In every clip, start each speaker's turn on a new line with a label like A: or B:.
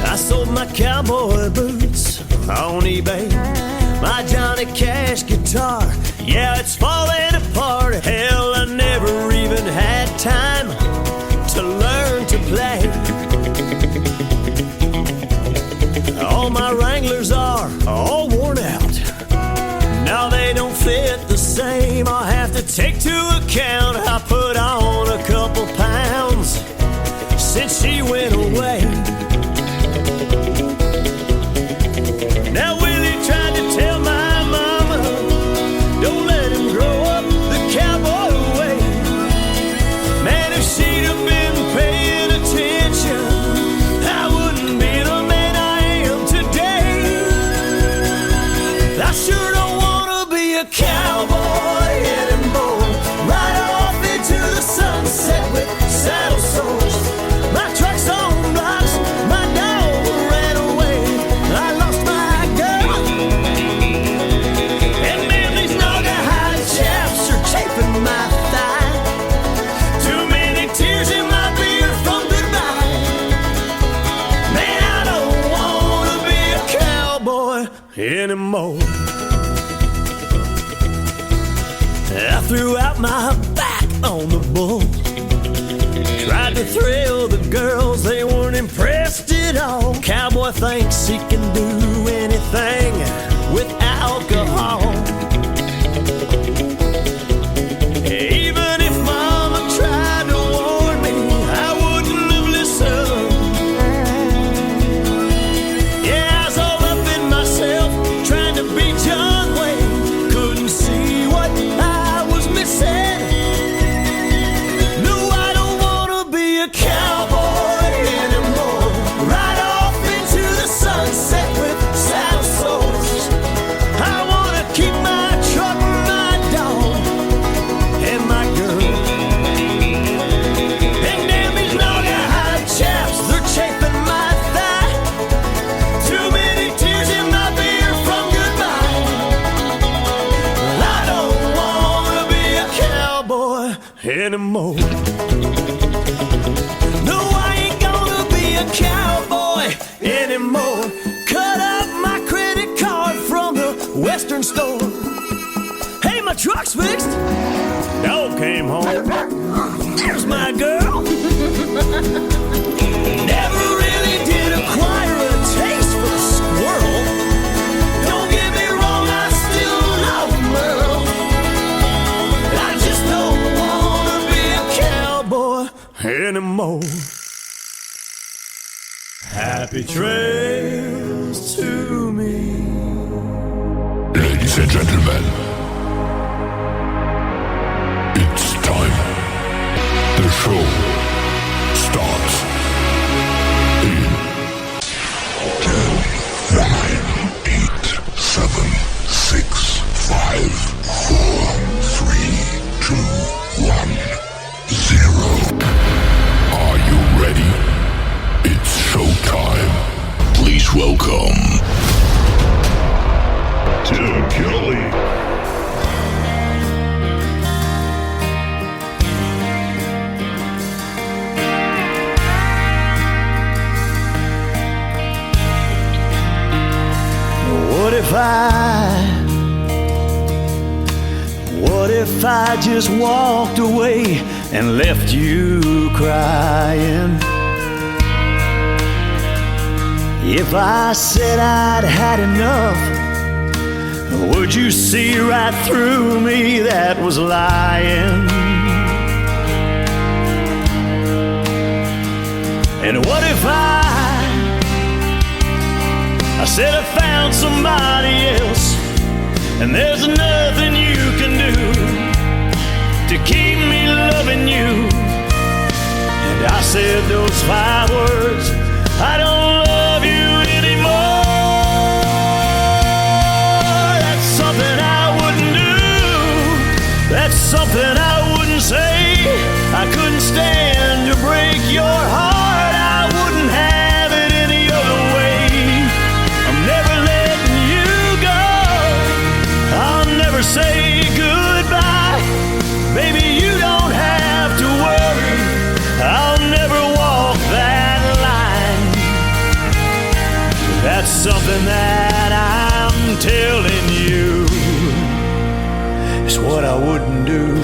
A: I sold my cowboy boots on eBay, my Johnny Cash guitar, yeah, it's falling apart. Hell, I never even had time to learn to play. All my Wranglers are all worn out. Now they don't fit the same. I'll have to take to account I put on a couple pounds since she went away. Now Willie tried to tell my mama, don't let him grow up the cowboy way. Man, if she'd have been paying attention, I wouldn't be the man I am today. I sure don't wanna be a cowboy anymore. Ride off into the sunset with saddle sores. My truck's on blocks, my dog ran away. I lost my girl, and man, these Naugahyde chaps are chafing my thigh. Too many tears in my beer from goodbye. Man, I don't wanna be a cowboy anymore. I threw out my back on the bull, tried to thrill the girls, they weren't impressed at all. Cowboy thinks he can do anything with alcohol. Even if mama tried to warn me, I wouldn't have listened. Yeah, I was all up in myself, trying to be John Wayne. Couldn't see what I was missing. No, I don't wanna be a cowboy anymore. Ride off into the sunset with saddle sores. I wanna keep my truck, my dog, and my girl. And damn these Naugahyde chaps, they're chafing my thigh. Too many tears in my beer from goodbye. I don't wanna be a cowboy anymore. No, I ain't gonna be a cowboy anymore. Cut up my credit card from the Western store. Hey, my truck's fixed. Dog came home. There's my girl. Never really did acquire a taste for a squirrel. Don't get me wrong, I still love Merle. I just don't wanna be a cowboy anymore. Happy trails to me.
B: Ladies and gentlemen, it's time. The show starts in 10, 9, 8, 7, 6, 5, 4, 3, 2, 1, 0. Are you ready? It's showtime. Please welcome Tim Kelly.
A: What if I just walked away and left you crying? If I said I'd had enough, would you see right through me that was lying? And what if I said I found somebody else, and there's nothing you can do to keep me loving you? And I said those 5 words, I don't love you anymore. That's something I wouldn't do. That's something I wouldn't say. I couldn't stand to break your heart. I wouldn't have it any other way. I'm never letting you go. I'll never say goodbye. Baby, you don't have to worry. something that I'm telling you. It's what I wouldn't do.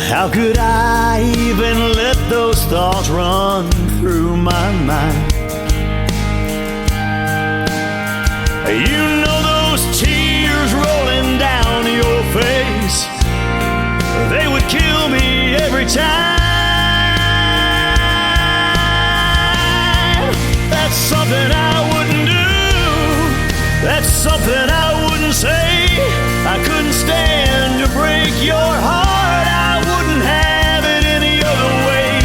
A: How could I even let those thoughts run through my mind? You know those tears rolling down your face, they would kill me every time. That's something I wouldn't do. That's something I wouldn't say. I couldn't stand to break your heart. I wouldn't have it any other way.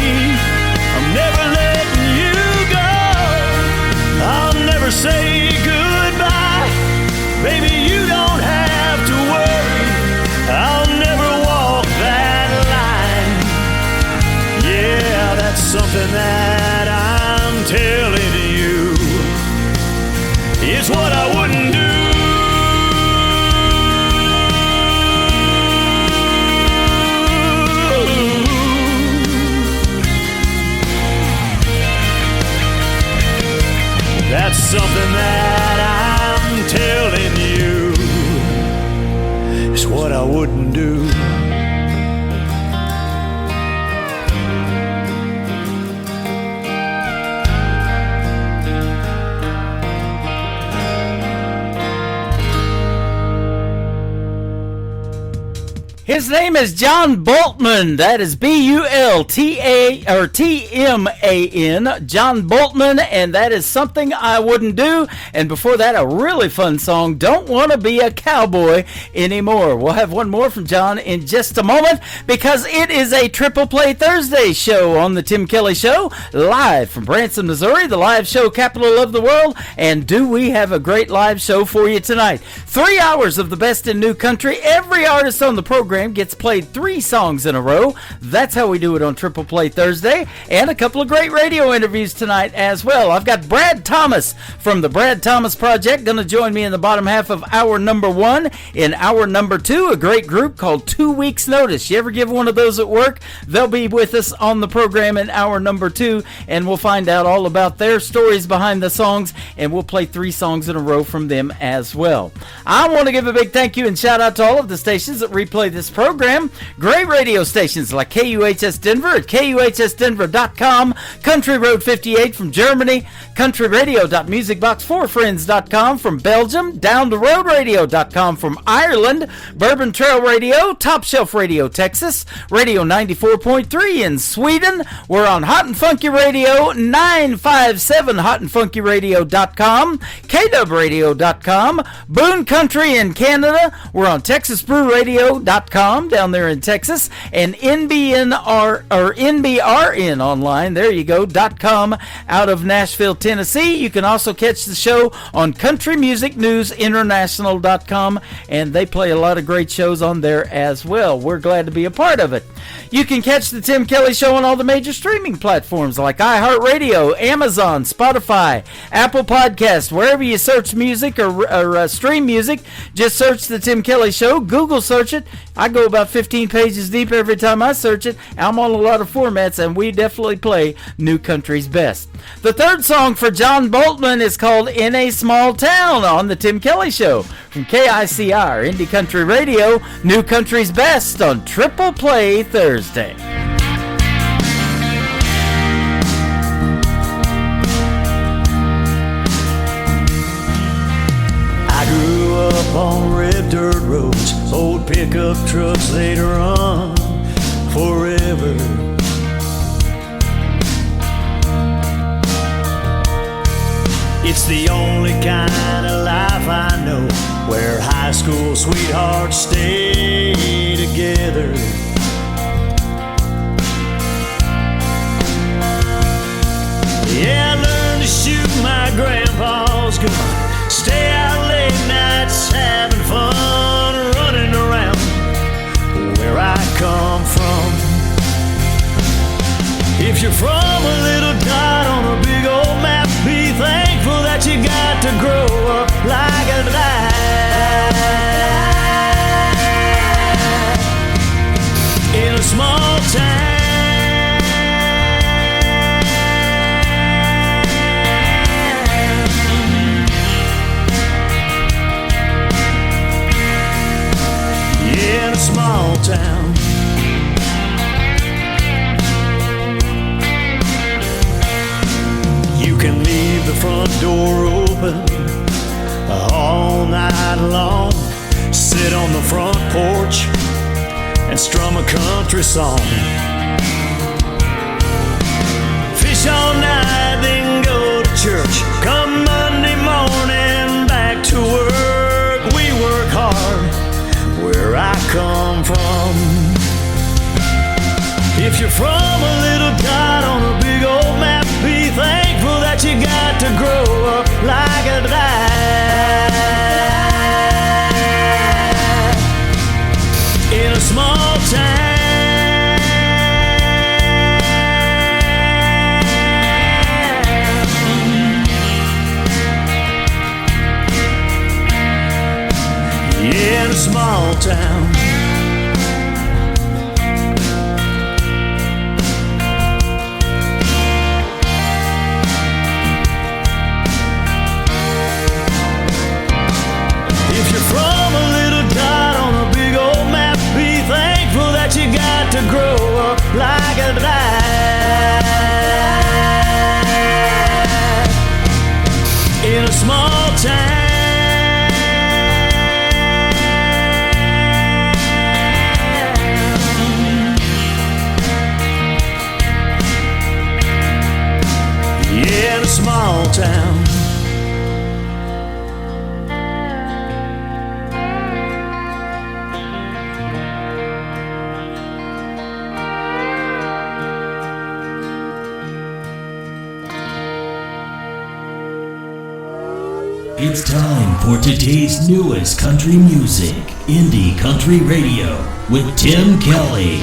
A: I'm never letting you go. I'll never say goodbye. Baby, you don't have to worry. I'll never walk that line. Yeah, that's something that I'm telling you. It's what I wouldn't do. That's something that I'm telling you. It's what I wouldn't do.
C: His name is John Boltman. That is B-U-L-T-A or T-M-A-N. John Boltman, and that is Something I Wouldn't Do. And before that, a really fun song, Don't Want to Be a Cowboy Anymore. We'll have one more from John in just a moment because it is a Triple Play Thursday show on the Tim Kelly Show, live from Branson, Missouri, the live show capital of the world. And do we have a great live show for you tonight? 3 hours of the best in new country. Every artist on the program gets played 3 songs in a row. That's how we do it on Triple Play Thursday. And a couple of great radio interviews tonight as well. I've got Brad Thomas from the Brad Thomas Project going to join me in the bottom half of hour number 1. In hour number 2, a great group called 2 Weeks Notice. You ever give one of those at work? They'll be with us on the program in hour number 2, and we'll find out all about their stories behind the songs, and we'll play 3 songs in a row from them as well. I want to give a big thank you and shout out to all of the stations that replay this program. Great radio stations like KUHS Denver at KUHSdenver.com, Country Road 58 from Germany, countryradio.musicbox4friends.com from Belgium, downtheroadradio.com from Ireland, Bourbon Trail Radio, Top Shelf Radio Texas, Radio 94.3 in Sweden. We're on Hot and Funky Radio, 957 hotandfunkyradio.com, KWradio.com, Boone Country in Canada. We're on TexasBrewRadio.com down there in Texas, and NBRN online, there you go, .com out of Nashville, Tennessee. You can also catch the show on CountryMusicNewsInternational.com, and they play a lot of great shows on there as well. We're glad to be a part of it. You can catch the Tim Kelly Show on all the major streaming platforms like iHeartRadio, Amazon, Spotify, Apple Podcasts, wherever you search music or stream music. Just search the Tim Kelly Show. Google search it. I go about 15 pages deep every time I search it. I'm on a lot of formats, and we definitely play New Country's best. The third song for John Boltman is called In a Small Town on the Tim Kelly Show from KICR, Indie Country Radio, New Country's best on Triple Play Thursday.
A: I grew up on red dirt roads, old pickup trucks they'd run forever. It's the only kind of life I know, where high school sweethearts stay together. Yeah, I learned to shoot my grandpa's gun, stay out late nights having fun, running around where I come from. If you're from a little dot on a big old map, be thankful that you got to grow up like small town. Yeah, in a small town. You can leave the front door open all night long. Sit on the front porch and strum a country song. Fish all night, then go to church. Come Monday morning, back to work. We work hard where I come from. If you're from a little dot on a big old map, be thankful that you got to grow up like a dad in a small town. Yeah, in a small town. If you're from a little dot on a big old map, be thankful that you got to grow up like a dad in a small town. Yeah, in a small town.
D: It's time for today's newest country music, Indie Country Radio, with Tim Kelly.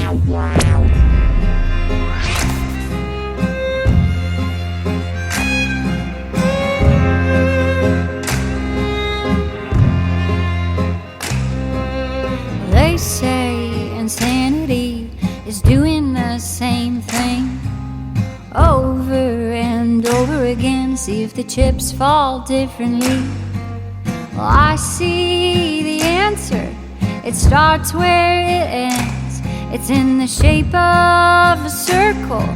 E: They say insanity is doing the same thing over and over again, see if the chips fall differently. Well, I see the answer, it starts where it ends. It's in the shape of a circle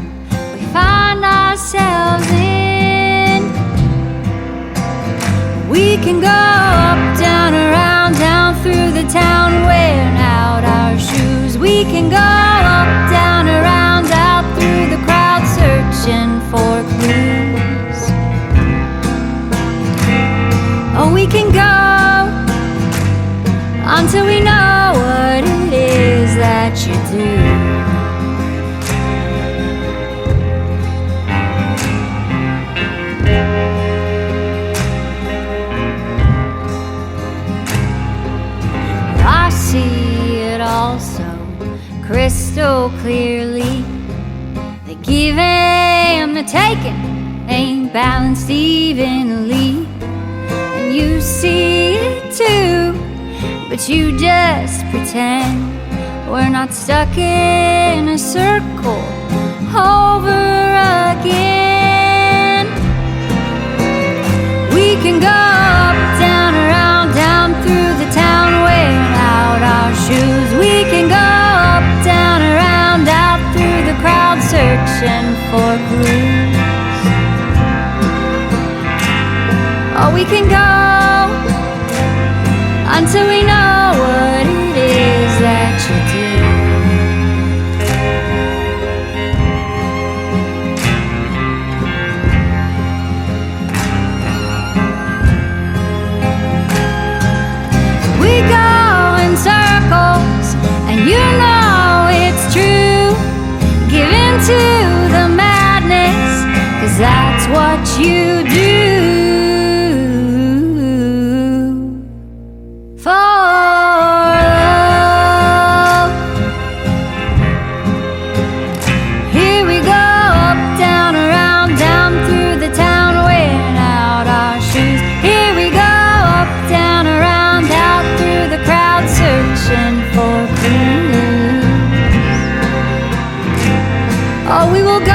E: we find ourselves in. We can go up, down, around, down through the town, wearing out our shoes. We can go up, down, around, out through the crowd, searching for clues. Oh, we can go until we know what it is that you do. I see it also crystal clearly. The giving and the taking ain't balanced evenly. And you see it too, but you just pretend. We're not stuck in a circle over again. We can go up, down, around, down through the town, wearing out our shoes. We can go up, down, around, out through the crowd, searching for clues. Oh, we can go until we know what it is that you do. We go in circles, and you know it's true. Give in to the madness, 'cause that's what you do. For love. Here we go, up, down, around, down through the town, wearing out our shoes. Here we go, up, down, around, out through the crowd, searching for clues. Oh, we will go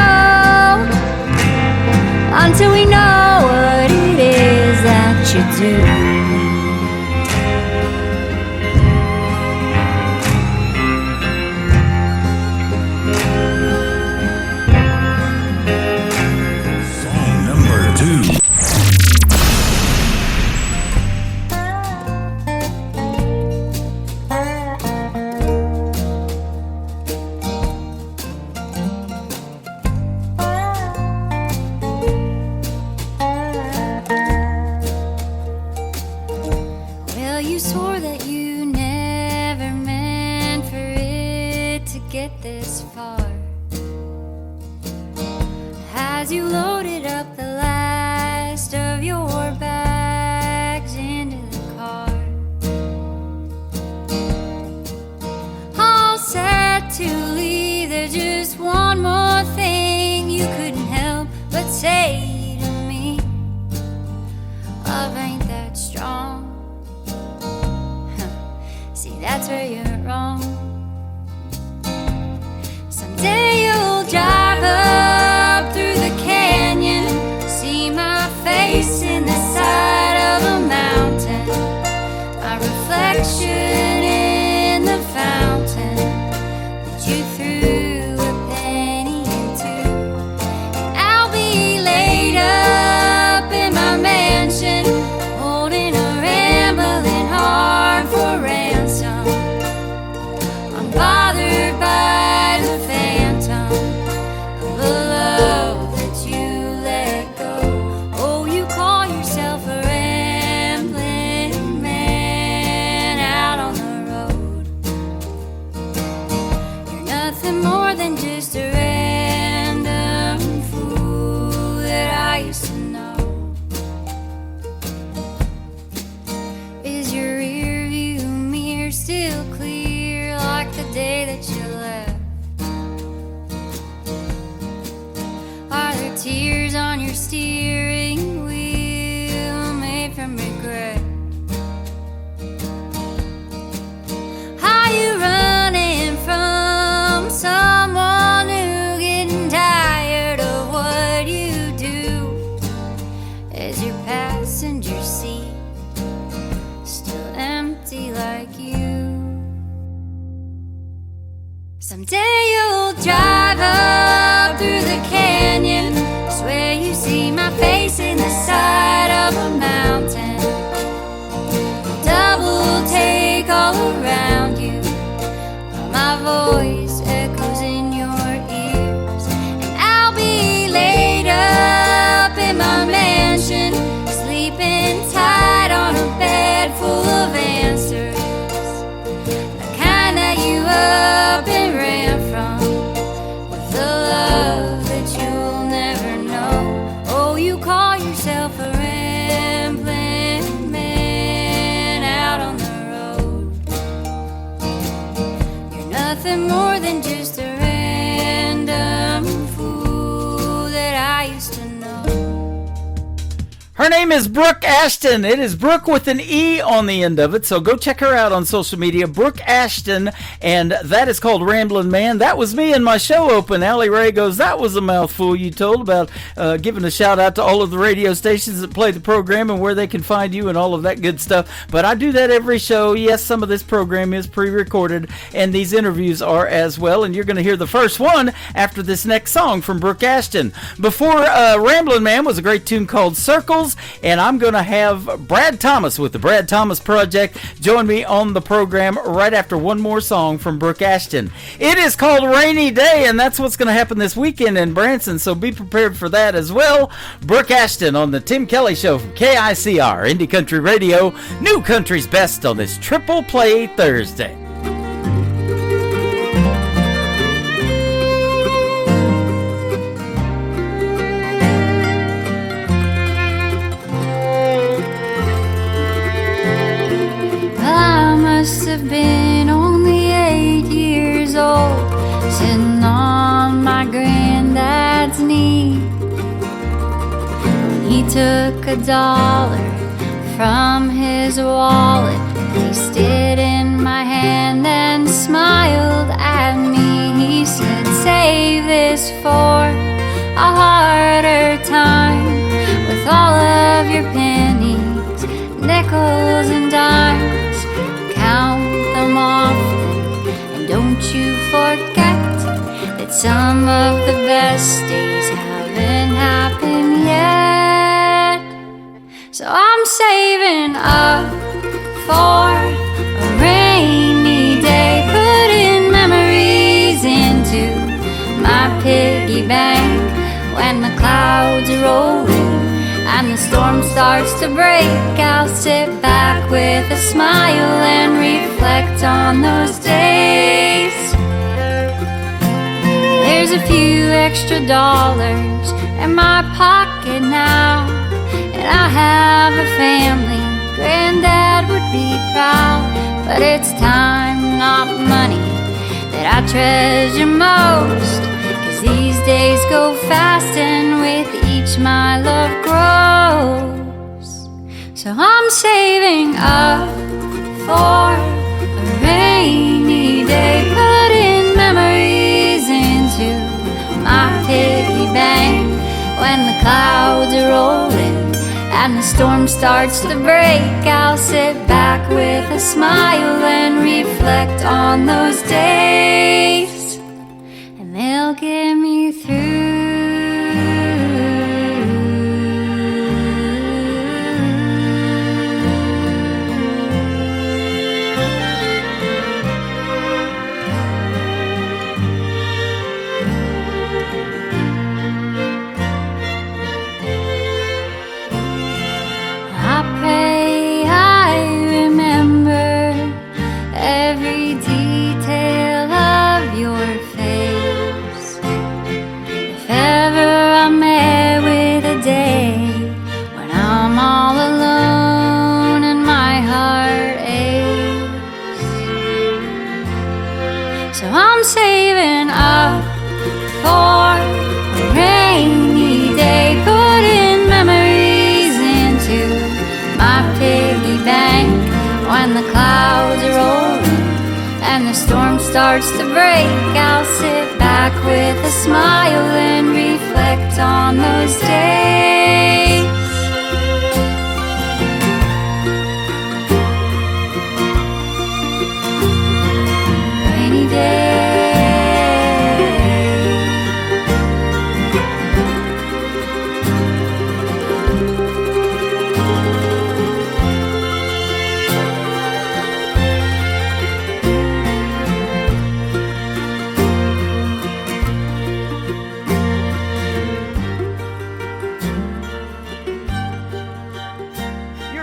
E: until we know what it is that you do.
F: Someday you'll drive up through the canyon, swear you see my face in the side of a mountain. Double take all around you, while my voice echoes in your ears. And I'll be laid up in my mansion, sleeping tight on a bed full of answers, the kind that you up and ran from, with the love that you'll never know. Oh, you call yourself a rambling man out on the road. You're nothing more than just a random fool that I used to know.
C: Her name is Brooke Ashton. It is Brooke with an E on the end of it, so go check her out on social media, Brooke Ashton, and that is called Ramblin' Man. That was me in my show open. Allie Ray goes, that was a mouthful you told about giving a shout out to all of the radio stations that play the program and where they can find you and all of that good stuff. But I do that every show. Yes, some of this program is pre-recorded, and these interviews are as well, and you're going to hear the first one after this next song from Brooke Ashton. Before Ramblin' Man was a great tune called Circles, and I'm going to have Brad Thomas with the Brad Thomas Project join me on the program right after one more song from Brooke Ashton. It is called Rainy Day, and that's what's going to happen this weekend in Branson, so be prepared for that as well. Brooke Ashton on the Tim Kelly Show from KICR, Indie Country Radio, New Country's Best on this Triple Play Thursday.
E: I must have been only 8 years old, sitting on my granddad's knee. He took $1 from his wallet, placed it in my hand and smiled at me. He said, "Save this this for a harder time with all of your pennies, nickels and dimes. Count them often, and don't you forget that some of the best days haven't happened yet. So I'm saving up for a rainy day, putting memories into my piggy bank. When the clouds are rolling and the storm starts to break, I'll sit back with a smile and reflect on those days. There's a few extra dollars in my pocket now, and I have a family, Granddad would be proud. But it's time, not money, that I treasure most, 'cause these days go fast and with each my love grows. So I'm saving up for a rainy day, putting memories into my piggy bank. When the clouds are rolling and the storm starts to break, I'll sit back with a smile and reflect on those days, and they'll get me through. I pray I remember every detail of your face. If ever I'm met with a day when I'm all alone and my heart aches, so I'm saving up for a rainy day, putting memories into my piggy bank. When the clouds are rolling and the storm starts to break, I'll sit back with a smile and reflect on those days. Rainy day.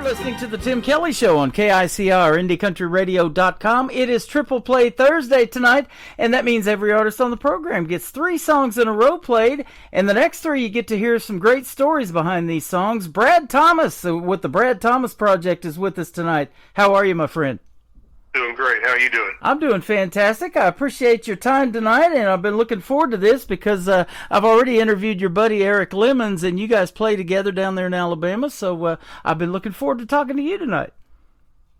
C: Listening to the Tim Kelly Show on KICR, IndieCountryRadio.com. It is Triple Play Thursday tonight, and that means every artist on the program gets 3 songs in a row played, and the next 3 you get to hear some great stories behind these songs. Brad Thomas with the Brad Thomas Project is with us tonight. How are you, my friend?
G: Doing great. How are you doing?
C: I'm doing fantastic. I appreciate your time tonight, and I've been looking forward to this because I've already interviewed your buddy Eric Lemons, and you guys play together down there in Alabama, so I've been looking forward to talking to you tonight.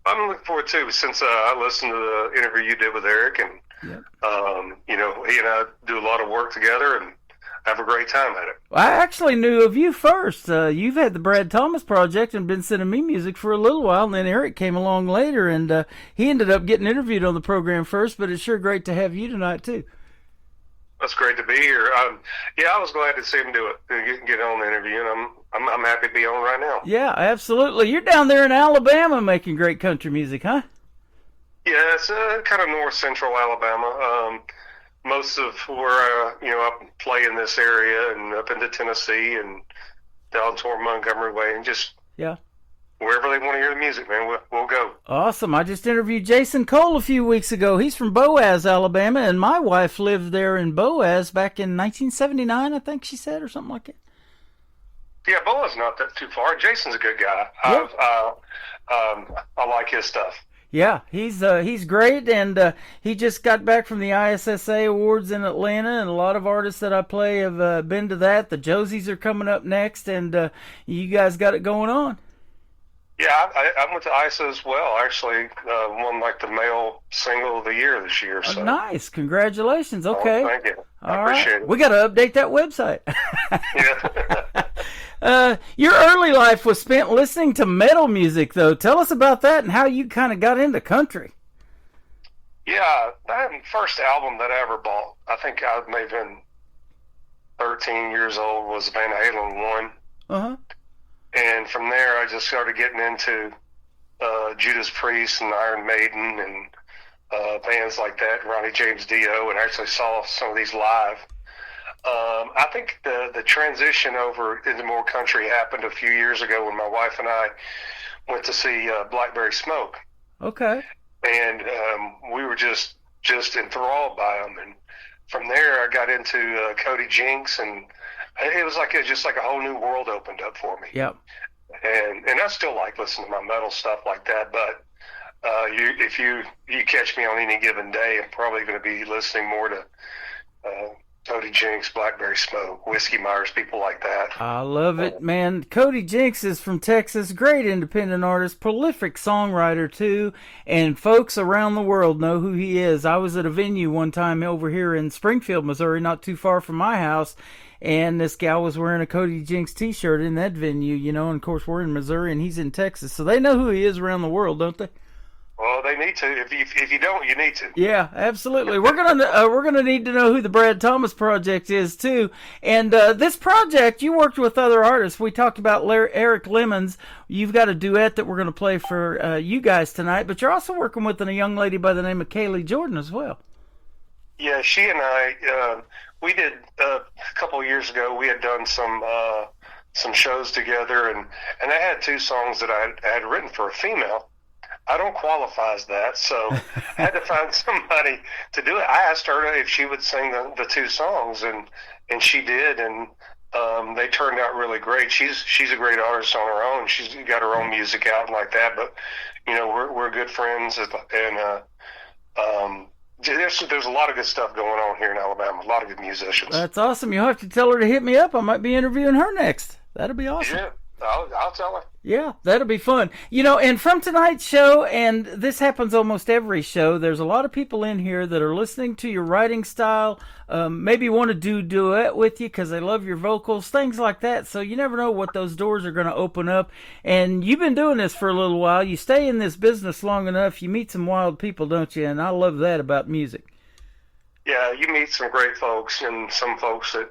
G: I'm looking forward to, since I listened to the interview you did with Eric, and you know, he and I do a lot of work together and have a great time at it.
C: I actually knew of you first. You've had the Brad Thomas Project and been sending me music for a little while, and then Eric came along later, and he ended up getting interviewed on the program first, but it's sure great to have you tonight, too.
G: That's great to be here. Yeah, I was glad to see him do it and get on the interview, and I'm happy to be on right now.
C: Yeah, absolutely. You're down there in Alabama making great country music, huh?
G: Yeah, it's kind of north central Alabama. Most of where I play in this area and up into Tennessee and down toward Montgomery way, and just wherever they want to hear the music, man, we'll go.
C: Awesome. I just interviewed Jason Cole a few weeks ago. He's from Boaz, Alabama, and my wife lived there in Boaz back in 1979, I think she said, or something like that.
G: Yeah, Boaz not that too far. Jason's a good guy.
C: Yeah.
G: I like his stuff.
C: Yeah, he's great, and he just got back from the ISSA Awards in Atlanta, and a lot of artists that I play have been to that. The Josies are coming up next, and you guys got it going on.
G: Yeah, I went to ISA as well. Actually, won like the male single of the year this year. So
C: Nice. Congratulations. Okay.
G: thank you. I
C: All
G: appreciate
C: right.
G: it.
C: We got to update that website.
G: Yeah.
C: Your early life was spent listening to metal music, though. Tell us about that and how you kind of got into country.
G: Yeah, that first album that I ever bought, I think I may have been 13 years old, was Van Halen 1.
C: Uh-huh.
G: And from there, I just started getting into Judas Priest and Iron Maiden and bands like that, Ronnie James Dio, and actually saw some of these live. I think the transition over into more country happened a few years ago when my wife and I went to see Blackberry Smoke.
C: Okay.
G: And we were just enthralled by them. And from there, I got into Cody Jinks, and it was just like a whole new world opened up for me.
C: Yep.
G: And I still like listening to my metal stuff like that, but if you catch me on any given day, I'm probably going to be listening more to Cody Jinks, Blackberry Smoke, Whiskey Myers, people like that.
C: I love it, man. Cody Jinks is from Texas, great independent artist, prolific songwriter too, and folks around the world know who he is. I was at a venue one time over here in Springfield, Missouri, not too far from my house, and this gal was wearing a Cody Jinks t-shirt in that venue, and of course we're in Missouri and he's in Texas, so they know who he is around the world, don't they?
G: Well, they need to. If you don't, you need to.
C: Yeah, absolutely. We're gonna need to know who the Brad Thomas Project is too. And this project, you worked with other artists. We talked about Eric Lemons. You've got a duet that we're gonna play for you guys tonight. But you're also working with a young lady by the name of Kaylee Jordan as well.
G: Yeah, she and I, we did a couple of years ago. We had done some shows together, and I had two songs that I had written for a female. I don't qualify as that, so I had to find somebody to do it. I asked her if she would sing the two songs, and she did, and they turned out really great. She's a great artist on her own. She's got her own music out and like that, but we're good friends, and there's a lot of good stuff going on here in Alabama. A lot of good musicians.
C: That's awesome. You'll have to tell her to hit me up. I might be interviewing her next. That'll be awesome.
G: Yeah, I'll tell her.
C: Yeah, that'll be fun. And from tonight's show, and this happens almost every show, there's a lot of people in here that are listening to your writing style, maybe want to do duet with you because they love your vocals, things like that. So you never know what those doors are going to open up. And you've been doing this for a little while. You stay in this business long enough, you meet some wild people, don't you? And I love that about music.
G: Yeah, you meet some great folks, and some folks that,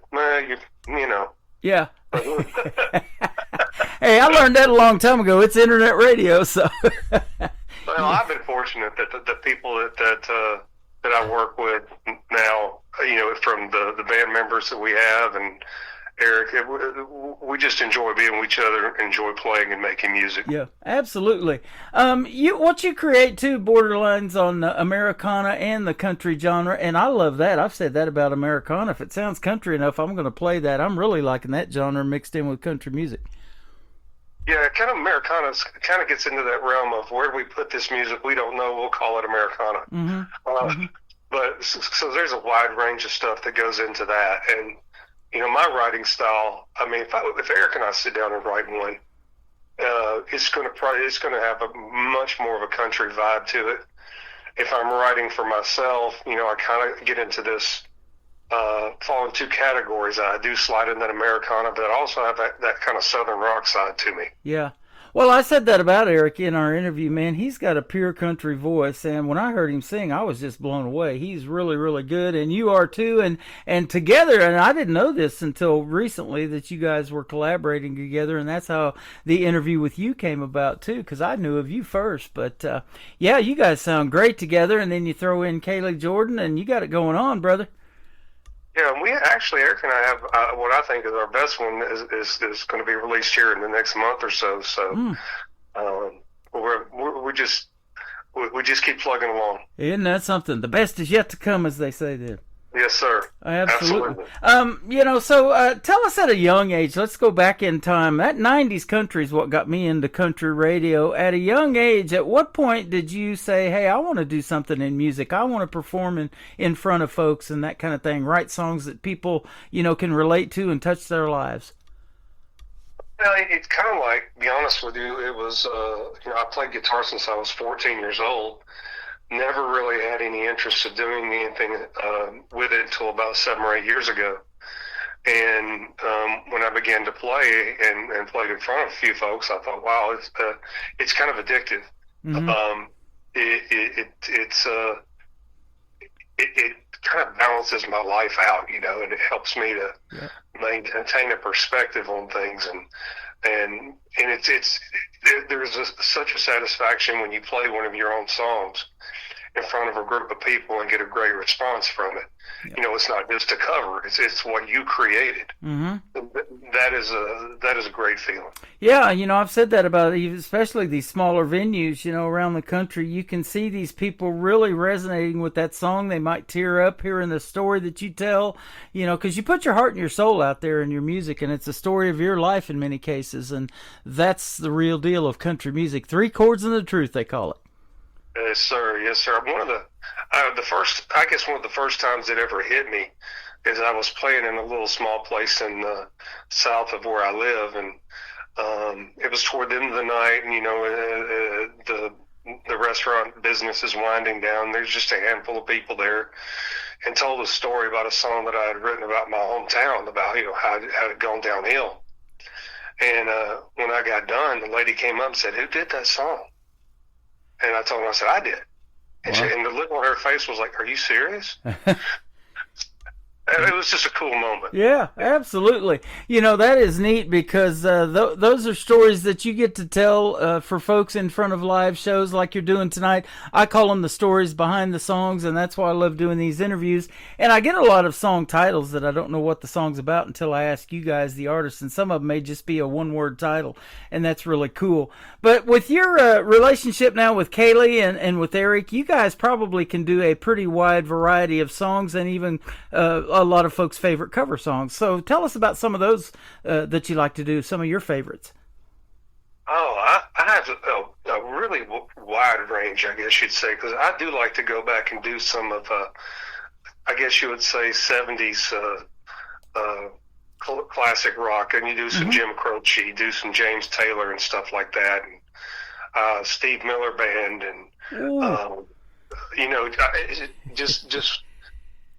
G: you know.
C: Yeah. Hey, I learned that a long time ago. It's internet radio, so.
G: Well, I've been fortunate that the people that I work with now, from the band members that we have, and Eric, we just enjoy being with each other, enjoy playing and making music.
C: Yeah, absolutely. What you create too borderlines on Americana and the country genre, and I love that. I've said that about Americana. If it sounds country enough, I'm going to play that. I'm really liking that genre mixed in with country music.
G: Yeah, kind of Americana kind of gets into that realm of where do we put this music? We don't know. We'll call it Americana. Mm-hmm. But so there's a wide range of stuff that goes into that, and my writing style. I mean, if Eric and I sit down and write one, it's going to have a much more of a country vibe to it. If I'm writing for myself, I kind of get into this. Fall in two categories. I do slide in that Americana, but I also have that kind of Southern rock side to me.
C: Yeah. Well, I said that about Eric in our interview, man. He's got a pure country voice, and when I heard him sing, I was just blown away. He's really, really good, and you are too. And together, and I didn't know this until recently that you guys were collaborating together, and that's how the interview with you came about too, because I knew of you first. But yeah, you guys sound great together, and then you throw in Kaylee Jordan, and you got it going on, brother.
G: Yeah, we actually, Eric and I have what I think is our best one is going to be released here in the next month or so. So we just keep plugging along.
C: Isn't that something? The best is yet to come, as they say then.
G: Yes, sir.
C: Absolutely. So tell us at a young age, let's go back in time. That 90s country is what got me into country radio. At a young age, at what point did you say, hey, I want to do something in music. I want to perform in front of folks and that kind of thing, write songs that people, can relate to and touch their lives?
G: Well, it's kind of like, to be honest with you, it was, I played guitar since I was 14 years old. Never really had any interest in doing anything with it until about 7 or 8 years ago. And when I began to play and played in front of a few folks, I thought, wow, it's kind of addictive.
C: Mm-hmm.
G: It kind of balances my life out, and it helps me to maintain a perspective on things, and there's such a satisfaction when you play one of your own songs in front of a group of people and get a great response from it. It's not just a cover; it's what you created.
C: Mm-hmm.
G: That is a great feeling.
C: Yeah, I've said that about especially these smaller venues, around the country. You can see these people really resonating with that song. They might tear up hearing the story that you tell, because you put your heart and your soul out there in your music, and it's a story of your life in many cases, and that's the real deal of country music. 3 chords and the truth, they call it.
G: Yes, sir. Yes, sir. One of the first times it ever hit me is I was playing in a little small place in south of where I live, and it was toward the end of the night, and the restaurant business is winding down. There's just a handful of people there, and told a story about a song that I had written about my hometown, about how it had gone downhill. And when I got done, the lady came up and said, "Who did that song?" And I told her, I said, "I did." And, and the look on her face was like, "Are you serious?" It was just a cool moment.
C: Yeah, absolutely. That is neat because those are stories that you get to tell for folks in front of live shows like you're doing tonight. I call them the stories behind the songs, and that's why I love doing these interviews. And I get a lot of song titles that I don't know what the song's about until I ask you guys, the artists, and some of them may just be a one-word title, and that's really cool. But with your relationship now with Kaylee and with Eric, you guys probably can do a pretty wide variety of songs and even a lot of folks' favorite cover songs. So tell us about some of those that you like to do, some of your favorites.
G: Oh, I have a really wide range, I guess you'd say, because I do like to go back and do some of, I guess you would say, 70s classic rock, and you do some Jim Croce, do some James Taylor and stuff like that, and Steve Miller Band, and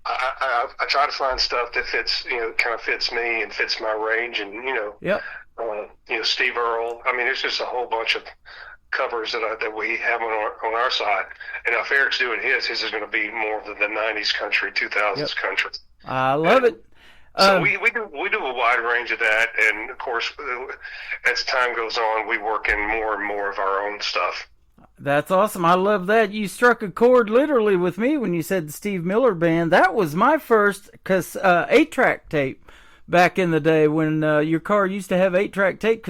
G: I try to find stuff that fits, kind of fits me and fits my range, and Steve Earle. I mean, there's just a whole bunch of covers that we have on our side. And if Eric's doing his is going to be more of the 90s country, 2000s country.
C: I love it.
G: So we do a wide range of that, and of course, as time goes on, we work in more and more of our own stuff.
C: That's awesome. I love that. You struck a chord literally with me when you said the Steve Miller Band. That was my first 8-track tape back in the day when your car used to have 8-track tape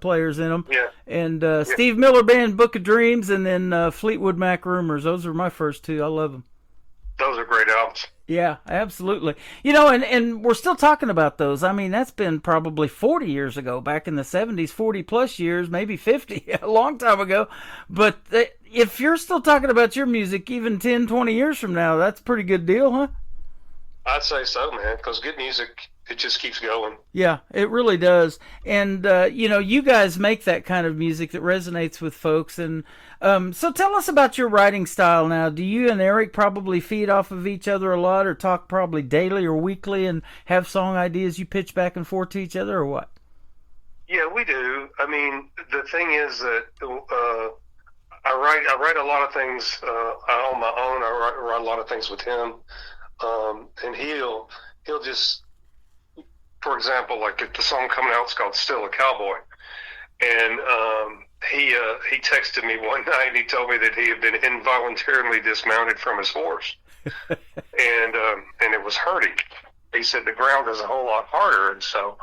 C: players in them.
G: Yeah.
C: And Steve Miller Band, Book of Dreams, and then Fleetwood Mac Rumors. Those were my first 2. I love them.
G: Those are great albums.
C: Yeah, absolutely. And we're still talking about those. I mean, that's been probably 40 years ago, back in the 70s, 40 plus years, maybe 50, a long time ago. But if you're still talking about your music even 10, 20 years from now, that's a pretty good deal, huh?
G: I'd say so, man, because good music, it just keeps going.
C: Yeah, it really does. And, you guys make that kind of music that resonates with folks. And so tell us about your writing style now. Do you and Eric probably feed off of each other a lot, or talk probably daily or weekly and have song ideas you pitch back and forth to each other, or what?
G: Yeah, we do. I mean, the thing is that I write a lot of things on my own. I write a lot of things with him. And he'll just, for example, like the song coming out is called "Still a Cowboy," and he texted me one night and he told me that he had been involuntarily dismounted from his horse, and it was hurting. He said the ground is a whole lot harder, and so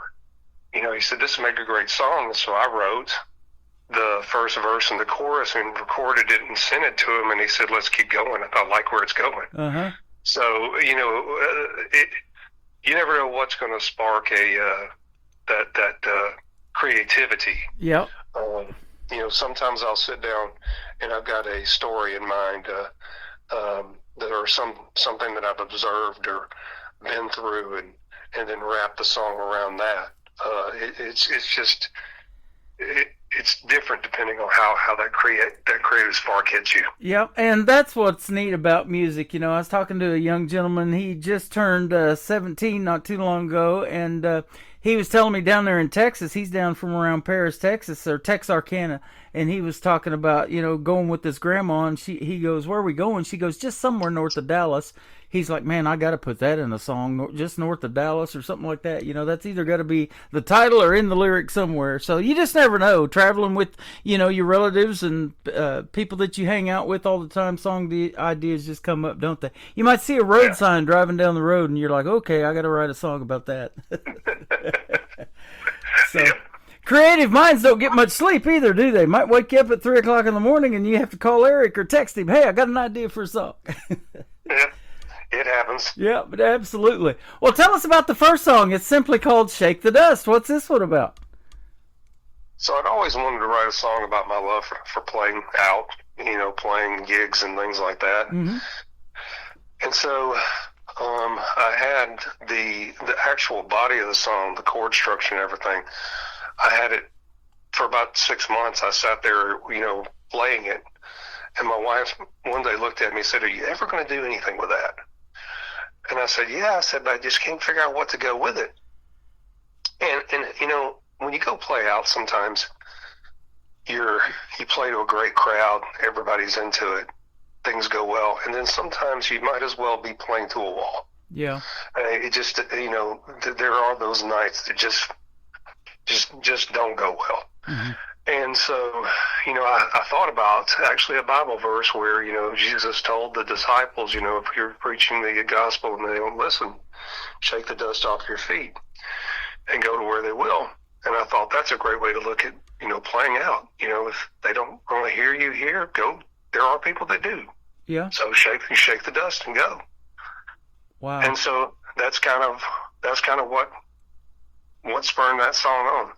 G: he said this would make a great song. And so I wrote the first verse and the chorus and recorded it and sent it to him, and he said, "Let's keep going. I like where it's going."
C: Uh-huh.
G: So you never know what's going to spark that creativity.
C: Yep.
G: Sometimes I'll sit down and I've got a story in mind or something that I've observed or been through, and then wrap the song around that. It's just it's different depending on how that creative spark hits you.
C: Yep, and that's what's neat about music. You know, I was talking to a young gentleman. He just turned 17 not too long ago, and he was telling me down there in Texas, he's down from around Paris, Texas, or Texarkana, and he was talking about, you know, going with his grandma, and he goes, where are we going? She goes, just somewhere north of Dallas. He's like, man, I got to put that in a song, just north of Dallas or something like that. You know, that's either got to be the title or in the lyric somewhere. So you just never know. Traveling with, you know, your relatives and people that you hang out with all the time, song ideas just come up, don't they? You might see a road sign driving down the road, and you're like, okay, I got to write a song about that. So creative minds don't get much sleep either, do they? Might wake you up at 3 o'clock in the morning, and you have to call Eric or text him, hey, I got an idea for a song.
G: Yeah. It happens.
C: Yeah, but absolutely. Well, tell us about the first song. It's simply called Shake the Dust. What's this one about?
G: So I'd always wanted to write a song about my love for playing out, you know, playing gigs and things like that.
C: Mm-hmm.
G: And so I had the actual body of the song, the chord structure and everything. I had it for about 6 months. I sat there, you know, playing it. And my wife one day looked at me and said, are you ever going to do anything with that? And I said, yeah. I said, but I just can't figure out what to go with it. And you know, when you go play out, sometimes you play to a great crowd, everybody's into it, things go well, and then sometimes you might as well be playing to a wall.
C: Yeah.
G: It just, you know, there are those nights that just don't go well.
C: Mm-hmm.
G: And so, you know, I thought about actually a Bible verse where, you know, Jesus told the disciples, you know, if you're preaching the gospel and they don't listen, shake the dust off your feet and go to where they will. And I thought that's a great way to look at, you know, playing out. You know, if they don't want to hear you here, go. There are people that do.
C: Yeah.
G: So shake the dust and go.
C: Wow.
G: And so that's kind of what spurred that song on.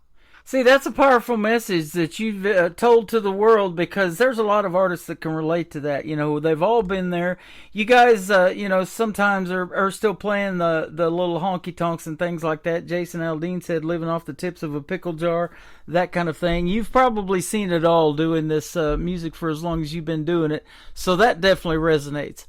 C: See, that's a powerful message that you've told to the world, because there's a lot of artists that can relate to that. You know, they've all been there. You guys, you know, sometimes are still playing the little honky-tonks and things like that. Jason Aldean said living off the tips of a pickle jar, that kind of thing. You've probably seen it all doing this music for as long as you've been doing it. So that definitely resonates.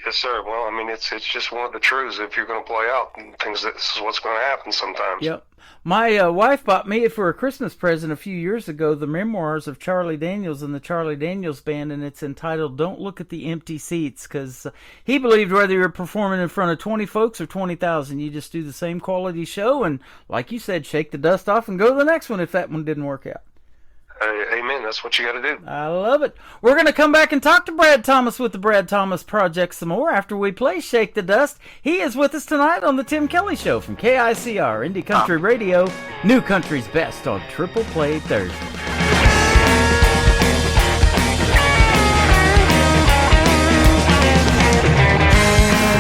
G: Yes, sir. Well, I mean, it's just one of the truths. If you're going to play out and things, this is what's going to happen sometimes.
C: Yep. My wife bought me for a Christmas present a few years ago the memoirs of Charlie Daniels and the Charlie Daniels Band, and it's entitled Don't Look at the Empty Seats, because he believed whether you're performing in front of 20 folks or 20,000, you just do the same quality show, and like you said, shake the dust off and go to the next one if that one didn't work out.
G: Amen. That's what you got to do.
C: I love it. We're going to come back and talk to Brad Thomas with the Brad Thomas Project some more after we play Shake the Dust. He is with us tonight on the Tim Kelly Show from KICR, Indie Country Radio, New Country's Best on Triple Play Thursday.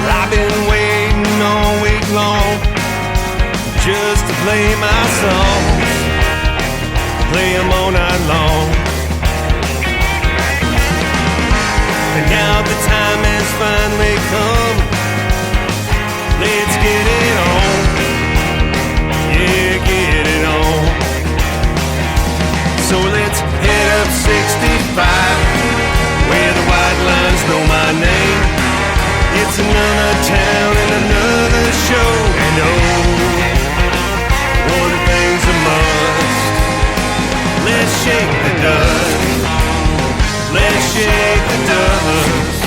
A: I've been waiting all week long just to play my songs. Play them all night long. And now the time has finally come. Let's get it on. Yeah, get it on. So let's head up 65, where the white lines know my name. It's another town and another show. And oh, one thing's a must. Let's shake the dust. Let's shake the dust.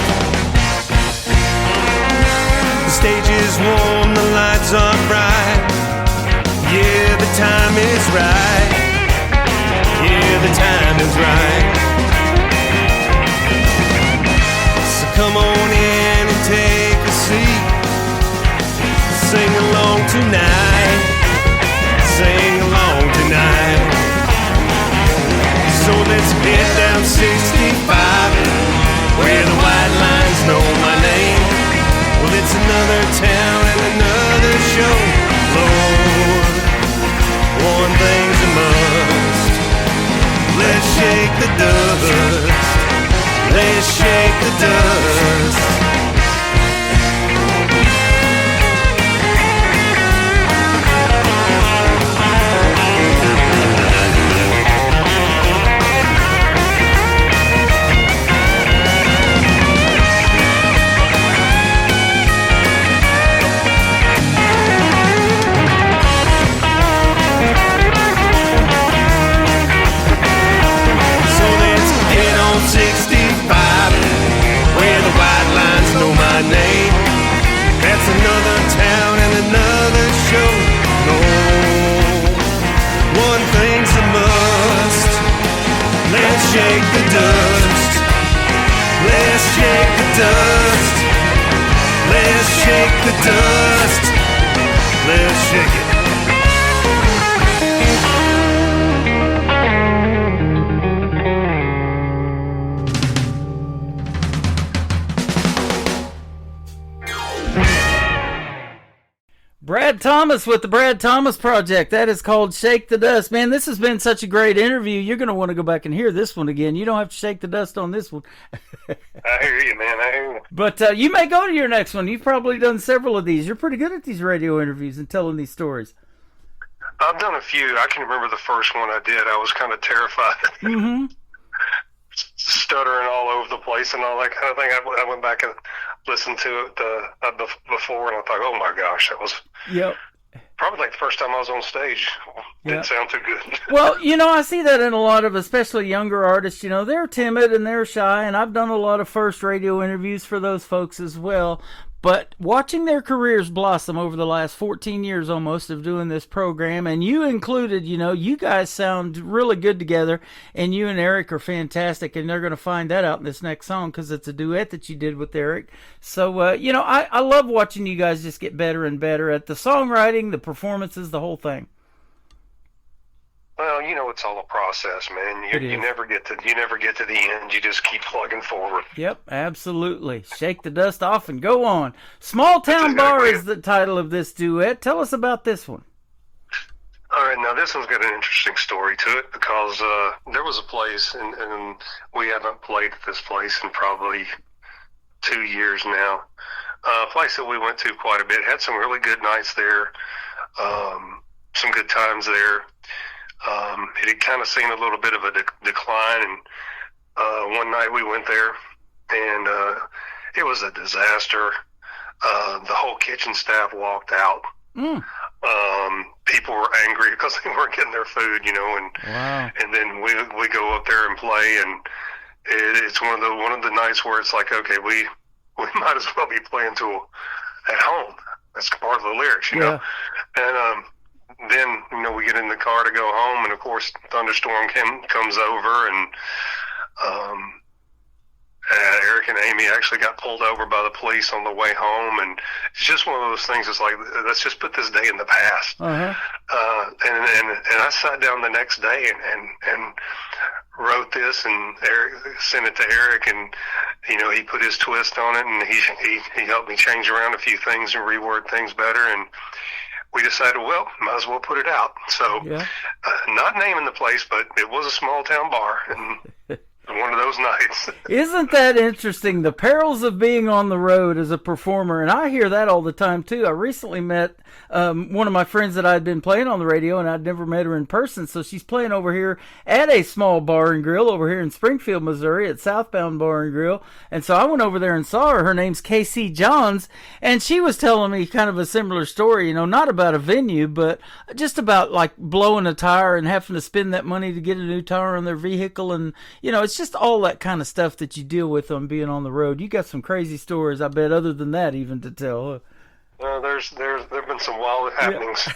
A: The stage is warm, the lights are bright. Yeah, the time is right. Yeah, the time is right. So come on in and take a seat. Sing along tonight. Sing along tonight. So let's head down 65, where the white lines know my name. Well, it's another town and another show. Lord, one thing's a must. Let's shake the dust. Let's shake the dust.
C: Brad Thomas with the Brad Thomas Project. That is called Shake the Dust. Man, this has been such a great interview. You're going to want to go back and hear this one again. You don't have to shake the dust on this one.
G: I hear you, man. I hear you.
C: But you may go to your next one. You've probably done several of these. You're pretty good at these radio interviews and telling these stories.
G: I've done a few. I can remember the first one I did. I was kind of terrified.
C: Mm-hmm.
G: Stuttering all over the place and all that kind of thing. I went back and listened to it before, and I thought, oh my gosh, that was probably like the first time I was on stage. Didn't sound too good.
C: Well, I see that in a lot of, especially younger artists. They're timid and they're shy, and I've done a lot of first radio interviews for those folks as well. But watching their careers blossom over the last 14 years almost of doing this program, and you included, you guys sound really good together, and you and Eric are fantastic, and they're going to find that out in this next song because it's a duet that you did with Eric. So, I love watching you guys just get better and better at the songwriting, the performances, the whole thing.
G: Well, it's all a process, man. You never get to the end. You just keep plugging forward.
C: Yep, absolutely. Shake the dust off and go on. Small Town Bar is the title of this duet. Tell us about this one.
G: All right, now this one's got an interesting story to it because there was a place, and we haven't played at this place in probably 2 years now. A place that we went to quite a bit. Had some really good nights there, some good times there. It had kind of seen a little bit of a decline, and one night we went there, and it was a disaster. The whole kitchen staff walked out. People were angry because they weren't getting their food, and then we go up there and play, and it's one of the nights where it's like, okay, we might as well be playing at home. That's part of the lyrics, know. And then we get in the car to go home, and of course thunderstorm comes over, and Eric and Amy actually got pulled over by the police on the way home, and it's just one of those things. It's like, let's just put this day in the past. And I sat down the next day and wrote this, and sent it to Eric, and he put his twist on it, and he helped me change around a few things and reword things better, and we decided, well, might as well put it out. So, not naming the place, but it was a small town bar, and one of those nights.
C: Isn't that interesting? The perils of being on the road as a performer, and I hear that all the time too. I recently met one of my friends that I'd been playing on the radio, and I'd never met her in person, so she's playing over here at a small bar and grill over here in Springfield, Missouri, at Southbound Bar and Grill. And so I went over there and saw her. Her name's Casey Johns, and she was telling me kind of a similar story, not about a venue, but just about like blowing a tire and having to spend that money to get a new tire on their vehicle, and it's just all that kind of stuff that you deal with on being on the road. You got some crazy stories, I bet, other than that even to tell.
G: There've been some wild happenings.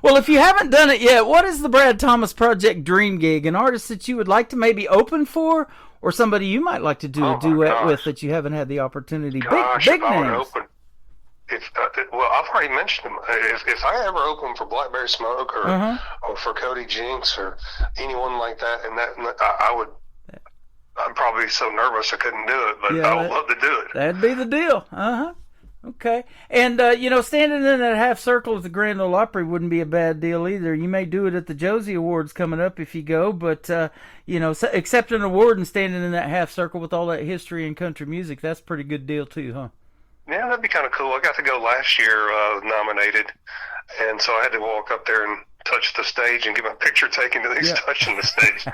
C: Well, if you haven't done it yet, what is the Brad Thomas Project dream gig? An artist that you would like to maybe open for, or somebody you might like to do a duet with that you haven't had the opportunity? Big names.
G: I've already mentioned them. If I ever open for Blackberry Smoke or for Cody Jinks or anyone like that, and I would. I'm probably so nervous I couldn't do it, but I would love to do it.
C: That'd be the deal. Okay. And, standing in that half circle at the Grand Ole Opry wouldn't be a bad deal either. You may do it at the Josie Awards coming up if you go, but, accepting an award and standing in that half circle with all that history and country music, that's a pretty good deal too, huh?
G: Yeah, that'd be kind of cool. I got to go last year, nominated, and so I had to walk up there and touch the stage and get my picture taken to these touching the stage.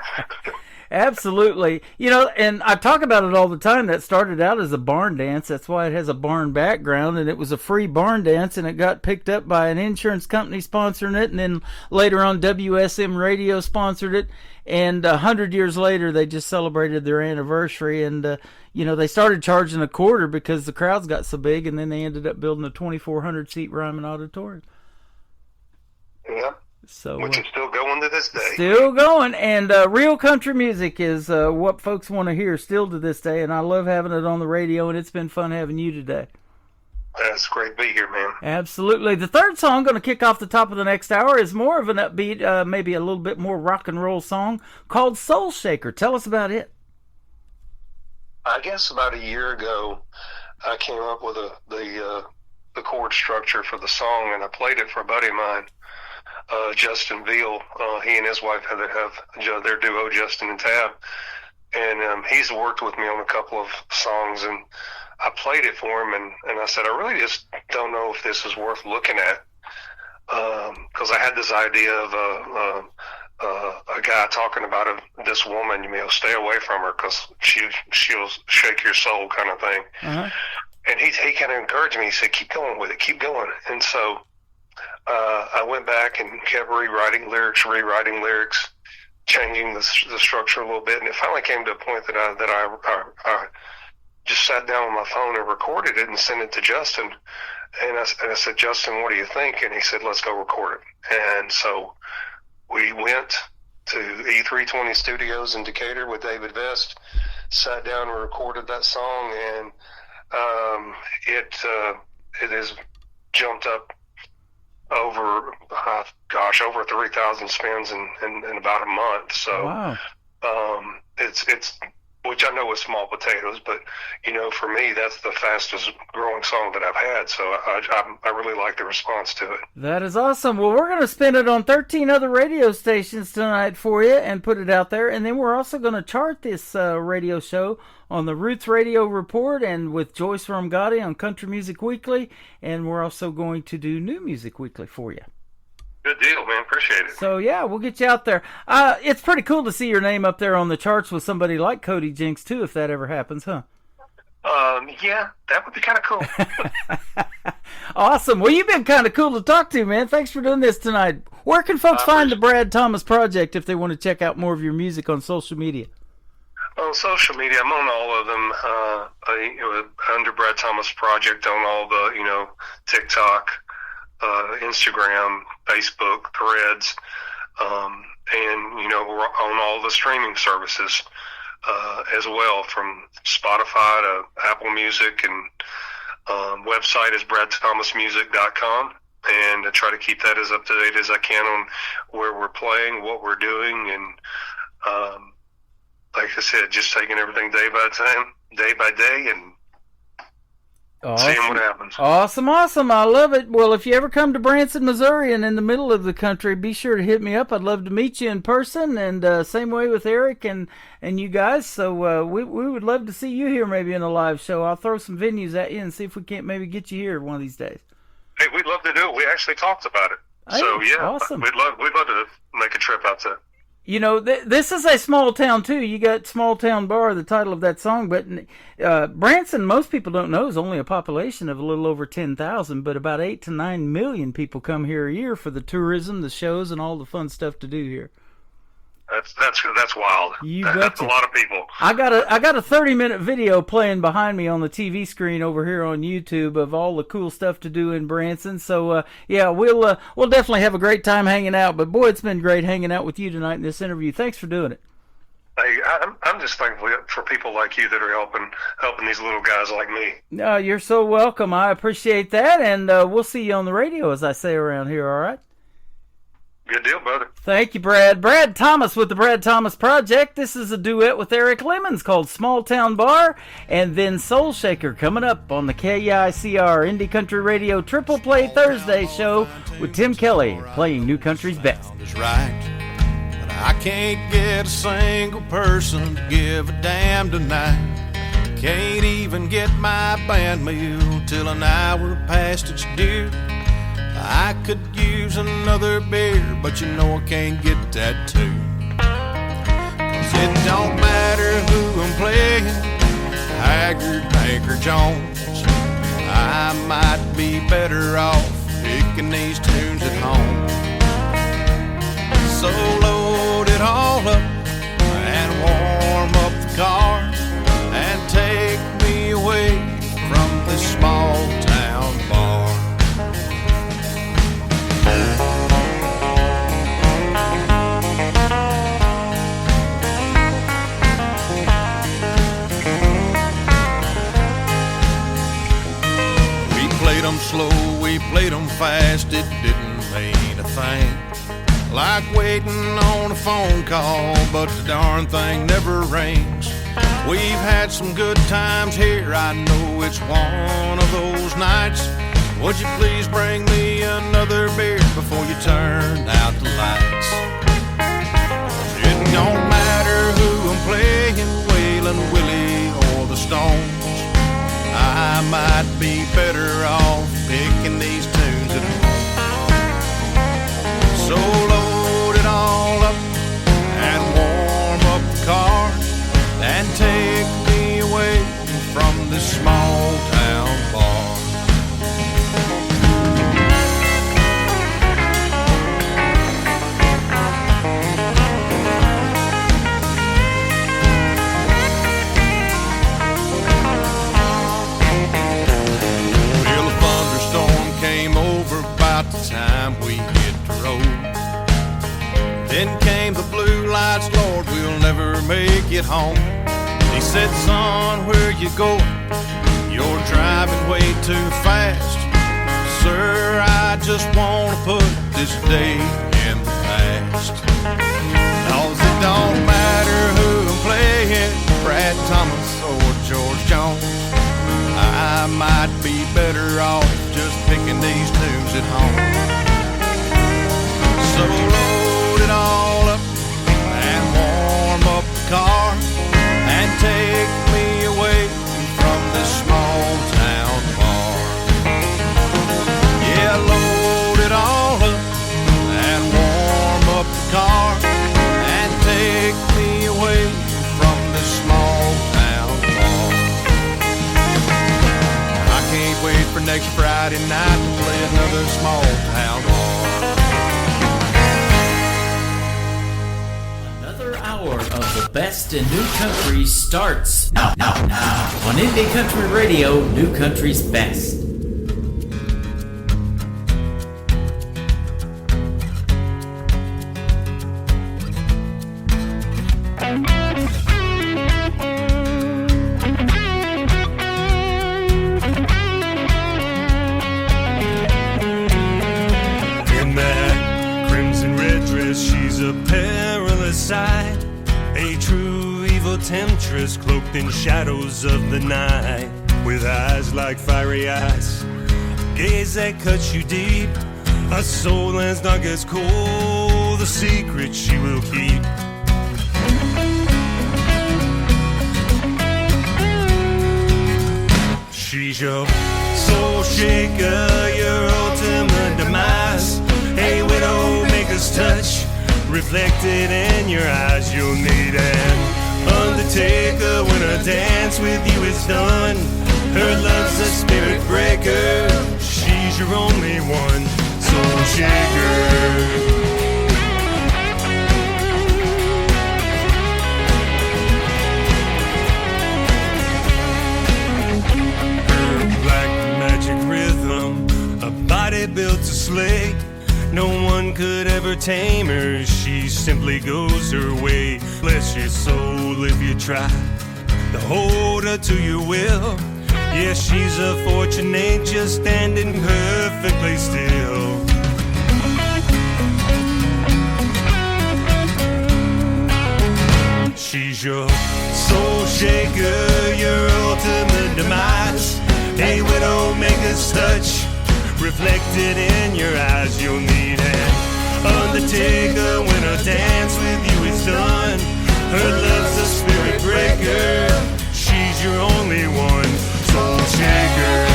C: Absolutely. And I talk about it all the time. That started out as a barn dance. That's why it has a barn background, and it was a free barn dance, and it got picked up by an insurance company sponsoring it, and then later on WSM Radio sponsored it, and 100 years later they just celebrated their anniversary, and they started charging a quarter because the crowds got so big, and then they ended up building a 2,400 seat Ryman Auditorium.
G: Yeah.
C: So,
G: which is still going to this day.
C: Still going, and real country music is what folks want to hear still to this day, and I love having it on the radio, and it's been fun having you today.
G: It's great to be here, man.
C: Absolutely. The third song going to kick off the top of the next hour is more of an upbeat, maybe a little bit more rock and roll song called Soul Shaker. Tell us about it. I
G: guess about a year ago, I came up with the the chord structure for the song, and I played it for a buddy of mine, Justin Veal. He and his wife have their duo, Justin and Tab, and he's worked with me on a couple of songs, and I played it for him, and I said, I really just don't know if this is worth looking at, because I had this idea of a guy talking about this woman, stay away from her because she'll shake your soul, kind of thing.
C: Uh-huh.
G: And he kind of encouraged me. He said, keep going with it, keep going. And so I went back and kept rewriting lyrics, changing the structure a little bit, and it finally came to a point that I just sat down on my phone and recorded it and sent it to Justin. And I said, Justin, what do you think? And he said, let's go record it. And so we went to E320 Studios in Decatur with David Vest, sat down and recorded that song, and it has jumped up over 3,000 spins in about a month. So
C: wow.
G: It's which I know is small potatoes, but for me, that's the fastest growing song that I've had. So I really like the response to it.
C: That is awesome. Well, we're going to spin it on 13 other radio stations tonight for you and put it out there. And then we're also going to chart this radio show on the Roots Radio Report and with Joyce Romgotti on Country Music Weekly. And we're also going to do New Music Weekly for you.
G: Good deal, man. Appreciate it.
C: So, yeah, we'll get you out there. It's pretty cool to see your name up there on the charts with somebody like Cody Jinks, too, if that ever happens, huh?
G: Yeah, that would be kind of cool.
C: Awesome. Well, you've been kind of cool to talk to, man. Thanks for doing this tonight. Where can folks find the Brad Thomas Project if they want to check out more of your music on social media?
G: On social media, I'm on all of them. Under Brad Thomas Project on all the, TikTok, Instagram, Facebook, Threads, and we're on all the streaming services as well, from Spotify to Apple Music, and website is bradthomasmusic.com, and I try to keep that as up to date as I can on where we're playing, what we're doing, and like I said, just taking everything day by day, and
C: awesome.
G: Seeing what happens.
C: Awesome. I love it. Well, if you ever come to Branson, Missouri, and in the middle of the country, be sure to hit me up. I'd love to meet you in person, and same way with Eric and you guys. So we would love to see you here maybe in a live show. I'll throw some venues at you and see if we can't maybe get you here one of these days.
G: Hey, we'd love to do it. We actually talked about it.
C: Hey,
G: so, yeah,
C: awesome.
G: We'd love to make a trip out there.
C: This is a small town, too. You got Small Town Bar, the title of that song. But Branson, most people don't know, is only a population of a little over 10,000. But about 8 to 9 million people come here a year for the tourism, the shows, and all the fun stuff to do here.
G: That's wild.
C: You
G: That's
C: betcha.
G: a lot of people.
C: I got a 30-minute video playing behind me on the TV screen over here on YouTube of all the cool stuff to do in Branson. So yeah, we'll definitely have a great time hanging out. But boy, it's been great hanging out with you tonight in this interview. Thanks for doing it.
G: Hey, I'm just thankful for people like you that are helping these little guys like me.
C: No, you're so welcome. I appreciate that, and we'll see you on the radio, as I say around here. All right.
G: Good deal, brother.
C: Thank you, Brad. Brad Thomas with the Brad Thomas Project. This is a duet with Eric Lemons called Small Town Bar, and then Soul Shaker coming up on the KICR Indie Country Radio Triple Play Thursday show with Tim Kelly playing New Country's best.
A: Is right, but I can't get a single person to give a damn tonight. Can't even get my band meal till an hour past its due. I could use another beer, but I can't get that too. 'Cause it don't matter who I'm playing, Haggard, Hank, or Jones. I might be better off picking these tunes at home. So load it all up and warm up the car and take me away from this small town bar. We played them slow, we played them fast, it didn't mean a thing. Like waiting on a phone call, but the darn thing never rings. We've had some good times here, I know it's one of those nights
H: Would you please bring me another beer before you turn out the lights? It don't matter who I'm playing, Waylon Willie or the Stones. I might be better off picking these tunes at home. So load it all up and warm up the car and take me away from this small town bar. Well, a thunderstorm came over about the time we hit the road. Then came the blue lights, Lord, we'll never make it home. He said, son, where you going? You're driving way too fast. Sir, I just want to put this day in the past. 'Cause it don't matter who I'm playing, Brad Thomas or George Jones. I might be better off just picking these tunes at home. So load it all up and warm up the car and take me away from this small town bar. Yeah, load it all up and warm up the car and take me away from this small town bar. I can't wait for next Friday night to play another small town bar.
D: Another hour of the best in new country starts now on Indie Country Radio, New Country's Best.
A: In that crimson red dress, she's a perilous sight, a true evil temptress cloaked in shadows of the night, with eyes like fiery ice, gaze that cuts you deep, a soul as dark as coal, the secret she will keep. She's your soul shaker, your ultimate demise, a widow maker's touch, reflected in your eyes. You'll need an undertaker when her dance with you is done. Her love's a spirit breaker, she's your only one, soul shaker. A body built to slay, no one could ever tame her. She simply goes her way. Bless your soul if you try to hold her to your will. Yeah, she's a fortune angel standing perfectly still. She's your soul shaker, your ultimate demise, a widow maker's touch, reflected in your eyes. You'll need an undertaker when her dance with you is done. Her love's a spirit breaker, she's your only one, soul shaker.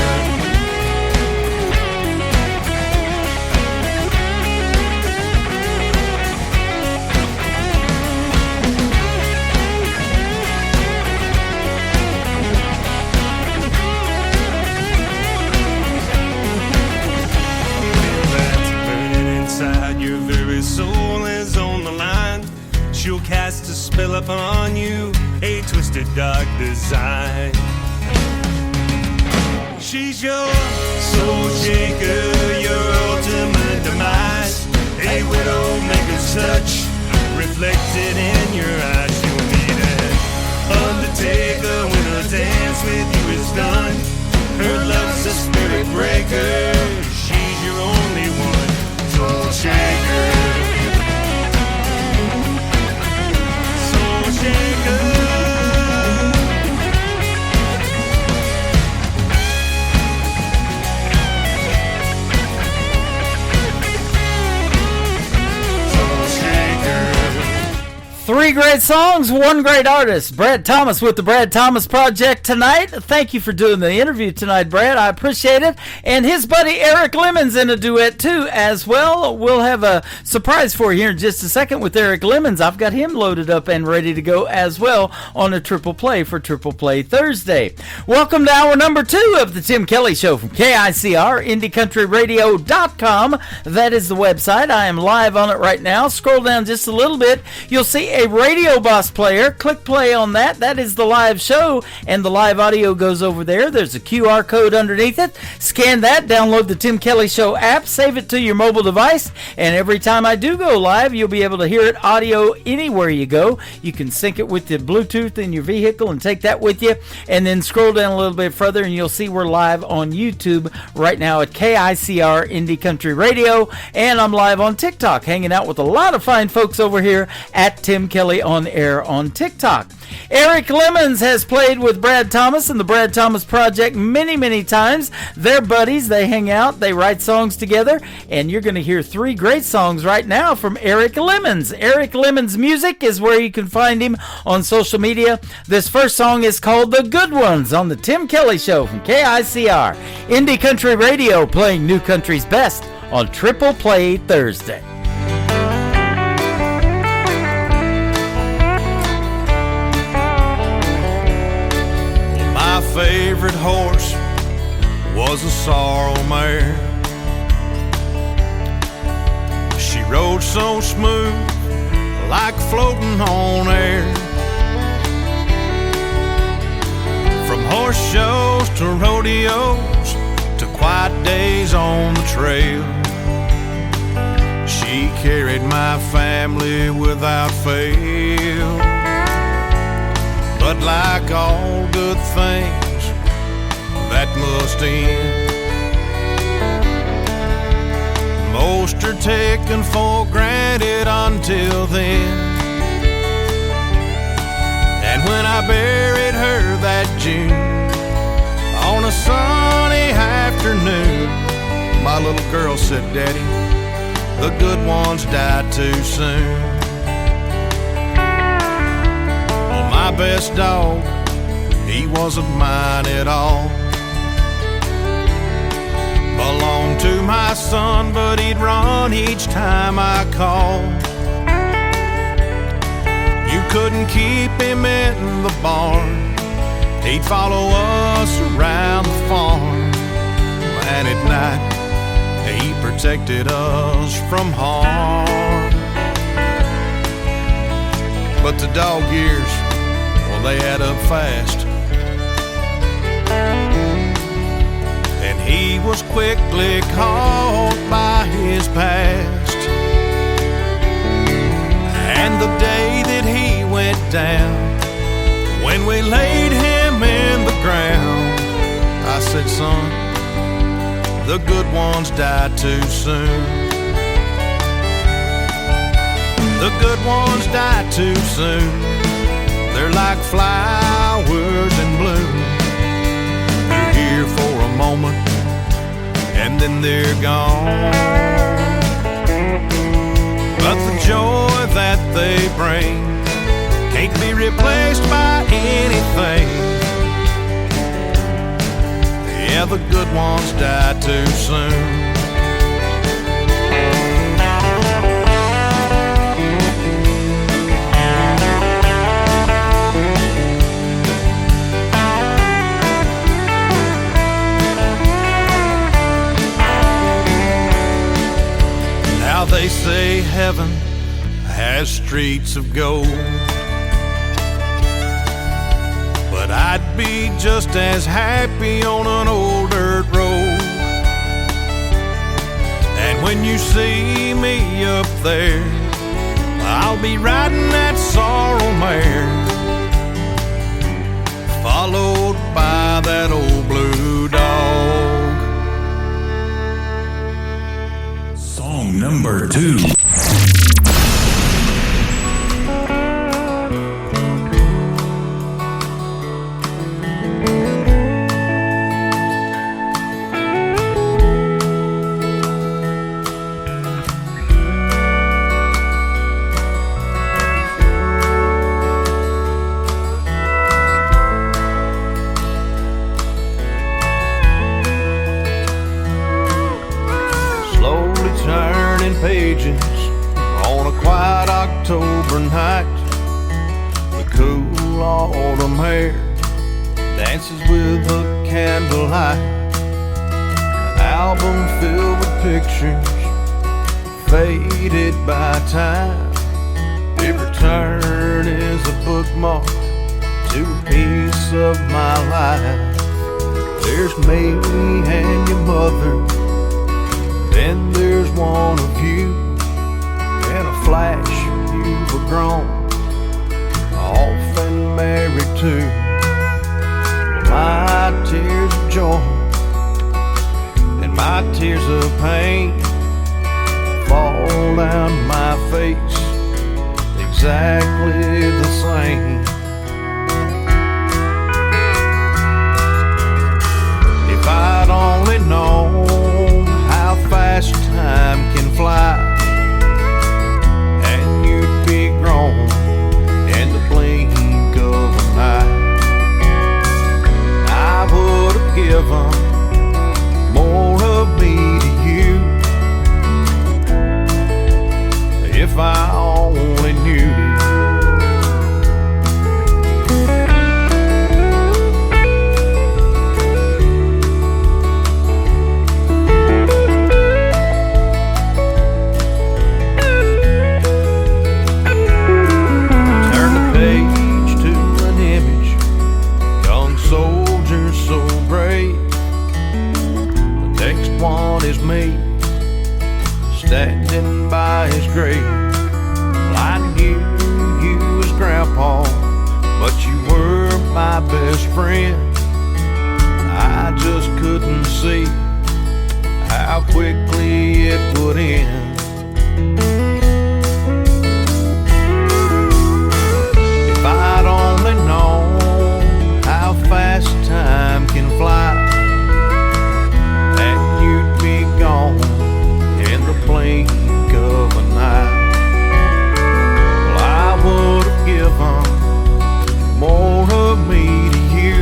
A: Your very soul is on the line. She'll cast a spell upon you, a twisted dark design. She's your soul shaker, your ultimate demise, a widow maker's touch, reflected in your eyes. You'll need an undertaker when her dance with you is done. Her love's a spirit breaker, she's your only one, soul shaker. Soul shaker.
C: Three great songs, one great artist. Brad Thomas with the Brad Thomas Project tonight. Thank you for doing the interview tonight, Brad. I appreciate it. And his buddy Eric Lemons in a duet too as well. We'll have a surprise for you here in just a second with Eric Lemons. I've got him loaded up and ready to go as well on a triple play for Triple Play Thursday. Welcome to hour number 2 of the Tim Kelly Show from KICR, IndieCountryRadio.com. That is the website. I am live on it right now. Scroll down just a little bit. You'll see a Radio Boss player. Click play on that. That is the live show, and the live audio goes over there. There's a QR code underneath it. Scan that, download the Tim Kelly Show app, save it to your mobile device, and every time I do go live, you'll be able to hear it audio anywhere you go. You can sync it with the Bluetooth in your vehicle and take that with you, and then scroll down a little bit further, and you'll see we're live on YouTube right now at KICR Indie Country Radio, and I'm live on TikTok, hanging out with a lot of fine folks over here at Tim Kelly on Air on TikTok. Eric Lemons has played with Brad Thomas and the Brad Thomas Project many, many times. They're buddies. They hang out. They write songs together. And you're going to hear 3 great songs right now from Eric Lemons. Eric Lemons Music is where you can find him on social media. This first song is called The Good Ones on the Tim Kelly Show from KICR. Indie Country Radio, playing new country's best on Triple Play Thursday.
H: My favorite horse was a sorrel mare. She rode so smooth, like floating on air. From horse shows to rodeos to quiet days on the trail, she carried my family without fail. But like all good things, that must end. Most are taken for granted until then. And when I buried her that June, on a sunny afternoon, my little girl said, "Daddy, the good ones died too soon." My best dog, he wasn't mine at all. Belonged to my son, but he'd run each time I called. You couldn't keep him in the barn. He'd follow us around the farm. And at night, he protected us from harm. But the dog years, they add up fast. And he was quickly caught by his past. And the day that he went down, when we laid him in the ground, I said, "Son, the good ones died too soon. The good ones died too soon. They're like flowers in bloom. They're here for a moment, and then they're gone. But the joy that they bring can't be replaced by anything. Yeah, the good ones die too soon." They say heaven has streets of gold, but I'd be just as happy on an old dirt road. And when you see me up there, I'll be riding that sorrel mare, followed by that old blue dog.
D: Song number 2.
H: turning pages on a quiet October night. The cool autumn air dances with a candlelight. An album filled with pictures faded by time. Every turn is a bookmark to a piece of my life. There's me and your mother, then there's one of you. In a flash you were grown, off and married too. My tears of joy and my tears of pain fall down my face exactly the same. If I'd only known how fast time can fly, and you'd be grown in the blink of an eye, I would have given more of me to you. If I only knew. Turn the page to an image, young soldier so brave. The next one is me, standing by his grave. Well, I knew you as Grandpa, but you were my best friend. I just couldn't see how quickly it would end. If I'd only known how fast time can fly, and you'd be gone in the blink of an eye, well, I would have given more of me to you.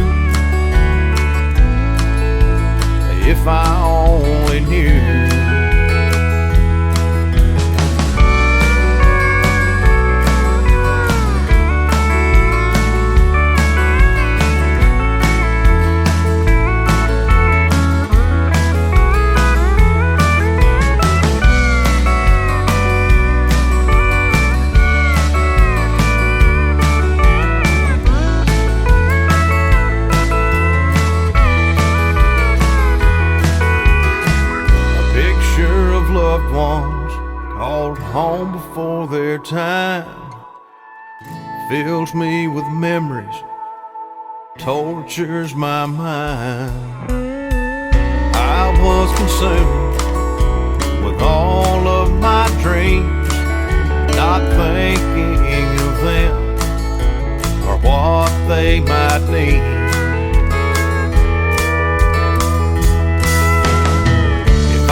H: If I only knew. Loved ones called home before their time fills me with memories, tortures my mind. I was consumed with all of my dreams, not thinking of them or what they might need.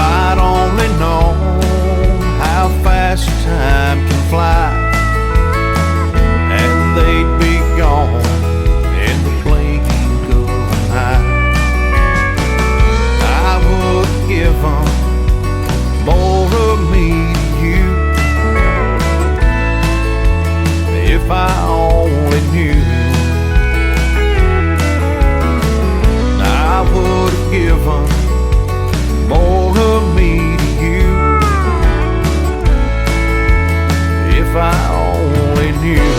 H: I'd only known how fast time can fly, and they'd be gone in the blink of an eye. I would have given more of me to you if I only knew. I would have given more of me to you if I only knew.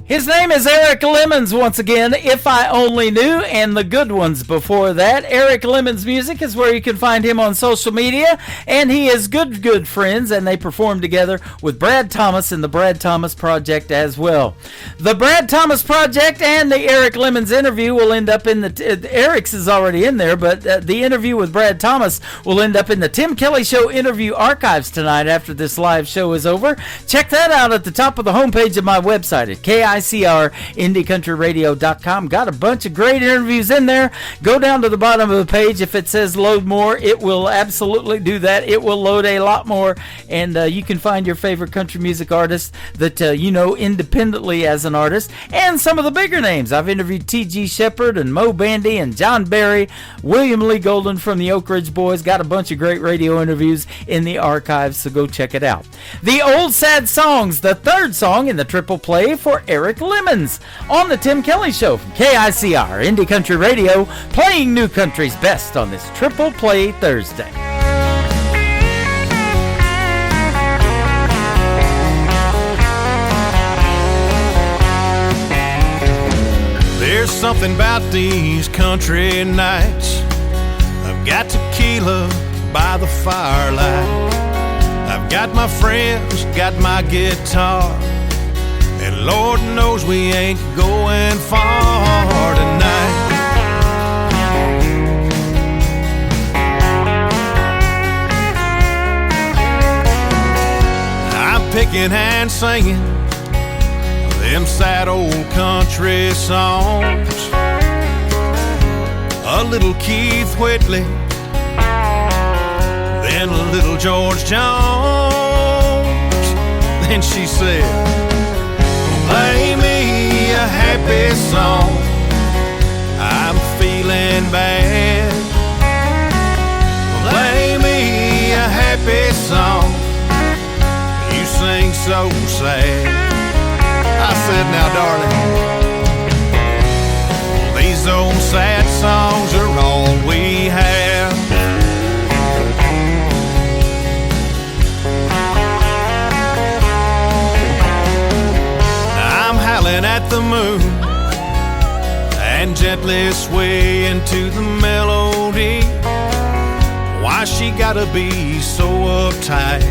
C: His name is Eric Lemons once again, If I Only Knew, and the good ones before that. Eric Lemons Music is where you can find him on social media, and he is good friends, and they perform together with Brad Thomas and the Brad Thomas Project as well. The Brad Thomas Project and the Eric Lemons interview will end up in the... Eric's is already in there, but the interview with Brad Thomas will end up in the Tim Kelly Show interview archives tonight after this live show is over. Check that out at the top of the homepage of my website at KICK.com. KICR, Got a bunch of great interviews in there. Go down to the bottom of the page. If it says load more, it will absolutely do that. It will load a lot more, and you can find your favorite country music artists that you know independently as an artist, and some of the bigger names. I've interviewed T.G. Shepherd and Mo Bandy and John Barry, William Lee Golden from the Oak Ridge Boys. Got a bunch of great radio interviews in the archives, so go check it out. The Old Sad Songs, the third song in the triple play for Eric Lemons on the Tim Kelly Show from KICR Indie Country Radio, playing new country's best on this triple play Thursday.
H: There's something about these country nights. I've got tequila by the firelight. I've got my friends, got my guitar, and Lord knows we ain't going far tonight. I'm picking and singing them sad old country songs. A little Keith Whitley, then a little George Jones. Then she said, play me a happy song, I'm feeling bad. Play me a happy song, you sing so sad. I said, now darling, these old sad songs are all we have. I'm howling at the moon and gently swaying to the melody. Why she gotta be so uptight?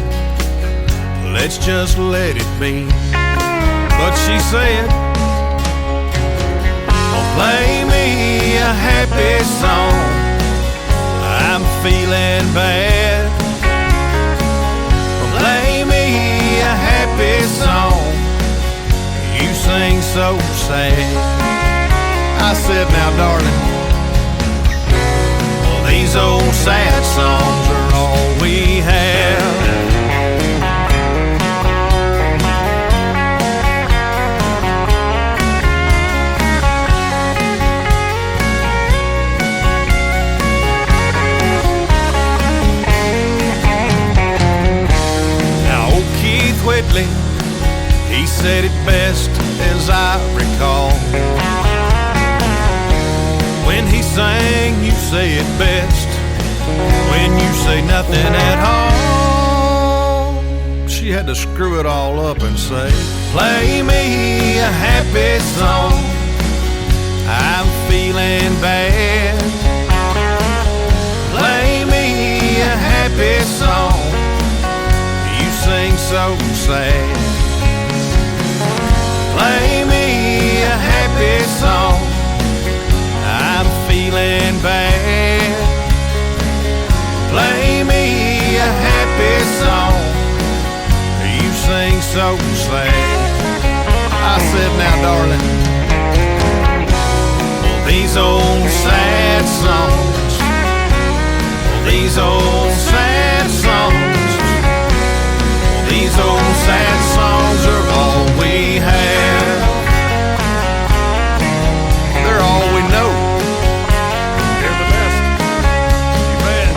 H: Let's just let it be. But she said, oh, play me a happy song, I'm feeling bad. Oh, play me a happy song, you sing so sad. I said, now darling, well, these old sad songs are all we have. Whitley, he said it best as I recall. When he sang, you say it best when you say nothing at all. She had to screw it all up and say, play me a happy song, I'm feeling bad. Play me a happy song, sing so sad. Play me a happy song, I'm feeling bad. Play me a happy song, you sing so sad. I said, now darling, well, these old sad songs, well, these old sad songs, these old sad songs are all we have. They're all we know. They're the best. You bet.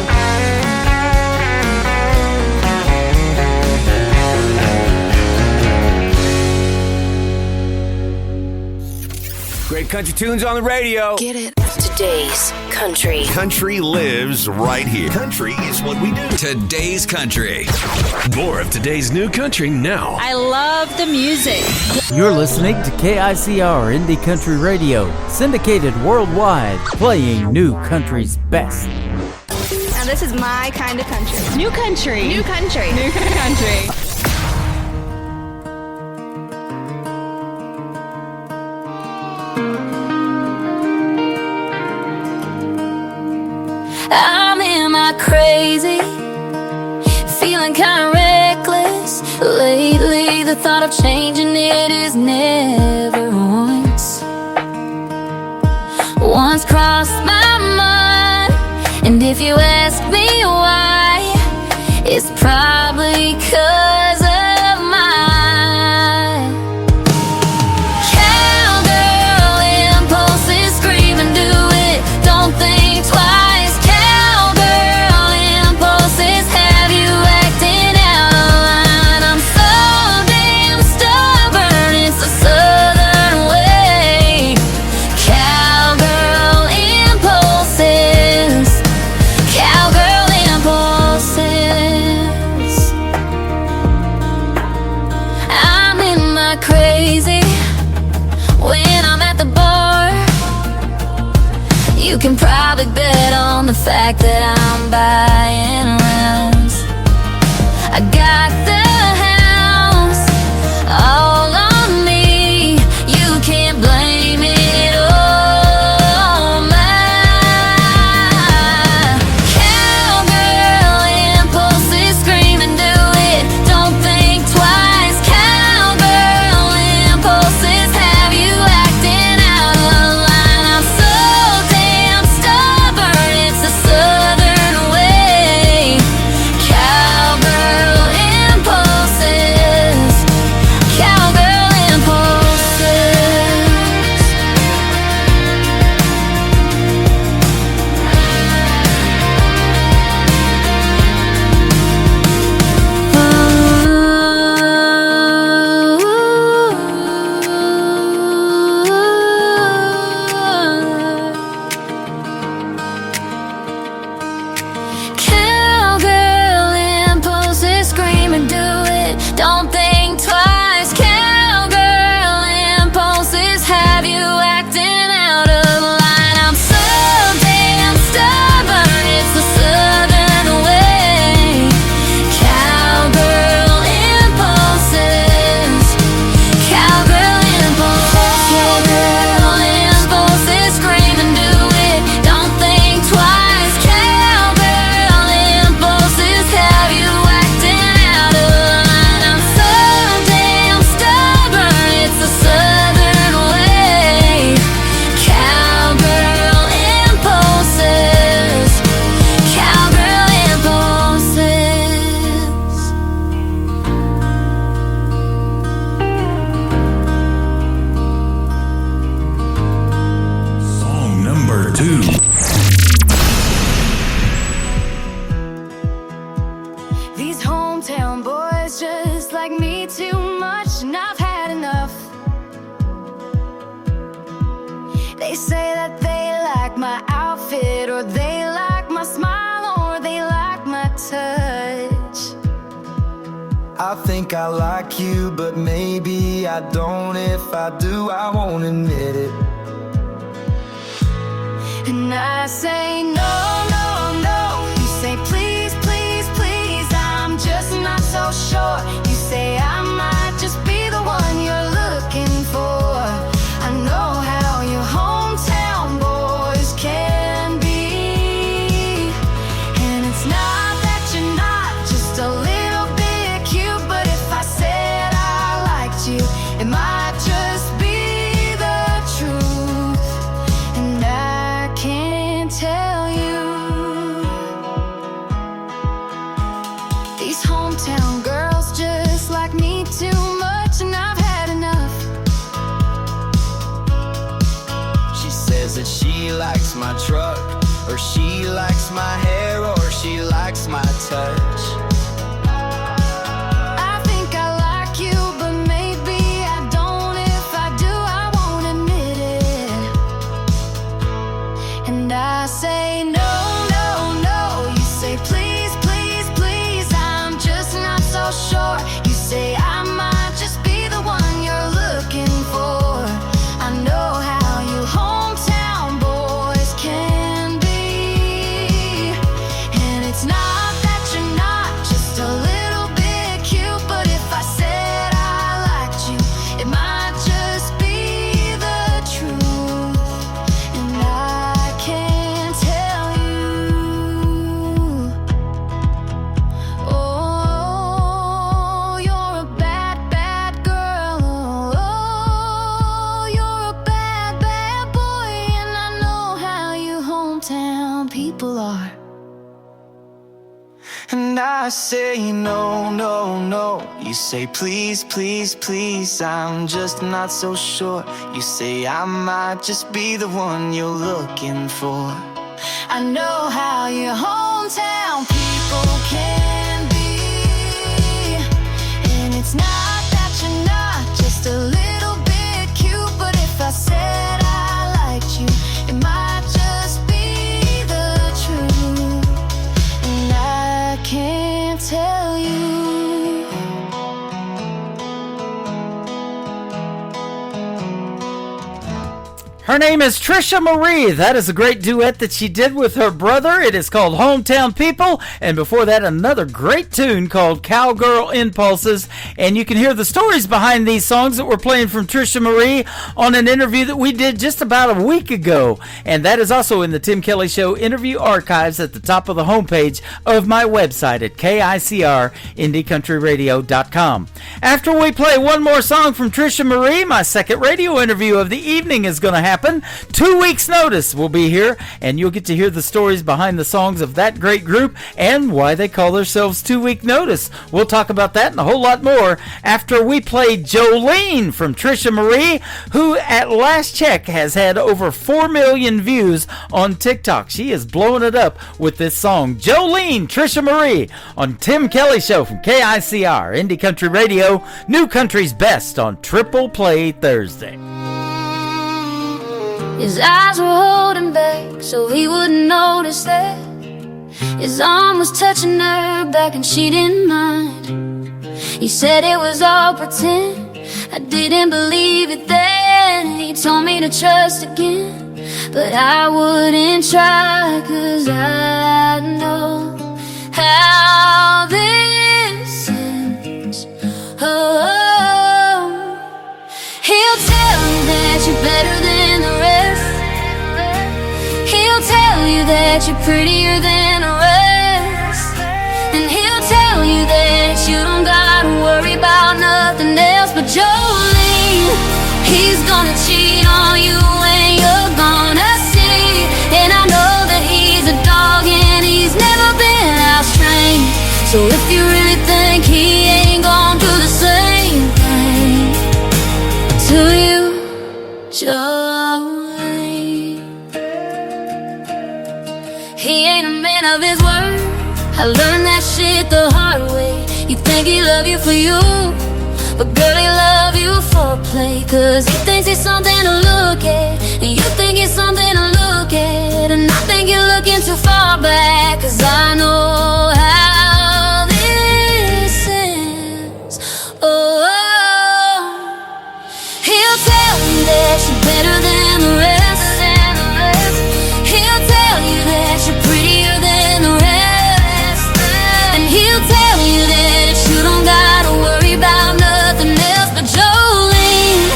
I: Great country tunes on the radio.
J: Get it. Today's country.
K: Country lives right here. Country is what we do. Today's country.
L: More of today's new country now.
M: I love the music.
C: You're listening to KICR Indie Country Radio, syndicated worldwide, playing new country's best.
N: Now this is my kind of country.
M: New country.
N: New country.
M: New country.
F: I'm in my crazy, feeling kinda reckless. Lately the thought of changing it is never if you ask me why, it's probably 'cause of my cowgirl impulses. Scream and do it, don't think twice. Cowgirl impulses have you acting out of line. I'm so damn stubborn, it's a southern way. Cowgirl impulses. Cowgirl impulses. I'm in my crazy when I'm at the bar. You can probably bet on the fact that I'm buying rounds. I got the house all on me. You can't blame it on my cowgirl impulses. Scream and do it, don't think twice. Cowgirl impulses have you acting out of line. I'm so damn stubborn, it's a southern way. Cowgirl impulses. Cowgirl impulses. Cowgirl impulses. Scream and do it, don't think twice. Cowgirl impulses have you acting out of line. I'm so damn stubborn, it's the southern way. Cowgirl impulses. Cowgirl impulses. Cowgirl impulses. Scream and do it, don't think twice. Cowgirl impulses have you acting out of line. I'm so damn stubborn, it's the southern way. Cowgirl impulses. Cowgirl impulses.
D: Song number 2.
F: These hometown boys just like me too much, and I've had enough. They say that they like my outfit, or they like my smile, or they like my touch.
A: I think I like you, but maybe I don't. If I do, I won't admit it.
F: And I say no, no, no. You say please, please, please. I'm just not so sure. You say I might just be the one you're looking for. I know how your hometown boys can be. And it's not that you're not just a little bit cute, but if I said I liked you, it might just be the truth. And I can't tell you. These hometown girls just like me too much, and I've had enough.
A: She says that she likes my truck, or she likes my hair, or she likes my touch.
F: I think I like you, but maybe I don't. If I do, I won't admit it. And I say no, no, no. You say please, please, please. I'm just not so sure. You say I might just be the one you're looking for. I know how you hometown boys can be. And it's not that you're not
O: And I say no, no, no. You say please, please, please. I'm just not so sure. You say I might just be the one you're looking for. I know how your hometown people can be, and it's not that you're not just a little bit cute, but if I said I liked you, it might just be the truth, and I can't tell you.
C: Her name is Trisha Marie. That is a great duet that she did with her brother. It is called Hometown People. And before that, another great tune called Cowgirl Impulses. And you can hear the stories behind these songs that we're playing from Trisha Marie on an interview that we did just about a week ago. And that is also in the Tim Kelly Show interview archives at the top of the homepage of my website at KICRIndieCountryRadio.com. After we play one more song from Trisha Marie, my second radio interview of the evening is going to happen. 2 weeks notice will be here, and you'll get to hear the stories behind the songs of that great group and why they call themselves 2 week notice. We'll talk about that and a whole lot more after we play Jolene from Trisha Marie, who at last check has had over 4 million views on TikTok. She is blowing it up with this song. Jolene, Trisha Marie on Tim Kelly Show from KICR Indie Country Radio, New Country's Best on Triple Play Thursday.
F: His eyes were holding back so he wouldn't notice that his arm was touching her back and she didn't mind. He said it was all pretend. I didn't believe it then. He told me to trust again, but I wouldn't try, 'cause I know how this ends. Oh, he'll tell you that you're better than the rest. He'll tell you that you're prettier than the rest. And he'll tell you that you don't gotta worry about nothing else. But Jolene, he's gonna cheat on you and you're gonna see. And I know that he's a dog and he's never been out-trained. So if you really think he ain't gonna do the same thing to you, Jolene. He ain't a man of his word. I learned that shit the hard way. You think he love you for you, but girl, he love you for play. 'Cause he thinks he's something to look at, and you think he's something to look at. And I think you're looking too far back, 'cause I know how this ends. Oh, he'll tell you that you're better than the rest. He'll tell you that you're prettier than the rest. And he'll tell you that you don't gotta worry about nothing else. But Jolene,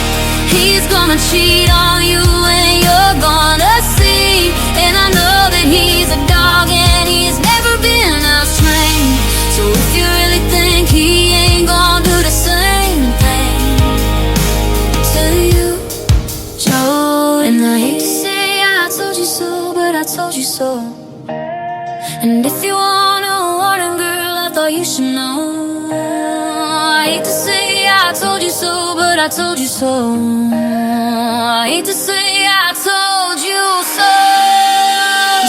F: he's gonna cheat on you and you're gonna see. And I know that he's a dog and he's never been out-trained. So if you really think he ain't gonna do the same thing to you, Joe. And I hate to say I told you so, but I told you so. And if you want a warning, girl, I thought you should know. I hate to say I told you so, but I told you so. I hate to say I told you so.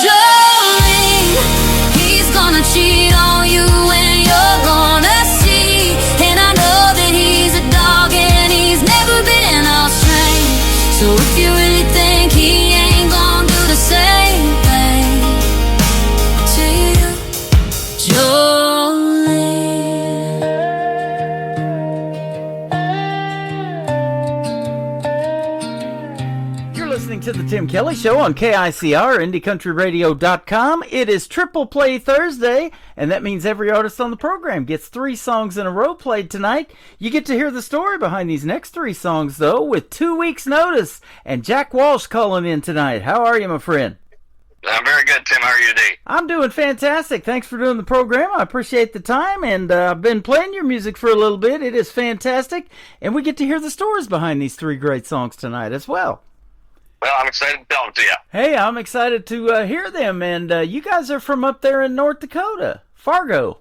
F: Jolene, he's gonna cheat on you and you're gonna see. And I know that he's a dog and he's never been out-trained. So if you really think he ain't gonna do the same thing to you, Jolene.
C: You're listening to the Tim Kelly Show on KICR, IndieCountryRadio.com. It is Triple Play Thursday, and that means every artist on the program gets 3 songs in a row played tonight. You get to hear the story behind these next 3 songs, though, with 2 weeks' notice. And Jack Walsh calling in tonight. How are you, my friend?
P: I'm very good, Tim. How are you today?
C: I'm doing fantastic. Thanks for doing the program. I appreciate the time, and I've been playing your music for a little bit. It is fantastic, and we get to hear the stories behind these 3 great songs tonight as well.
P: Well, I'm excited to tell them to you.
C: Hey, I'm excited to hear them, and you guys are from up there in North Dakota, Fargo.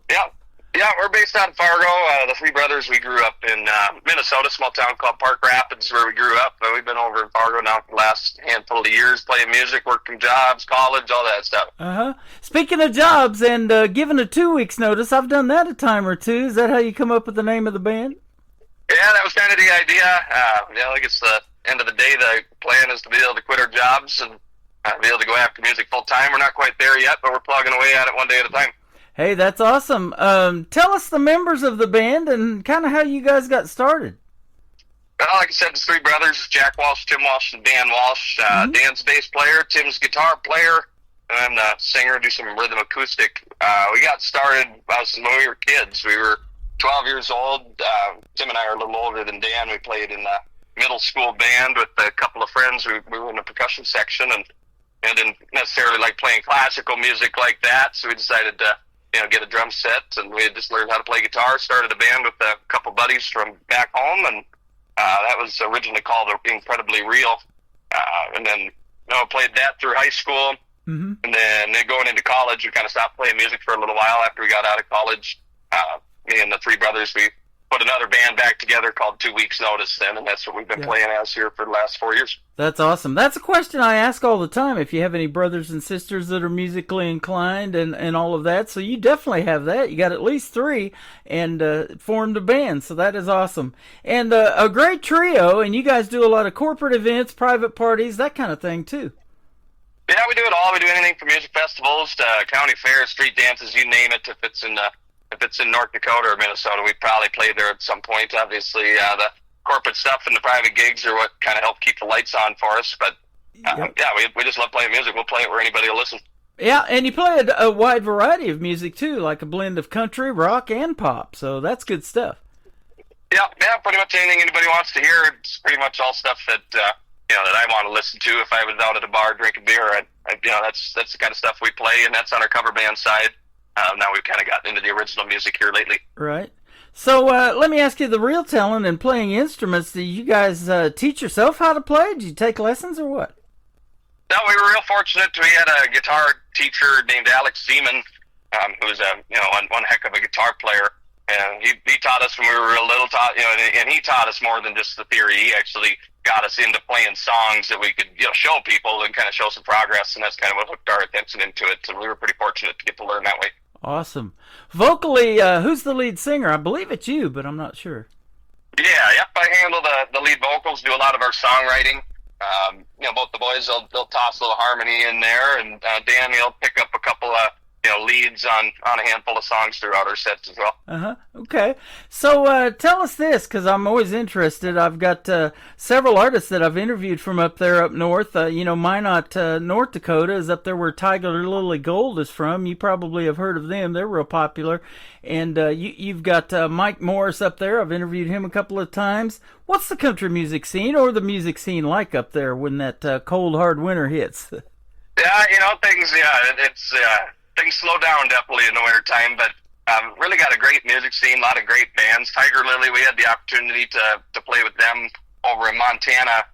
P: Yeah, we're based out of Fargo. The three brothers, we grew up in Minnesota, small town called Park Rapids, where we grew up. But we've been over in Fargo now for the last handful of years, playing music, working jobs, college, all that stuff.
C: Speaking of jobs and giving a 2 weeks notice, I've done that a time or two. Is that how you come up with the name of the band?
P: Yeah, that was kind of the idea. I think it's the end of the day. The plan is to be able to quit our jobs and be able to go after music full time. We're not quite there yet, but we're plugging away at it one day at a time.
C: Hey, that's awesome. Tell us the members of the band and kind of how you guys got started.
P: Well, like I said, it's three brothers, Jack Walsh, Tim Walsh, and Dan Walsh. Dan's bass player, Tim's guitar player, and I'm the singer, do some rhythm acoustic. We got started when we were kids. We were 12 years old. Tim and I are a little older than Dan. We played in the middle school band with a couple of friends. We were in the percussion section and didn't necessarily like playing classical music like that, so we decided to get a drum set, and we had just learned how to play guitar, started a band with a couple buddies from back home, and that was originally called Incredibly Real. And then played that through high school, and then going into college, we kind of stopped playing music for a little while after we got out of college. Me and the three brothers, we put another band back together called 2 Weeks Notice then, and that's what we've been playing as here for the last 4 years.
C: That's awesome. That's a question I ask all the time, if you have any brothers and sisters that are musically inclined and all of that. So you definitely have that. You got at least three and formed a band, so that is awesome. And a great trio, and you guys do a lot of corporate events, private parties, that kind of thing too.
P: Yeah, we do it all. We do anything from music festivals to county fairs, street dances, you name it. If it's in North Dakota or Minnesota, we probably play there at some point. Obviously, the corporate stuff and the private gigs are what kind of help keep the lights on for us. But, we just love playing music. We'll play it where anybody will listen. Yeah,
C: and you play a wide variety of music, too, like a blend of country, rock, and pop. So that's good stuff.
P: Yeah, pretty much anything anybody wants to hear. It's pretty much all stuff that, that I want to listen to. If I was out at a bar drinking beer, that's the kind of stuff we play, and that's on our cover band side. Now we've kind of gotten into the original music here lately.
C: Right. So let me ask you, the real talent in playing instruments, do you guys teach yourself how to play? Did you take lessons or what?
P: No, we were real fortunate. We had a guitar teacher named Alex Zeman, who's one heck of a guitar player. And he taught us when we were real little, and he taught us more than just the theory. He actually got us into playing songs that we could show people and kind of show some progress, and that's kind of what hooked our attention into it. So we were pretty fortunate to get to learn that way.
C: Awesome. Vocally, who's the lead singer? I believe it's you, but I'm not sure.
P: Yeah, I handle the lead vocals, do a lot of our songwriting. Both the boys, they'll toss a little harmony in there, and Dan, he'll pick up a couple of leads on a handful of songs throughout our sets as well.
C: Okay. So tell us this, because I'm always interested. I've got several artists that I've interviewed from up there up north. Minot, North Dakota is up there where Tiger Lily Gold is from. You probably have heard of them. They're real popular. And you've got Mike Morris up there. I've interviewed him a couple of times. What's the country music scene or the music scene like up there when that cold, hard winter hits?
P: Things slow down definitely in the winter time, but really got a great music scene, a lot of great bands. Tiger Lily, we had the opportunity to play with them over in Montana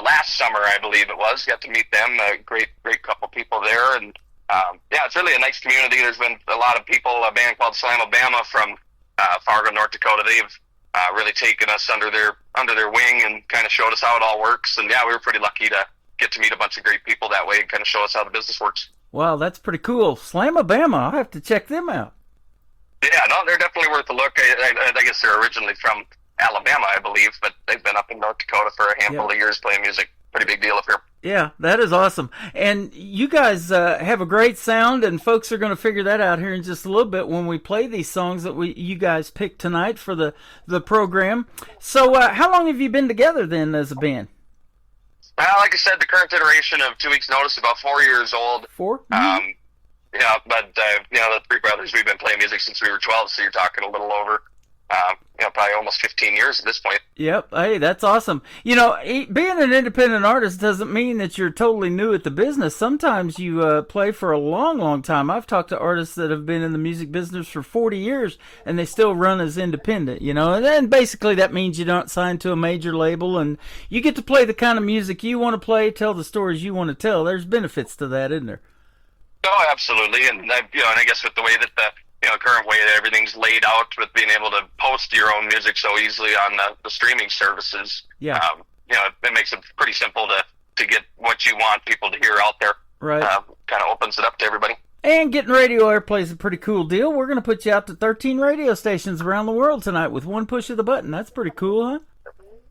P: last summer, I believe it was. Got to meet them, a great couple people there, and it's really a nice community. There's been a lot of people, a band called Slamabama from Fargo, North Dakota. They've really taken us under their wing and kind of showed us how it all works. And we were pretty lucky to get to meet a bunch of great people that way and kind of show us how the business works.
C: Wow, that's pretty cool. Slamabama, I'll have to check them out.
P: Yeah, no, they're definitely worth a look. I guess they're originally from Alabama, I believe, but they've been up in North Dakota for a handful of years playing music. Pretty big deal up here.
C: Yeah, that is awesome. And you guys have a great sound, and folks are going to figure that out here in just a little bit when we play these songs that you guys picked tonight for the program. So how long have you been together then as a band?
P: Well, like I said, the current iteration of 2 Weeks Notice is about 4 years old.
C: 4?
P: The three brothers, we've been playing music since we were 12, so you're talking a little over, probably almost 15 years at this point.
C: Yep. Hey, that's awesome. Being an independent artist doesn't mean that you're totally new at the business. Sometimes you play for a long, long time. I've talked to artists that have been in the music business for 40 years, and they still run as independent, And then basically that means you don't sign to a major label, and you get to play the kind of music you want to play, tell the stories you want to tell. There's benefits to that, isn't there?
P: Oh, absolutely. And I guess with the way that current way that everything's laid out with being able to post your own music so easily on the streaming services.
C: Yeah.
P: It makes it pretty simple to get what you want people to hear out there.
C: Right.
P: Kind of opens it up to everybody.
C: And getting radio airplay is a pretty cool deal. We're going to put you out to 13 radio stations around the world tonight with one push of the button. That's pretty cool, huh?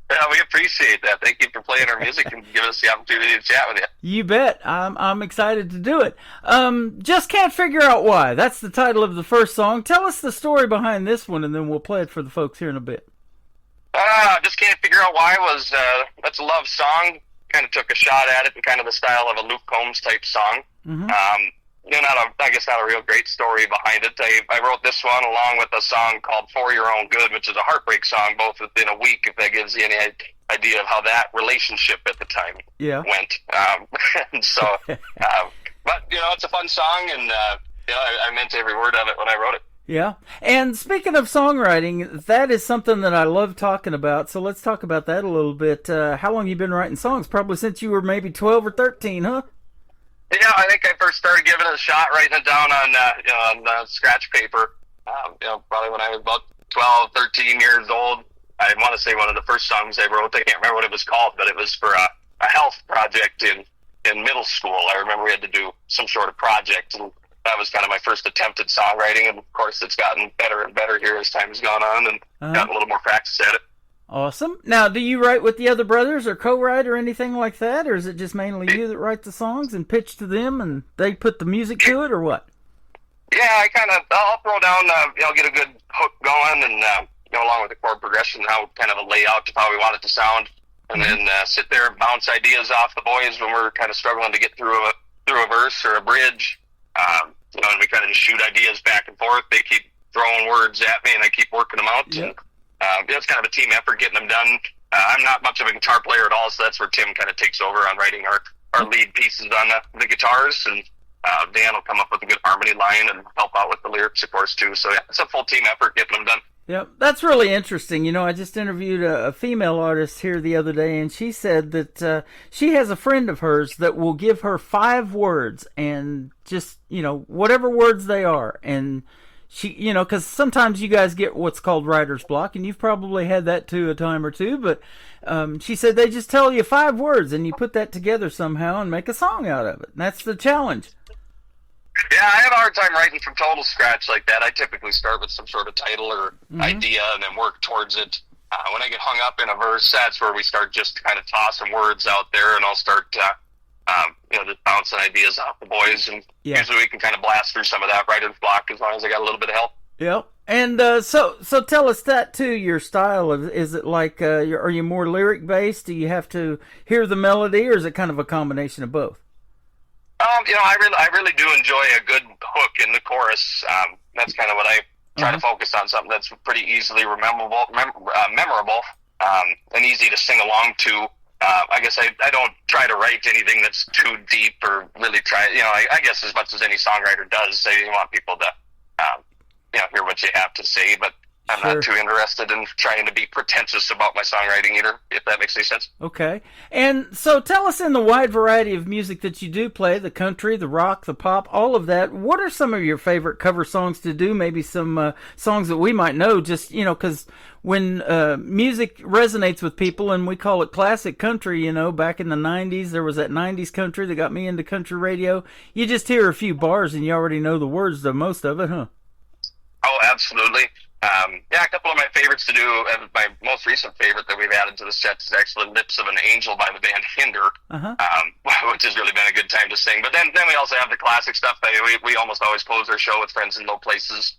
P: Yeah, we appreciate that. Thank you for playing our music and giving us the opportunity to chat with you.
C: You bet. I'm excited to do it. Just Can't Figure Out Why. That's the title of the first song. Tell us the story behind this one, and then we'll play it for the folks here in a bit.
P: Just Can't Figure Out Why was, that's a love song. Kind of took a shot at it in kind of the style of a Luke Combs type song.
C: Mm-hmm.
P: I guess not a real great story behind it. I wrote this one along with a song called For Your Own Good, which is a heartbreak song, both within a week, if that gives you any idea of how that relationship at the time went. But, it's a fun song, and, I meant every word of it when I wrote it.
C: Yeah. And speaking of songwriting, that is something that I love talking about, so let's talk about that a little bit. How long have you been writing songs? Probably since you were maybe 12 or 13, huh?
P: Yeah, I think I first started giving it a shot, writing it down on scratch paper. Probably when I was about 12, 13 years old. I want to say one of the first songs I wrote. I can't remember what it was called, but it was for a health project in middle school. I remember we had to do some sort of project, and that was kind of my first attempt at songwriting. And of course, it's gotten better and better here as time has gone on, and gotten a little more practice at it.
C: Awesome. Now, do you write with the other brothers or co-write or anything like that? Or is it just mainly you that write the songs and pitch to them and they put the music to it, or what?
P: Yeah, I'll throw down, get a good hook going and, along with the chord progression, how kind of a layout of how we want it to sound. And then sit there and bounce ideas off the boys when we're kind of struggling to get through a verse or a bridge. And we kind of just shoot ideas back and forth. They keep throwing words at me and I keep working them out.
C: Yep.
P: And, it's kind of a team effort getting them done. I'm not much of a guitar player at all, so that's where Tim kind of takes over on writing our lead pieces on the guitars, and Dan will come up with a good harmony line and help out with the lyrics, of course, too. So, yeah, it's a full team effort getting them done.
C: Yep, that's really interesting. I just interviewed a female artist here the other day, and she said that she has a friend of hers that will give her 5 words, and just, whatever words they are, and she, because sometimes you guys get what's called writer's block, and you've probably had that too a time or two, but she said they just tell you 5 words, and you put that together somehow and make a song out of it. And that's the challenge.
P: Yeah, I have a hard time writing from total scratch like that. I typically start with some sort of title or idea and then work towards it. When I get hung up in a verse, that's where we start just kind of tossing words out there, and I'll start just bouncing ideas off the boys, and usually we can kind of blast through some of that writer's block as long as I got a little bit of help.
C: Yep. And so tell us that too. Your style is it like are you more lyric based? Do you have to hear the melody, or is it kind of a combination of both?
P: I really do enjoy a good hook in the chorus. That's kind of what I try to focus on, something that's pretty easily memorable, and easy to sing along to. I guess I don't try to write anything that's too deep or really try. I guess as much as any songwriter does, you want people to hear what you have to say, but I'm not too interested in trying to be pretentious about my songwriting either, if that makes any sense.
C: Okay. And so tell us, in the wide variety of music that you do play, the country, the rock, the pop, all of that, what are some of your favorite cover songs to do? Maybe some songs that we might know, just, because when music resonates with people, and we call it classic country, back in the 90s, there was that 90s country that got me into country radio. You just hear a few bars and you already know the words to most of it, huh?
P: Oh, absolutely. A couple of my favorites to do, my most recent favorite that we've added to the set is actually Lips of an Angel by the band Hinder, which has really been a good time to sing. But then we also have the classic stuff. We almost always close our show with Friends in Low Places,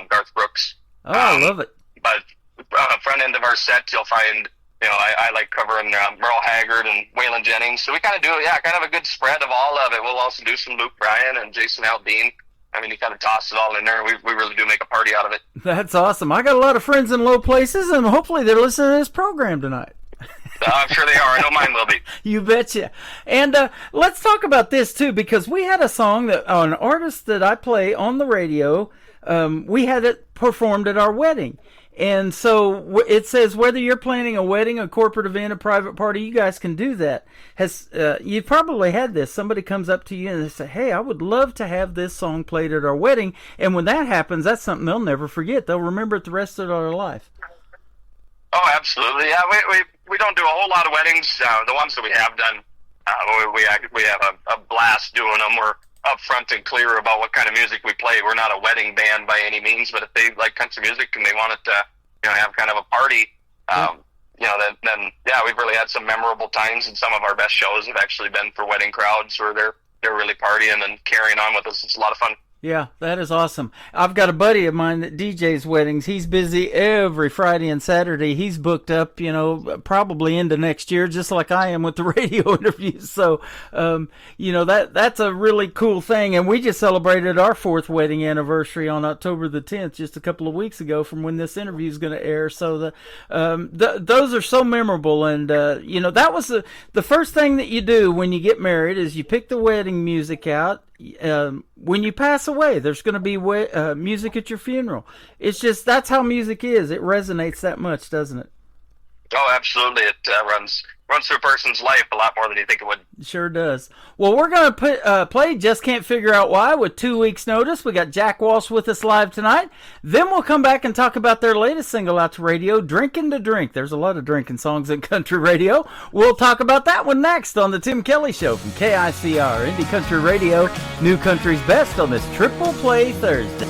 P: Garth Brooks.
C: Oh, I love it.
P: But on the front end of our set, you'll find, I like covering Merle Haggard and Waylon Jennings. So we kind of do, kind of a good spread of all of it. We'll also do some Luke Bryan and Jason Aldean. I mean, you kind of toss it all in there. We really do make a party out of it.
C: That's awesome. I got a lot of friends in low places, and hopefully they're listening to this program tonight.
P: I'm sure they are. I know mine will be.
C: You betcha. And let's talk about this, too, because we had a song that an artist that I play on the radio we had it performed at our wedding. And so it says whether you're planning a wedding, a corporate event, a private party, you guys can do that. You probably had this. Somebody comes up to you and they say, hey, I would love to have this song played at our wedding. And when that happens, that's something they'll never forget. They'll remember it the rest of their life.
P: Oh, absolutely. Yeah, we don't do a whole lot of weddings. The ones that we have done, we have a blast doing them. We're upfront and clear about what kind of music we play. We're not a wedding band by any means, but if they like country music and they want it to, have kind of a party, then we've really had some memorable times, and some of our best shows have actually been for wedding crowds where they're really partying and carrying on with us. It's a lot of fun.
C: Yeah, that is awesome. I've got a buddy of mine that DJs weddings. He's busy every Friday and Saturday. He's booked up, probably into next year, just like I am with the radio interviews. So, that's a really cool thing. And we just celebrated our 4th wedding anniversary on October the 10th, just a couple of weeks ago from when this interview is going to air. So those are so memorable. And, that was the first thing that you do when you get married is you pick the wedding music out. When you pass away, there's going to be music at your funeral. It's just, that's how music is. It resonates that much, doesn't it?
P: Oh, absolutely. It runs through a person's life a lot more than you think it would.
C: Sure does. Well, we're going to play Just Can't Figure Out Why with 2 weeks' notice. We got Jack Walsh with us live tonight. Then we'll come back and talk about their latest single out to radio, Drinking to Drink. There's a lot of drinking songs in country radio. We'll talk about that one next on the Tim Kelly Show from KICR, Indie Country Radio, New Country's Best on this Triple Play Thursday.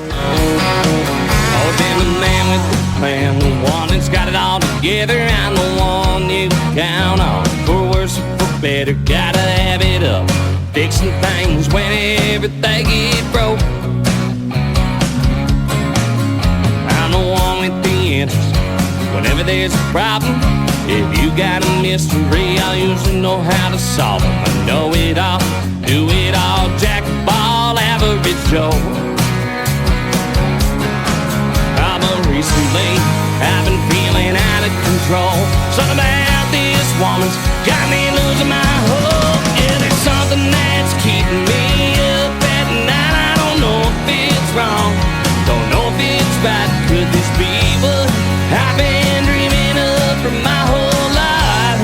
Q: Oh, then the man with the plan, the one that's got it all together, and the one you count on. For worse or for better, gotta have it up, fixing things whenever they get broke. I'm the one with the answers whenever there's a problem. If you got a mystery, I usually know how to solve them. I know it all, do it all, jack of all, average Joe. Recently, I've been feeling out of control. Something about this woman's got me losing my hope. Yeah, there's something that's keeping me up at night. I don't know if it's wrong, don't know if it's right. Could this be what I've been dreaming of for my whole life?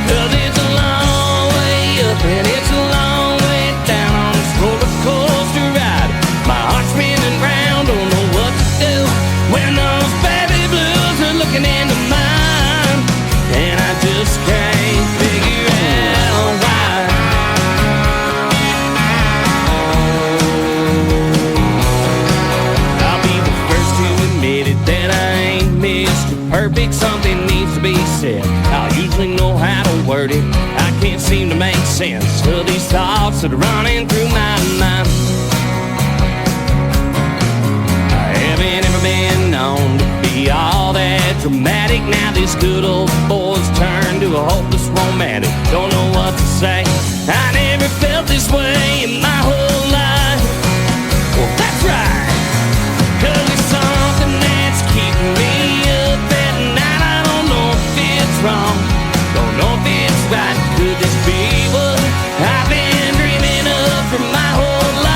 Q: 'Cause it's a long way up and it's a long way down on this roller coaster ride. My heart's spinning round, don't know what to do when those baby blues are looking into mine, and I just can't figure out why. I'll be the first to admit it that I ain't Mr. Perfect. Something needs to be said. I usually know how to word it. I can't seem to make sense of these thoughts that are running through my mind. Never been known to be all that dramatic. Now this good old boy's turned to a hopeless romantic. Don't know what to say. I never felt this way in my whole life. Well, that's right, 'cause there's something that's keeping me up at night. I don't know if it's wrong, don't know if it's right. Could this be what I've been dreaming of for my whole life?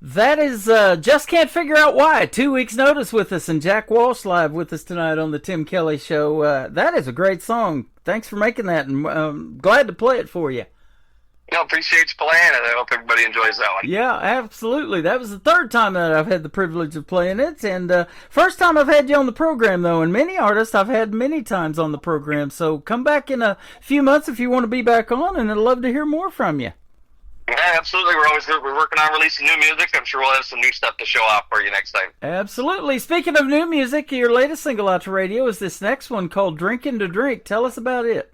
C: That is Just Can't Figure Out Why. 2 weeks notice with us, and Jack Walsh live with us tonight on the Tim Kelly Show. That is a great song. Thanks for making that, and glad to play it for you.
P: Appreciate you playing it. I hope everybody enjoys that one.
C: Yeah, absolutely. That was the third time that I've had the privilege of playing it, and first time I've had you on the program, though, and many artists I've had many times on the program, so come back in a few months if you want to be back on, and I'd love to hear more from you.
P: Yeah, absolutely. We're working on releasing new music. I'm sure we'll have some new stuff to show off for you next time.
C: Absolutely. Speaking of new music, your latest single out to radio is this next one called Drinking to Drink. Tell us about it.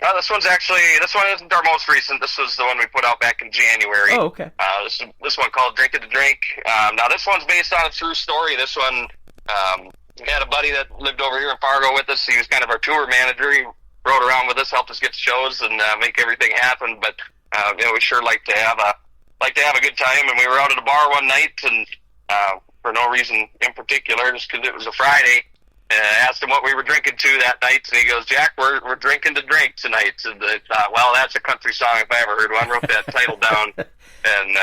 P: This one isn't our most recent. This was the one we put out back in January.
C: Oh, okay.
P: This one called Drinking to Drink. Now this one's based on a true story. This one, we had a buddy that lived over here in Fargo with us. He was kind of our tour manager. He rode around with us, helped us get to shows and make everything happen. But we sure like to have a good time. And we were out at a bar one night, and for no reason in particular, just because it was a Friday. Asked him what we were drinking to that night, and he goes, "Jack, we're drinking to drink tonight." And I thought, well, that's a country song if I ever heard one. Wrote that title down, and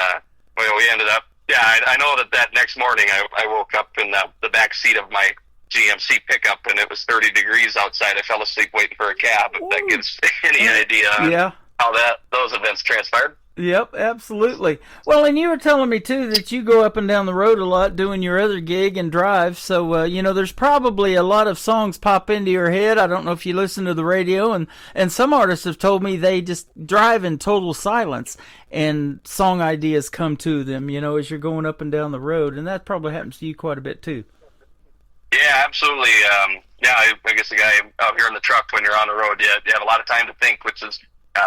P: we ended up. Yeah, I know that next morning I woke up in the back seat of my GMC pickup, and it was 30 degrees outside. I fell asleep waiting for a cab. If that gives any idea on how those events transpired.
C: Yep, absolutely. Well, and you were telling me, too, that you go up and down the road a lot doing your other gig and drive. So, there's probably a lot of songs pop into your head. I don't know if you listen to the radio. And some artists have told me they just drive in total silence and song ideas come to them, as you're going up and down the road. And that probably happens to you quite a bit, too.
P: Yeah, absolutely. I guess the guy out here in the truck, when you're on the road, you have a lot of time to think, which is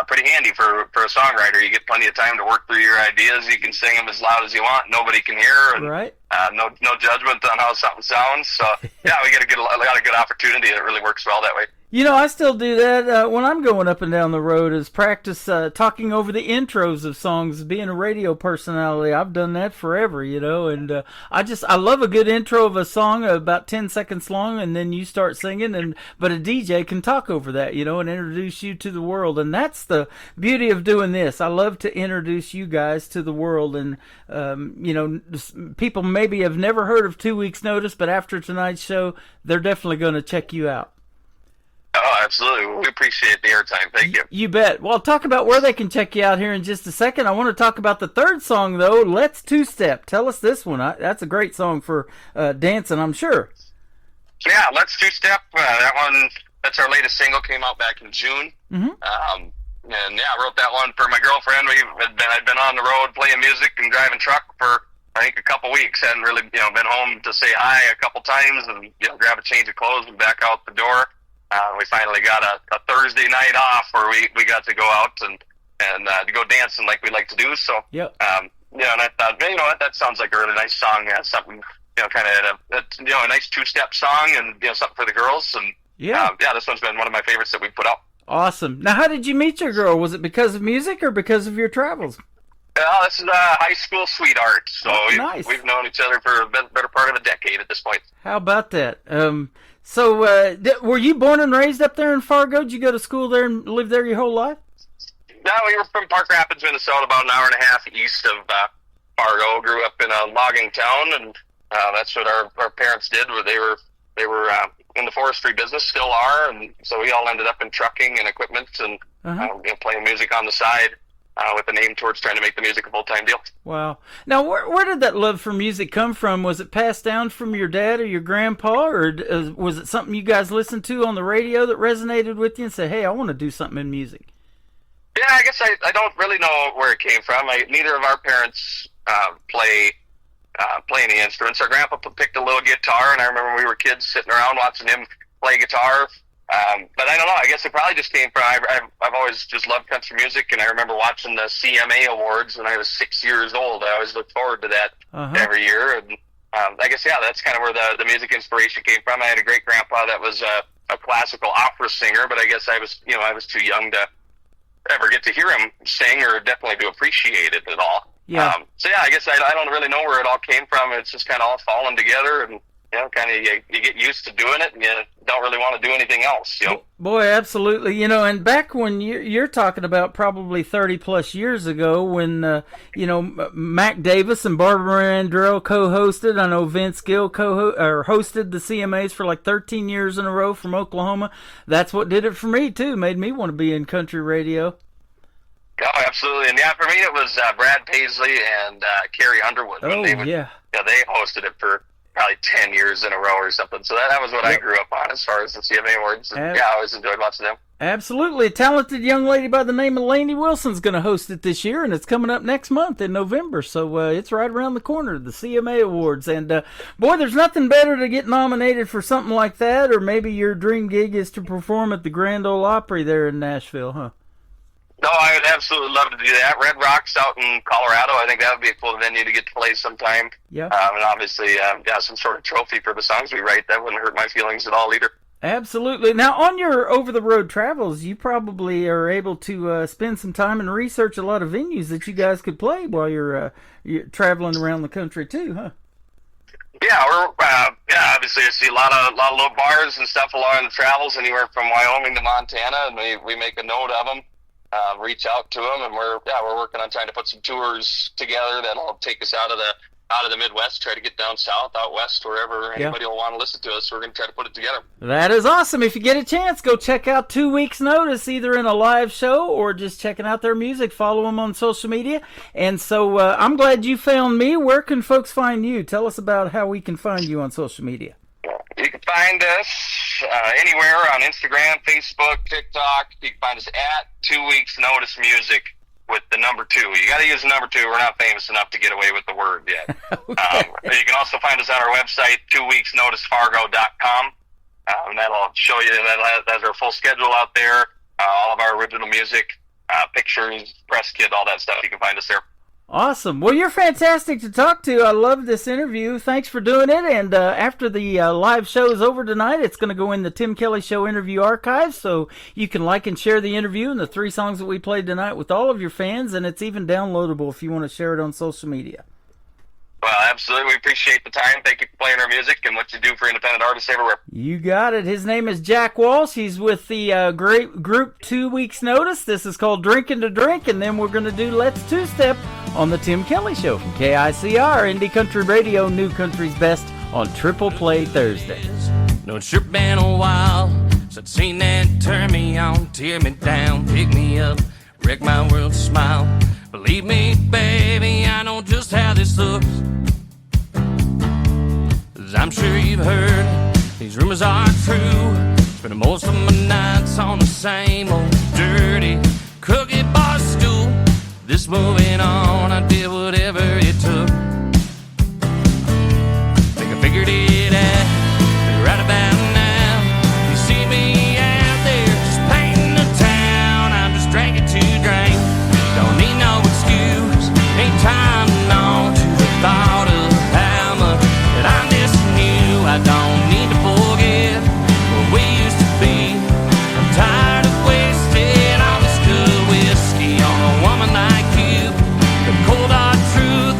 P: pretty handy for a songwriter. You get plenty of time to work through your ideas. You can sing them as loud as you want. Nobody can hear. And,
C: right.
P: No judgment on how something sounds. So, we get a lot of good opportunity. It really works well that way.
C: I still do that when I'm going up and down the road, is practice talking over the intros of songs. Being a radio personality, I've done that forever, and I love a good intro of a song about 10 seconds long, and then you start singing, but a DJ can talk over that, and introduce you to the world, and that's the beauty of doing this. I love to introduce you guys to the world, and people maybe have never heard of 2 Weeks Notice, but after tonight's show, they're definitely going to check you out.
P: Oh, absolutely. We appreciate the airtime. Thank you.
C: You bet. Well, I'll talk about where they can check you out here in just a second. I want to talk about the third song, though, Let's Two-Step. Tell us this one. That's a great song for dancing, I'm sure.
P: Yeah, Let's Two-Step. That's our latest single. Came out back in June.
C: Mm-hmm.
P: I wrote that one for my girlfriend. I'd been on the road playing music and driving truck for, I think, a couple weeks. Hadn't really, been home to say hi a couple times and, grab a change of clothes and back out the door. We finally got a Thursday night off where we got to go out and to go dancing like we like to do. So,
C: yep.
P: And I thought, that sounds like a really nice song. Something, kind of a nice two-step song and, something for the girls. And, this one's been one of my favorites that we put out.
C: Awesome. Now, how did you meet your girl? Was it because of music or because of your travels?
P: This is high school sweetheart. So we've known each other for a better part of a decade at this point.
C: How about that? So, were you born and raised up there in Fargo? Did you go to school there and live there your whole life?
P: No, we were from Park Rapids, Minnesota, about an hour and a half east of Fargo. Grew up in a logging town, and that's what our parents did. They were in the forestry business, still are, and so we all ended up in trucking and equipment and playing music on the side. With an aim towards trying to make the music a full-time deal.
C: Wow. Now, where did that love for music come from? Was it passed down from your dad or your grandpa, or was it something you guys listened to on the radio that resonated with you and said, hey, I want to do something in music?
P: Yeah, I guess I don't really know where it came from. Neither of our parents play any instruments. Our grandpa picked a little guitar, and I remember when we were kids sitting around watching him play guitar. But I don't know. I guess it probably just came from. I've always just loved country music, and I remember watching the CMA Awards when I was 6 years old. I always looked forward to that every year, and I guess that's kind of where the music inspiration came from. I had a great grandpa that was a classical opera singer, but I guess I was too young to ever get to hear him sing, or definitely to appreciate it at all.
C: Yeah.
P: I guess I don't really know where it all came from. It's just kind of all fallen together, and kind of you get used to doing it, and you don't really want to do anything else.
C: Boy, absolutely. And back when you're talking about probably 30 plus years ago, when Mac Davis and Barbara Andrell co-hosted. I know Vince Gill hosted the CMAs for like 13 years in a row from Oklahoma. That's what did it for me too. Made me want to be in country radio.
P: Oh, absolutely. And for me it was Brad Paisley and Carrie Underwood.
C: Oh,
P: they hosted it for probably 10 years in a row or something. So that was what I grew up on as far as the CMA awards. And, I always enjoyed watching them.
C: Absolutely. A talented young lady by the name of Lainey Wilson's going to host it this year, and it's coming up next month in November. So it's right around the corner, the CMA Awards. And, boy, there's nothing better to get nominated for something like that, or maybe your dream gig is to perform at the Grand Ole Opry there in Nashville, huh?
P: No, I would absolutely love to do that. Red Rocks out in Colorado, I think that would be a cool venue to get to play sometime.
C: Yeah.
P: And obviously, some sort of trophy for the songs we write. That wouldn't hurt my feelings at all either.
C: Absolutely. Now, on your over-the-road travels, you probably are able to spend some time and research a lot of venues that you guys could play while you're traveling around the country too, huh?
P: Yeah, obviously I see a lot of little bars and stuff along the travels, anywhere from Wyoming to Montana, and we make a note of them. Reach out to them, and we're working on trying to put some tours together that'll take us out of the Midwest, try to get down south, out west, wherever anybody will want to listen to us. So we're going to try to put it together.
C: That is awesome. If you get a chance, go check out 2 Weeks Notice, either in a live show or just checking out their music. Follow them on social media. And so I'm glad you found me. Where can folks find you? Tell us about how we can find you on social media.
P: You can find us anywhere on Instagram, Facebook, TikTok. You can find us at 2 Weeks Notice Music with the number 2. You got to use the number 2. We're not famous enough to get away with the word yet. Okay. You can also find us on our website, 2weeksnoticefargo.com. And that'll show you, that has our full schedule out there, all of our original music, pictures, press kit, all that stuff. You can find us there.
C: Awesome. Well, you're fantastic to talk to. I love this interview. Thanks for doing it. And after the live show is over tonight, it's going to go in the Tim Kelly Show interview archive, so you can like and share the interview and the 3 songs that we played tonight with all of your fans, and it's even downloadable if you want to share it on social media.
P: Well, absolutely. We appreciate the time. Thank you for playing our music and what you do for independent artists everywhere.
C: You got it. His name is Jack Walsh. He's with the great group 2 Weeks Notice. This is called Drinking to Drink, and then we're going to do Let's Two-Step on the Tim Kelly Show from KICR, Indie Country Radio, New Country's Best on Triple Play Thursday.
Q: No, it's sure been a while since I've seen that turn me on, tear me down, pick me up, wreck my world, smile. Believe me, baby, I know just how this looks. 'Cause I'm sure you've heard these rumors are true. Spending most of my nights on the same old dirty cookie bar stool. This moving on, I did whatever it took. Think I figured it out right about now. You see me out there just painting the town. I'm just drinking to drink. Don't need no excuse. Ain't time long to the thought of how much that I'm missing you. I don't need to forget what we used to be. I'm tired of wasting all this good whiskey on a woman like you. The cold hard truth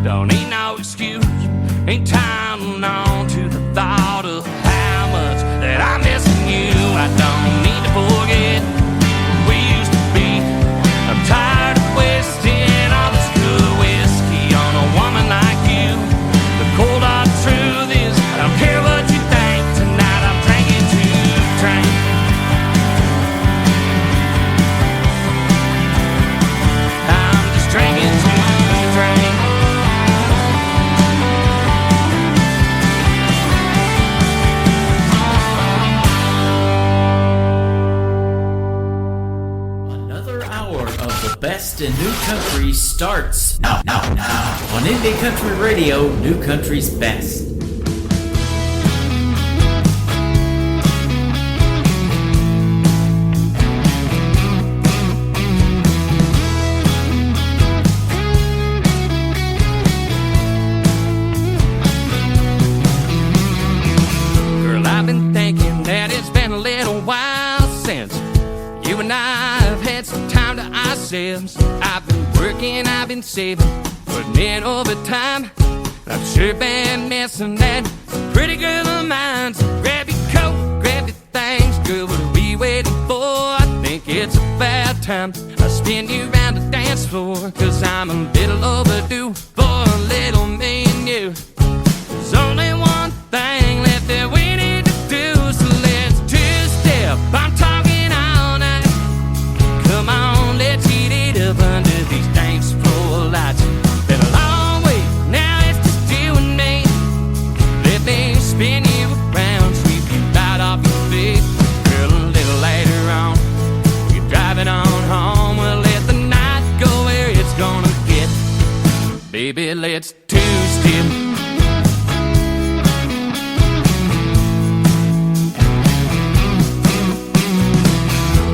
Q: Don't need no excuse. Ain't time on to the thought of how much that I'm missing you. I don't need to forget we used to be. I'm tired of wasting all this good whiskey on a woman like you. The cold hard truth is I don't care what you think. Tonight I'm drinking to drink. I'm just drinking to drink.
C: Best in New Country starts now on Indie Country Radio, New Country's Best.
Q: Girl, I've been thinking that it's been a little while since you and I have had some time to ourselves. I've been working, I've been saving, putting in overtime. I've sure been missing that pretty girl of mine. So grab your coat, grab your things, girl, what are we waiting for? I think it's about time I spin you around the dance floor, 'cause I'm a little overdue for a little me and you. There's only one thing left that we need to do, so let's two-step. I'm talking all night. Come on, let's heat it up under these dance floor lights. Been a long way, now it's just you and me. Let me spin you around, sweep you right off your feet. Girl, a little later on, you're driving on home. We'll let the night go where it's gonna get. Baby, let's two-step.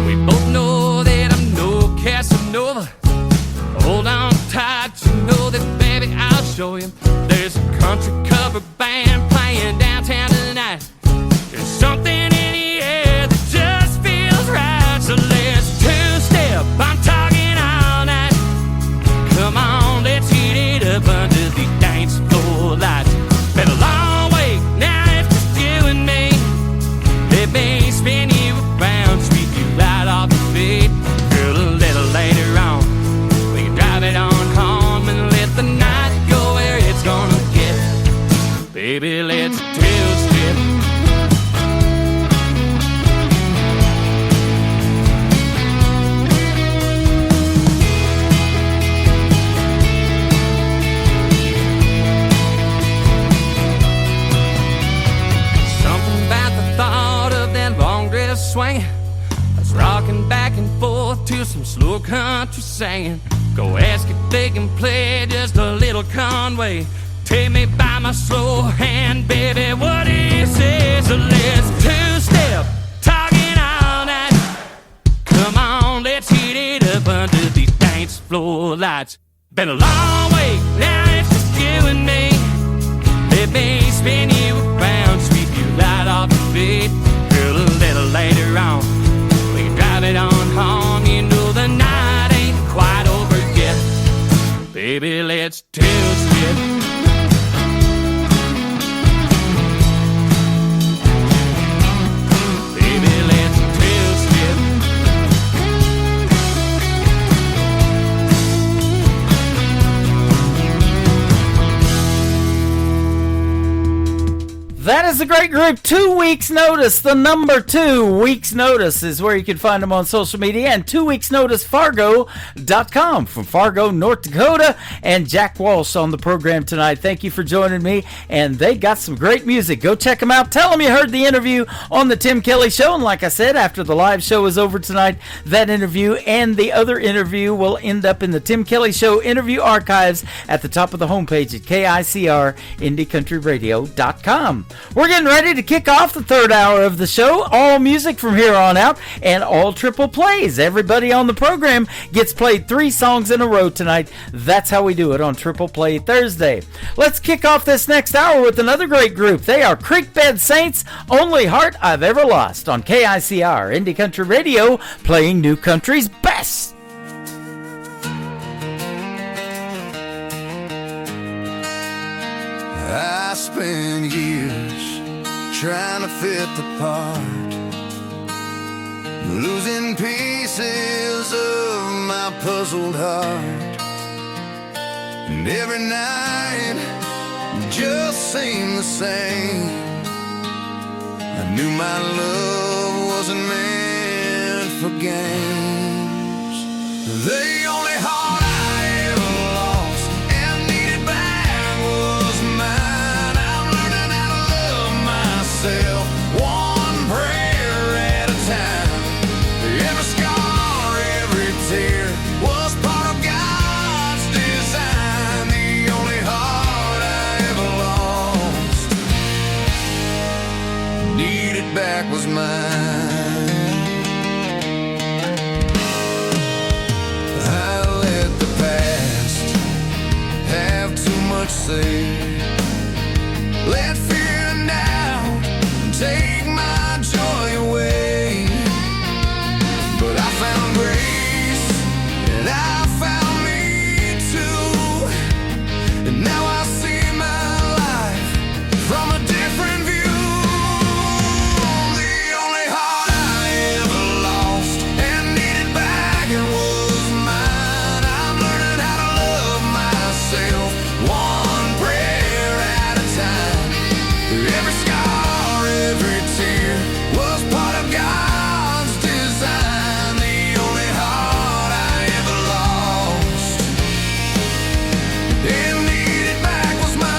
Q: We both know that I'm no Casanova. Hold on tight, you know that, baby, I'll show you. There's a country cover band playing downtown tonight. There's something in the air that just feels right. So let's two-step, I'm talking all night. Come on, let's heat it up under the dance floor lights. Been a long way, now it's just you and me. Let me spin you around, sweep you right off your feet. Girl, a little later on, we can drive it on home and let the night go where it's gonna get. Baby, let's two-step. Something about the thought of that long dress swinging, us rocking back and forth to some slow country singing. Go ask if they can play just a little Conway. Take me by my slow hand, baby, what do you say? So let's two-step, talking all night. Come on, let's heat it up under these dance floor lights. Been a long way, now it's just you and me. Let me spin you around, sweep you right off your feet. Girl, a little later on, we can drive it on home. You know the night ain't quite over yet. Baby, let's two-step. Baby, let's two-step.
C: That is a great group. 2 Weeks Notice, the number 2 Weeks Notice is where you can find them on social media, and 2 Weeks Notice Fargo.com from Fargo, North Dakota, and Jack Walsh on the program tonight. Thank you for joining me, and they got some great music. Go check them out. Tell them you heard the interview on the Tim Kelly Show, and like I said, after the live show is over tonight, that interview and the other interview will end up in the Tim Kelly Show interview archives at the top of the homepage at KICR-IndieCountryRadio.com. We're getting ready to kick off the third hour of the show. All music from here on out and all triple plays. Everybody on the program gets played 3 songs in a row tonight. That's how we do it on Triple Play Thursday. Let's kick off this next hour with another great group. They are Creekbed Saints, Only Heart I've Ever Lost on KICR Indie Country Radio, playing New Country's best.
R: I spent years trying to fit the part, losing pieces of my puzzled heart. And every night just seemed the same. I knew my love wasn't meant for games. The only heart I ever lost and needed back was mine. I'm learning how to love myself, one prayer at a time. Every scar, every tear was part of God's design. The only heart I ever lost, needed back was mine. I let the past have too much say. Let fear and doubt take my joy away. But I found grace, and I found me too. And now I see my life from a different view. The only heart I ever lost and needed back was mine. I'm learning how to love myself, one prayer at a time. Every scar, every tear was part of God's design. The only heart I ever lost and needed back was mine.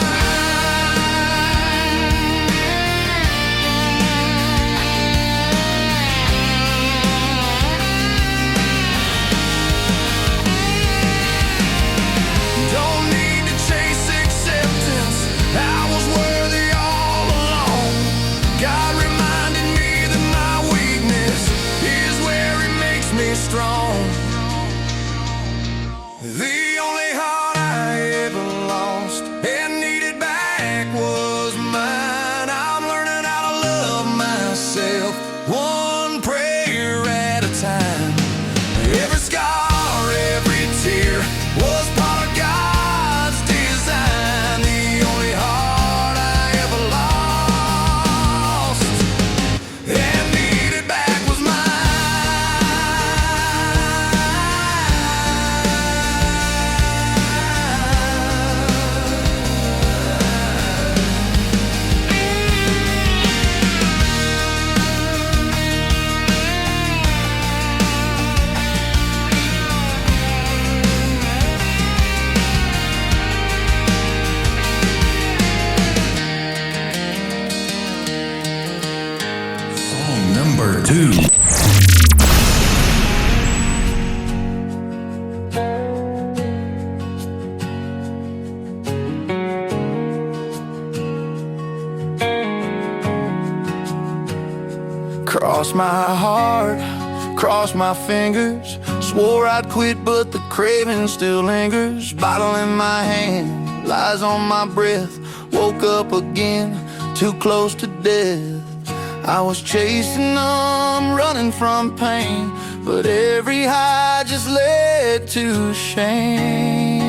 R: Don't need to chase acceptance, I was worthy all along. God reminded me that my weakness is where He makes me strong. The only heart I ever lost and needed back was mine. I'm learning how to love myself, one prayer at a time. Every scar, every tear was part of God's design. The only heart I ever lost and needed back was
D: Song number 2.
R: Cross my heart, cross my fingers. Swore I'd quit, but the craving still lingers. Bottle in my hand, lies on my breath. Woke up again, too close to death. I was chasing them, running from pain, but every high just led to shame.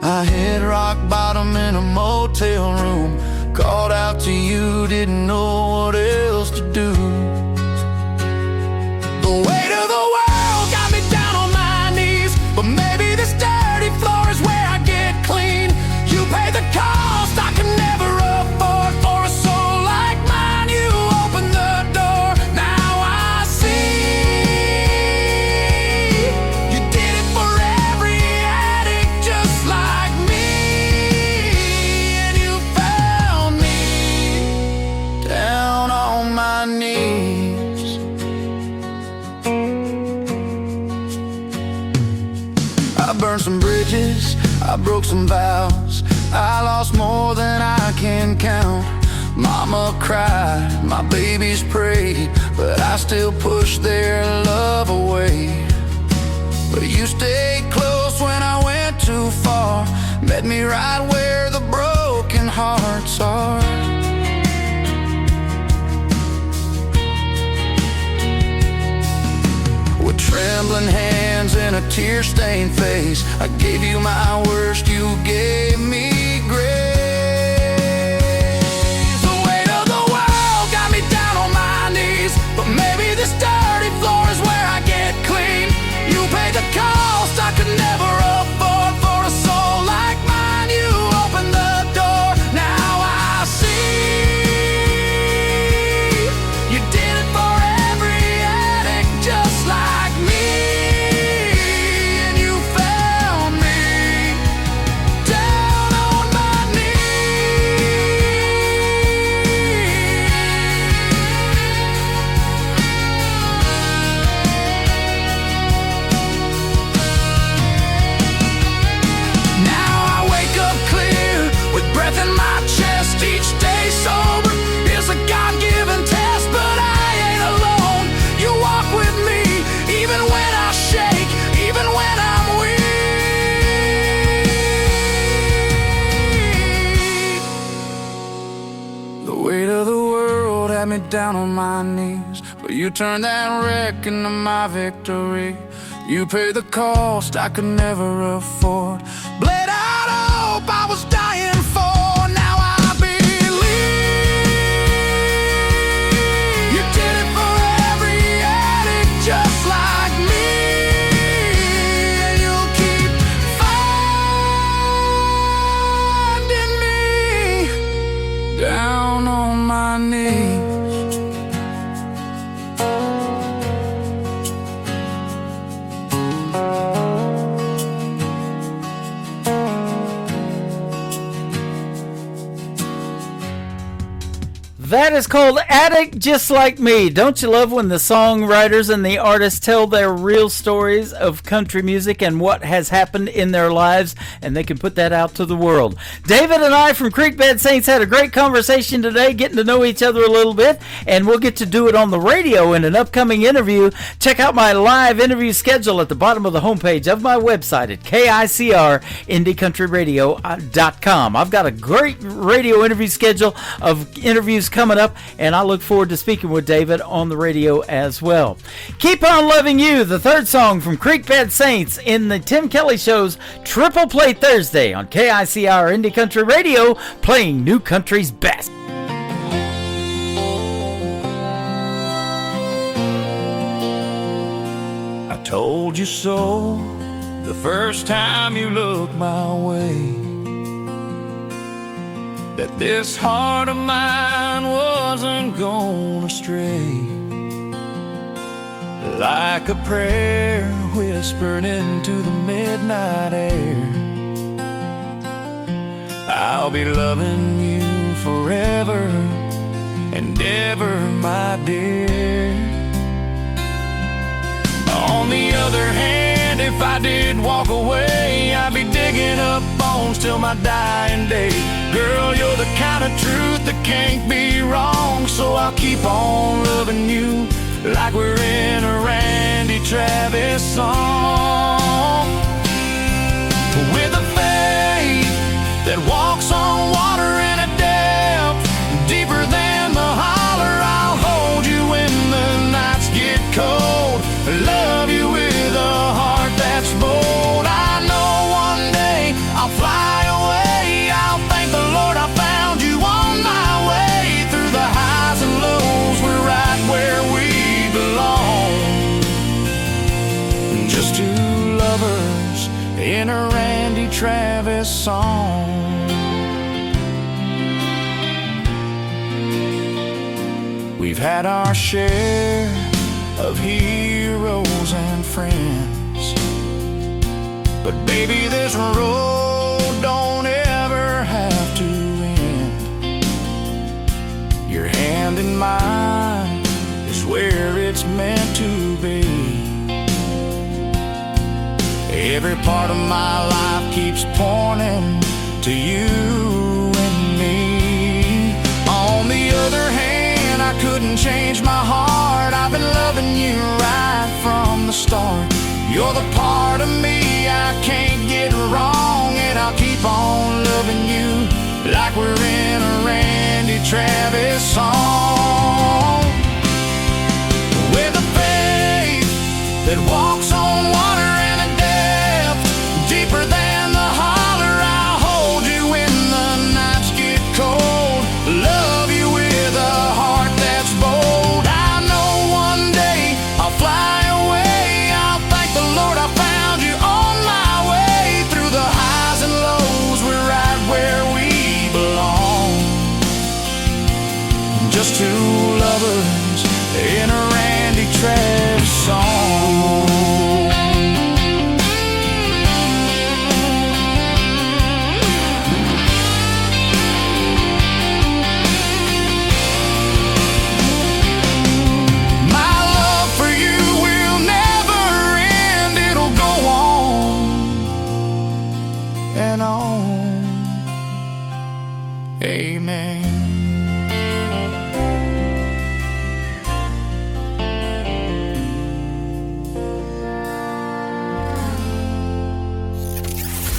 R: I hit rock bottom in a motel room. Called out to you, didn't know what else to do. The weight of the world got me down on my knees, but maybe this dirty floor is where I get clean. You pay the cost I can never afford for a soul like mine. You opened the door, now I see. You did it for every addict just like me, and you found me down on my knees. I burned some bridges, I broke some vows. I lost more than I can count. Mama cried, my babies prayed, but I still pushed their love away. But you stayed close when I went too far. Met me right where the broken hearts are. With trembling hands hands and a tear-stained face. I gave you my worst, you gave me grace. The weight of the world got me down on my knees, but maybe this dirty floor is where I get clean. You paid the cost I could never afford for a soul like mine. You opened the door, now I see. You did it for every addict just like me, and you found me down on my Now I wake up clear with breath in my chest. Each day sober is a God-given test, but I ain't alone. You walk with me even when I shake, even when I'm weak. The weight of the world had me down on my knees, but you turned that wreck into my victory. You paid the cost I could never afford. Bled out hope I was dying for. Now I believe you did it for every addict just like me, and you'll keep finding me down on my knees.
C: That is called Addict Just Like Me. Don't you love when the songwriters and the artists tell their real stories of country music and what has happened in their lives, and they can put that out to the world? David and I from Creekbed Saints had a great conversation today, getting to know each other a little bit, and we'll get to do it on the radio in an upcoming interview. Check out my live interview schedule at the bottom of the homepage of my website at KICRIndieCountryRadio.com. I've got a great radio interview schedule of interviews coming up, and I look forward to speaking with David on the radio as well. Keep on Loving You, the third song from Creekbed Saints in the Tim Kelly Show's Triple Play Thursday on KICR Indie Country Radio, playing new country's best.
R: I told you so the first time you looked my way, that this heart of mine wasn't gonna stray. Like a prayer whispered into the midnight air, I'll be loving you forever and ever, my dear. On the other hand, if I did walk away, I'd be digging up bones till my dying day. Girl, you're the kind of truth that can't be wrong, so I'll keep on loving you like we're in a Randy Travis song. With a faith that walks on water in a depth deeper than the holler, I'll hold you when the nights get cold. Love you with a heart that's bold. I know one day I'll fly away. I'll thank the Lord I found you on my way. Through the highs and lows, we're right where we belong. Just two lovers in a Randy Travis song. We've had our share of heroes and friends, but baby, this road don't ever have to end. Your hand in mine is where it's meant to be. Every part of my life keeps pointing to you and me. On the other hand, I couldn't change my heart. I've been loving you right from the start. You're the part of me I can't get wrong, and I'll keep on loving you like we're in a Randy Travis song. With a faith that walks on water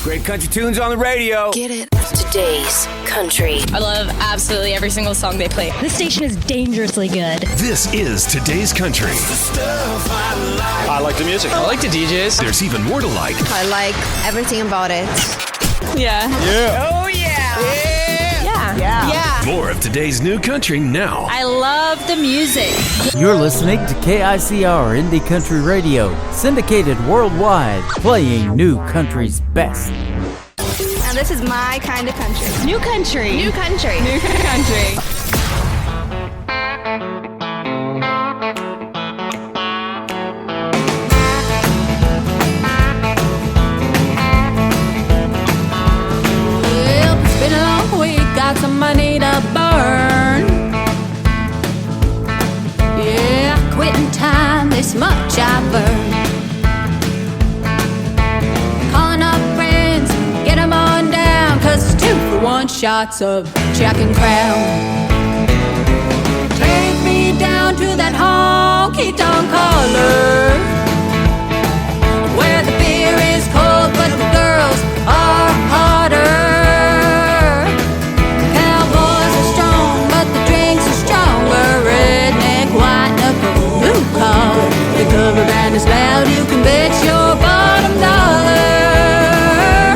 I: Great country tunes on the radio.
J: Get it. Today's country.
M: I love absolutely every single song they play.
S: This station is dangerously good.
L: This is Today's Country.
T: I like the music. I like the DJs.
L: There's even more to like.
N: I like everything about it.
M: Yeah.
T: Yeah.
M: Oh, yeah. Yeah.
L: More of today's new country now.
M: I love the music.
C: You're listening to KICR Indie Country Radio, syndicated worldwide, playing new country's best.
N: And this is my kind of country.
M: New country.
N: New country.
M: New country.
F: Well, it's been a long week, got some money to burn. Yeah, quitting time, this much I've earned. Calling up friends, get them on down, 'cause it's 2-for-1 shots of Jack and Crown. Take me down to that honky-tonk collar, where the beer is cold but the girls are hotter. Cowboys are strong but the drinks are stronger. Redneck, white knuckle, blue collar. The cover band is loud, you can bet your bottom dollar.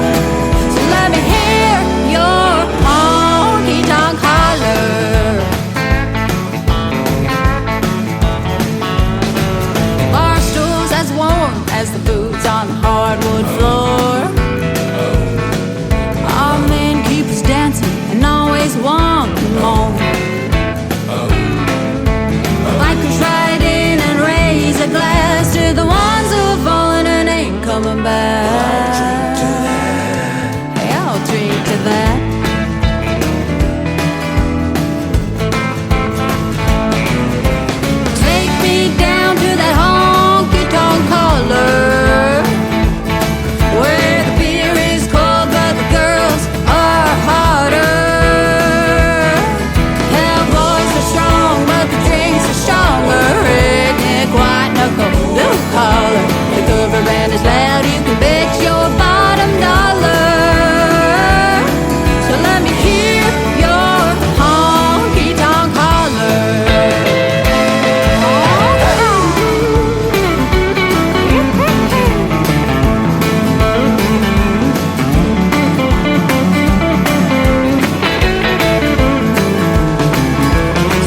F: So let me hear your honky-tonk holler. Bar stools as warm as the boots on the hardwood floor. Our men keep us dancing and always wanting more. Bikers ride in and raise a glass to the ones who've fallen and ain't coming back. Hey, I'll drink to that. Take me down to that honky-tonk collar, where the beer is cold but the girls are hotter. Cowboys are strong but the drinks are stronger. Redneck, white knuckle, blue collar. The cover band is loud, you can bet your bottom dollar. So let me hear your honky-tonk holler.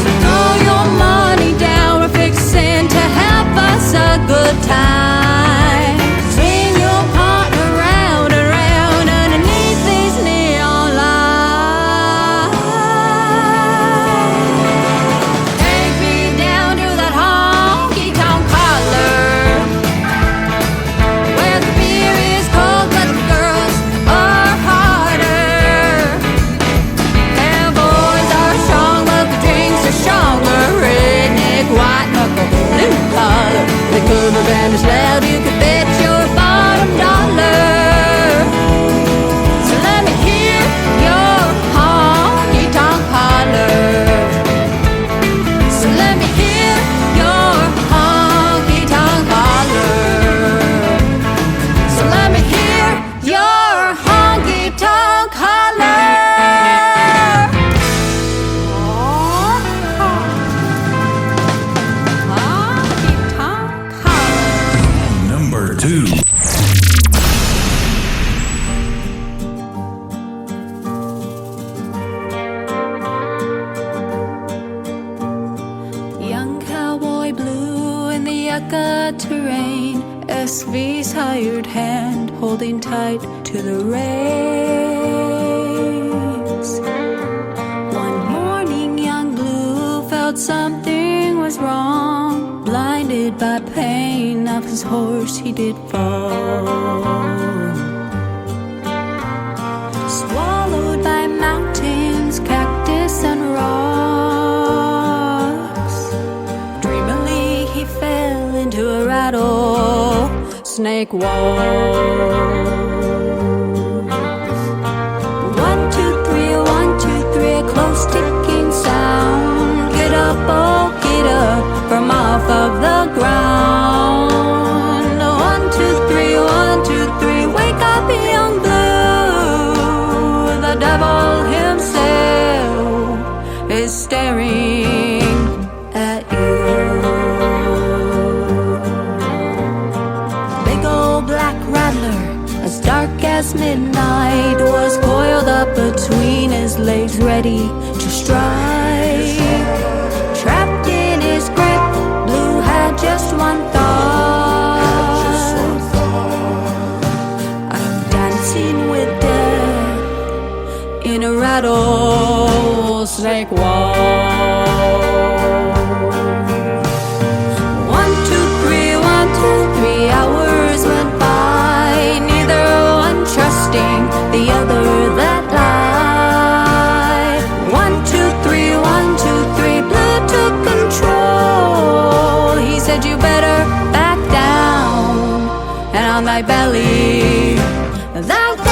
F: So throw your money down, we're fixing to have us a good time. Swing your partner round and round underneath these neon lights. Take me down to that honky-tonk collar, where the beer is cold but the girls are hotter. Cowboys are strong but the drinks are stronger. Redneck, white knuckle, blue collar. The cover band is loud, you can bet your bottom dollar. So let me hear your honky-tonk holler. So let me hear your honky-tonk holler. So let me hear your honky-tonk holler. Honky-tonk holler.
L: Number 2.
F: Young cowboy blue in the yucca terrain. SV's hired hand holding tight to the reins. One morning young blue felt something was wrong. Blinded by pain, off his horse he did fall. Swallowed by mountains, cactus and rocks. Dreamily he fell into a rattlesnake wall. 1, 2, 3, 1, 2, 3, a close ticking sound. Get up, oh, get up from off of the ground. 1, 2, 3, 1, 2, 3, wake up, young blue. black rattler, as dark as midnight, was coiled up between his legs, ready to strike. Trapped in his grip, Blue had just one thought: I'm dancing with death in a rattlesnake wall. 3 hours went by, neither one trusting the other that lie. 1, 2, 3, 1, 2, 3, Blue took control. He said, you better back down, and on thy belly thou go.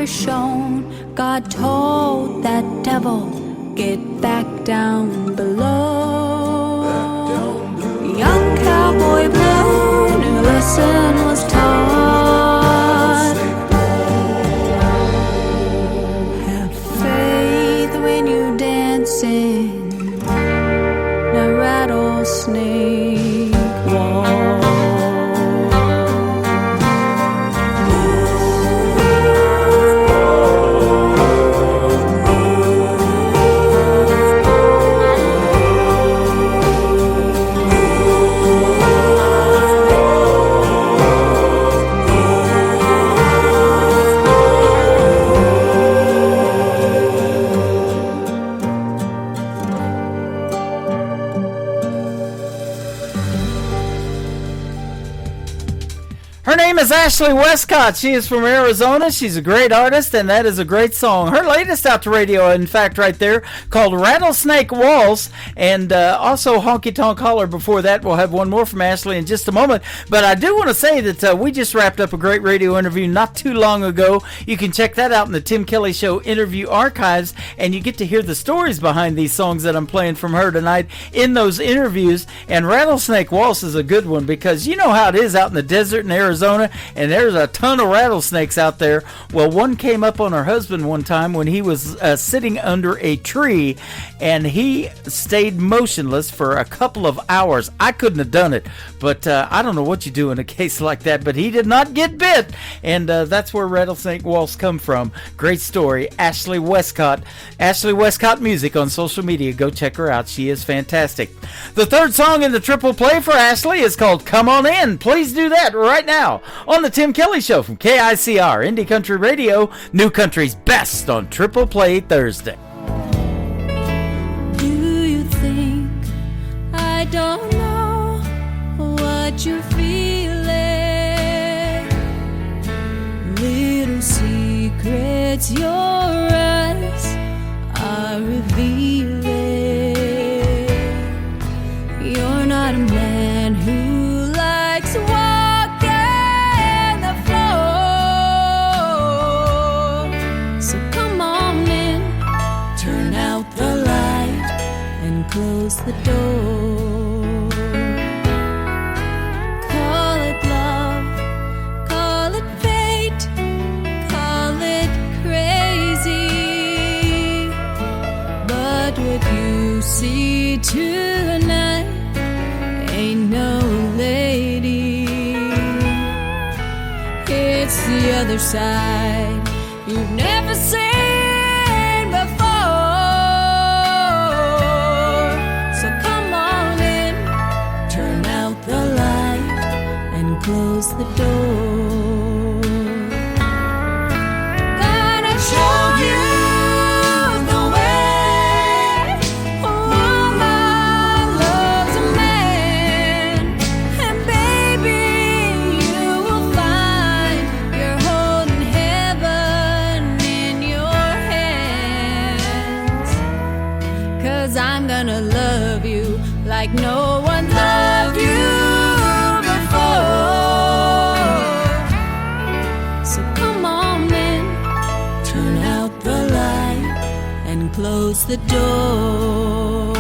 F: Shown. God told that devil, get back down below. Young cowboy Blue knew a lesson was taught. Have faith when you dancing the rattlesnake wall.
C: Her name is Ashley Westcott. She is from Arizona. She's a great artist, and that is a great song. Her latest out to radio, in fact, right there, called Rattlesnake Waltz, and also Honky Tonk Holler before that. We'll have one more from Ashley in just a moment. But I do want to say that we just wrapped up a great radio interview not too long ago. You can check that out in the Tim Kelly Show interview archives, and you get to hear the stories behind these songs that I'm playing from her tonight in those interviews. And Rattlesnake Waltz is a good one because you know how it is out in the desert in Arizona, and there's a ton of rattlesnakes out there. Well, one came up on her husband one time when he was sitting under a tree, and he stayed motionless for a couple of hours. I couldn't have done it, but I don't know what you do in a case like that, but he did not get bit, and that's where Rattlesnake Waltz come from. Great story. Ashley Westcott. Ashley Westcott Music on social media. Go check her out. She is fantastic. The third song in the triple play for Ashley is called Come On In. Please do that right now on the Tim Kelly Show from KICR, Indie Country Radio, New Country's best on Triple Play Thursday.
F: Do you think I don't know what you're feeling? Little secrets your eyes are revealing. You're not a man who likes walking the floor. So come on in, turn out the light and close the door. Call it love, call it fate, call it crazy, but what you see tonight ain't no lady. It's the other side you've never seen before. So come on in, turn out the light and close the door. Gonna show you the way a woman loves a man, and baby, you will find you're holding heaven in your hands. 'Cause I'm gonna love you like no one loved you before. So come on in, turn out the light and and close the door.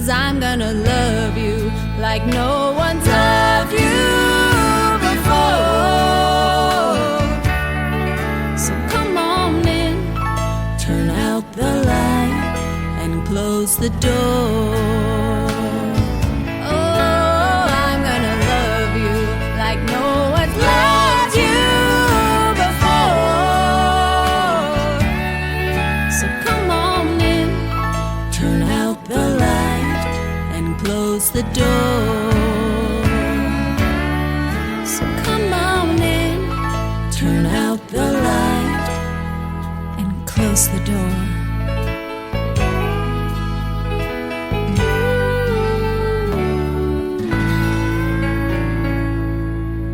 F: I'm gonna love you like no one's loved you before. So come on in, turn out the light and close the door. Oh, I'm gonna love you like no one's loved you before. So come on in, turn out the light and close the door. So come on in, turn out the light and close the door.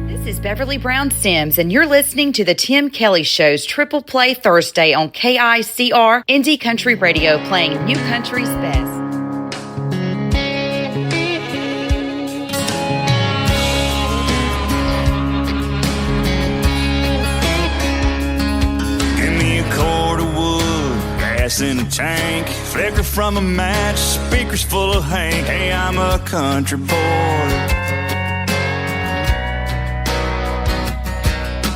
U: This is Beverly Brown Sims, and you're listening to the Tim Kelly Show's Triple Play Thursday on KICR Indie Country Radio, playing new country's best.
O: In a tank, flicker from a match, speakers full of Hank. Hey, I'm a country boy.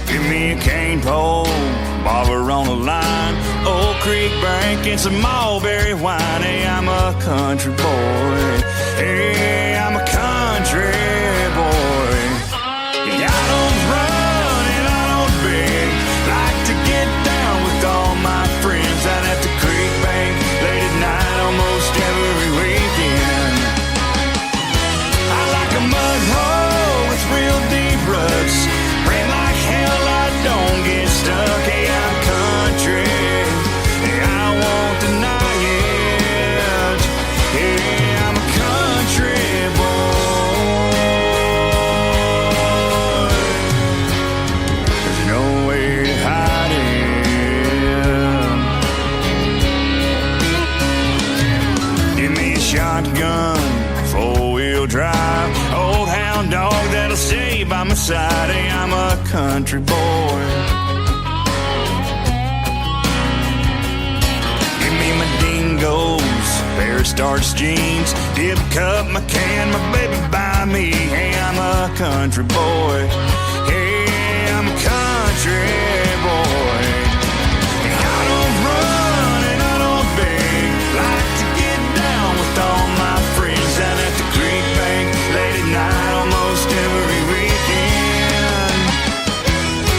O: Give me a cane pole, bobber on the line, Old Creek Bank and some mulberry wine. Hey, I'm a country boy. Hey, I'm a country boy. I don't run and I don't beg, like to get down with all my friends out at the creek bank late at night almost every weekend. I like a mud hole with real deep ruts, rain like hell, I don't get stuck. Hey, I'm country, I won't deny it. Hey, I'm a country boy. There's no way to hide it. Shotgun, four-wheel drive, old hound dog that'll stay by my side. Hey, I'm a country boy. Give me my dingoes, pair of starch jeans, dip cup, my can, my baby by me. Hey, I'm a country boy. Hey, I'm a country boy. I don't run and I don't beg, like to get down with all my friends out at the creek bank late at night almost every weekend.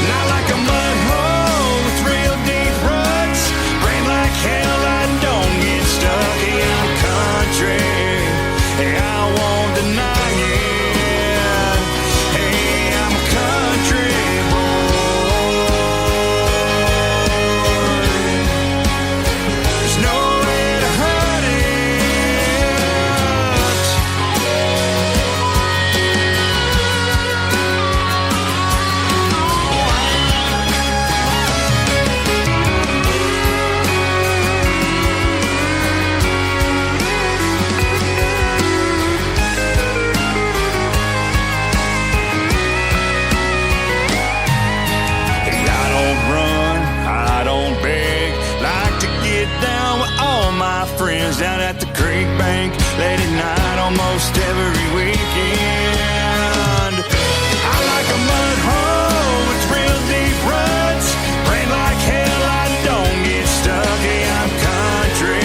O: Not like a mud hole with real deep ruts, rain like hell, I don't get stuck. Hey, I'm country, hey, I won't deny it. Hey, I'm a country boy. There's no way to hide it. Hey, I don't run, I don't beg, like to get down with all my friends down at the creek bank late at night almost every weekend. I like a mud hole with real deep ruts, rain like hell, I don't get stuck. Hey, I'm country,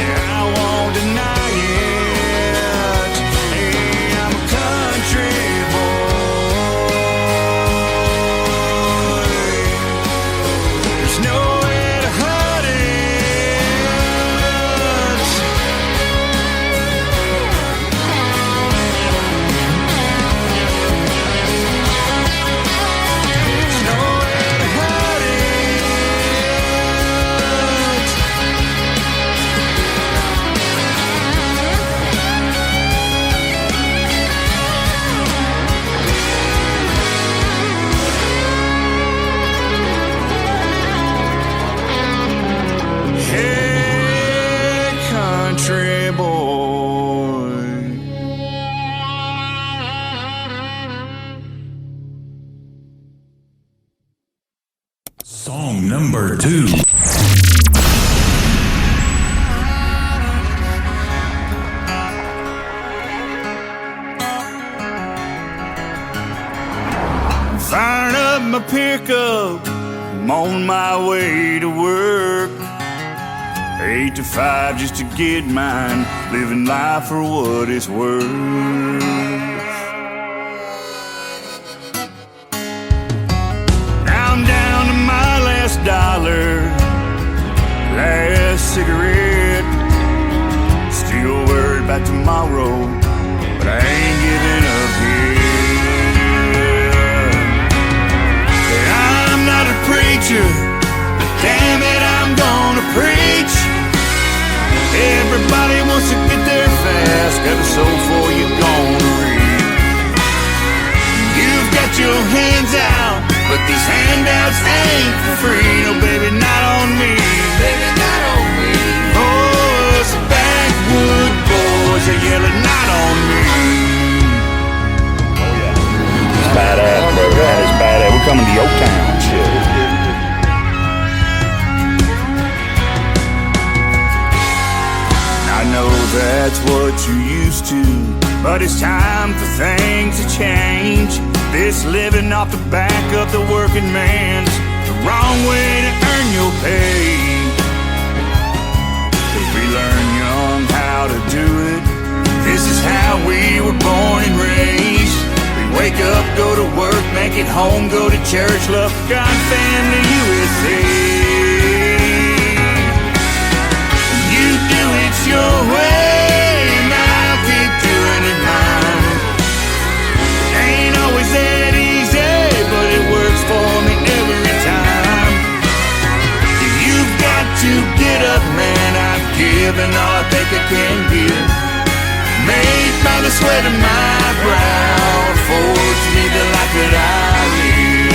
O: and I won't deny it.
B: Firing up my pickup, I'm on my way to work. 8 to 5 just to get mine, living life for what it's worth. Now I'm down to my last dollar, last cigarette. Still worried about tomorrow, but I ain't giving up yet. I'm not a preacher, but damn it, I'm gonna preach. Everybody wants to get there fast, got a soul for you gonna read. You've got your hands out, but these handouts ain't for free. No, baby, not on me. Baby, not on me. Oh, it's the backwood boys are yelling, not on me. Oh, yeah. It's badass, bro. That is badass. We're coming to your town. Shit. I know that's what you're used to, but it's time for things to change. This living off the back of the working man's the wrong way to earn your pay. 'Cause we learn young how to do it. This is how we were born and raised. We wake up, go to work, make it home, go to church, love God, family, USA. Your way, and I'll keep doing it mine. Ain't always that easy, but it works for me every time. You've got to get up, man. I've given all I think I can give. Made by the sweat of my brow, forged me the life that I live.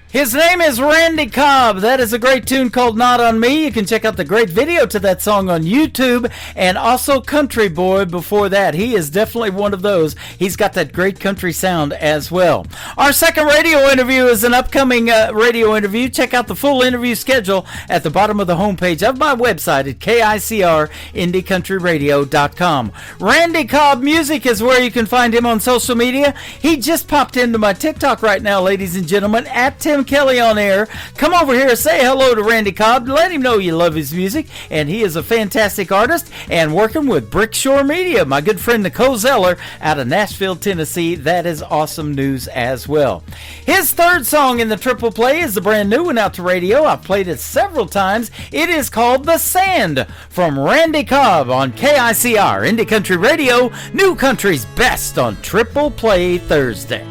C: His name is Randy Cobb. That is a great tune called Not On Me. You can check out the great video to that song on YouTube, and also Country Boy before that. He is definitely one of those. He's got that great country sound as well. Our second radio interview is an upcoming radio interview. Check out the full interview schedule at the bottom of the homepage of my website at KICRIndieCountryRadio.com. Randy Cobb Music is where you can find him on social media. He just popped into my TikTok right now, ladies and gentlemen, at Tim Kelly on air. Come over here, say hello to Randy Cobb, let him know you love his music, and he is a fantastic artist and working with Brickshore Media, my good friend Nicole Zeller out of Nashville, Tennessee. That is awesome news as well. His third song in the triple play is the brand new one out to radio. I've played it several times. It is called The Sand from Randy Cobb on KICR Indie Country Radio, New Country's best on Triple Play Thursday.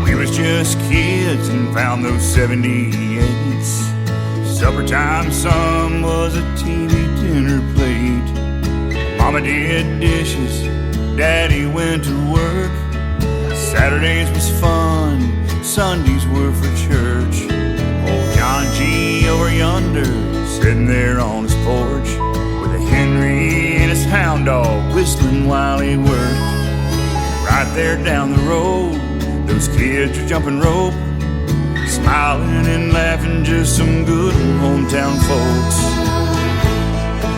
B: We was just kids and found those 78s. Supper time, some was a TV dinner plate. Mama did dishes, Daddy went to work. Saturdays was fun, Sundays were for church. Old John G. over yonder, sitting there on his porch, with a Henry and his hound dog whistling while he worked. Right there down the road, Those kids are jumping rope, smiling and laughing, just some good hometown folks.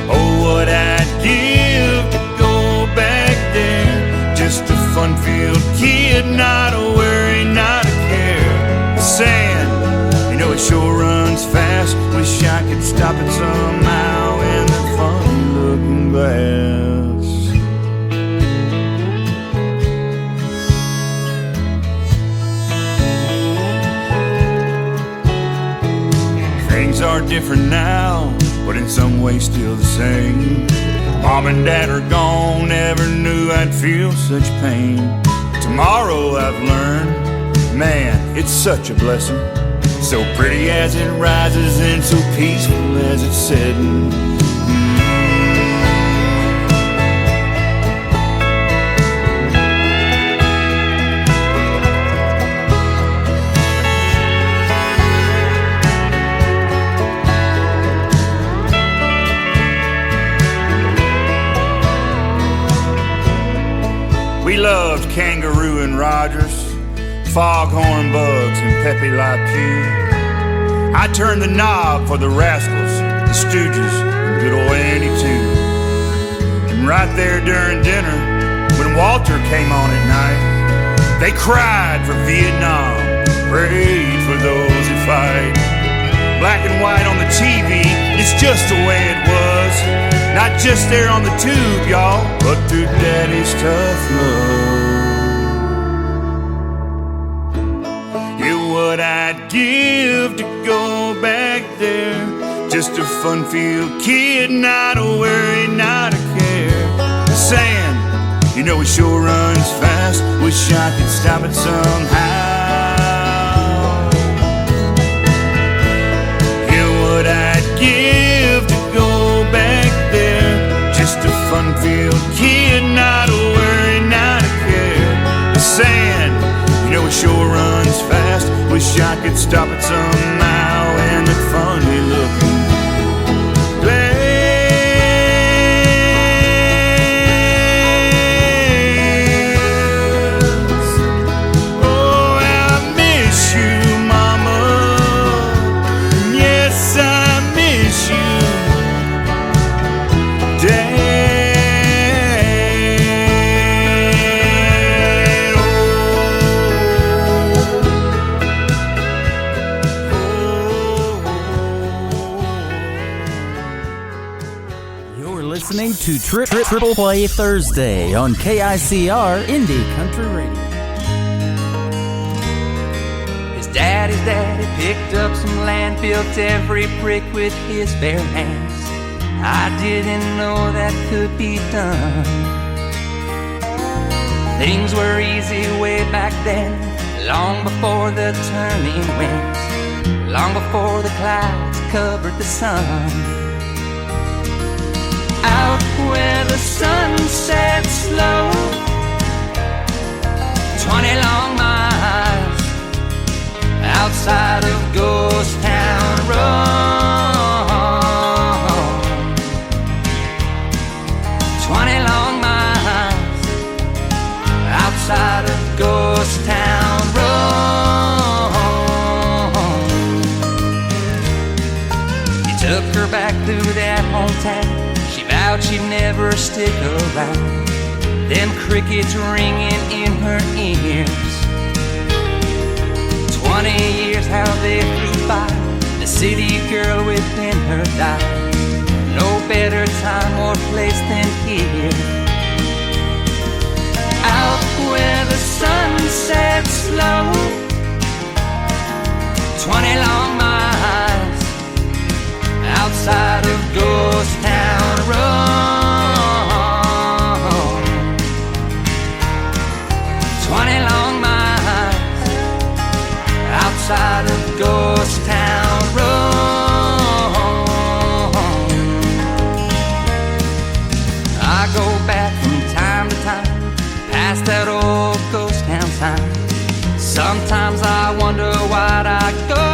B: Oh, what I'd give to go back there, just a fun-filled kid, not a worry, not a care. The sand, you know it sure runs fast. Wish I could stop it somehow in the funny-looking glass. Things are different now, but in some ways still the same. Mom and Dad are gone, never knew I'd feel such pain. Tomorrow I've learned, man, it's such a blessing. So pretty as it rises and so peaceful as it's setting. We loved Kangaroo and Rogers, Foghorn Bugs and Pepe Le Pew. I turned the knob for the Rascals, the Stooges, and good old Andy too. And right there during dinner, when Walter came on at night, they cried for Vietnam, prayed for those who fight. Black and white on the TV, it's just the way it was. Not just there on the tube, y'all, but through Daddy's tough love. Yeah, what I'd give to go back there, just a fun-filled kid, not a worry, not a care. The sand, you know it sure runs fast. Wish I could stop it somehow. Yeah, what I'd give to go back there, just a fun-filled kid, not a worry, not a care. The sand, you know it sure runs fast. Wish I could stop it somehow in that funny-looking glass. Oh, I miss you, Mama. Yes, I miss you, Dad.
C: You're listening to Triple Play Thursday on KICR Indie Country Radio.
E: His daddy's daddy picked up some land, built every brick with his bare hands. I didn't know that could be done. Things were easy way back then, long before the turning winds, long before the clouds covered the sun. Out where the sun sets slow, 20 long miles outside of Ghost Town Road. 20 long miles outside of Ghost Town Road. He took her back through that hometown. She vowed she'd never stick around. Them crickets ringing in her ears. 20 years how they flew by. The city girl within her died. No better time or place than here. Out where the sun sets slow, 20 long miles outside of Ghost Town Road. 20 long miles outside of Ghost Town Road. I go back from time to time, past that old Ghost Town sign. Sometimes I wonder why'd I go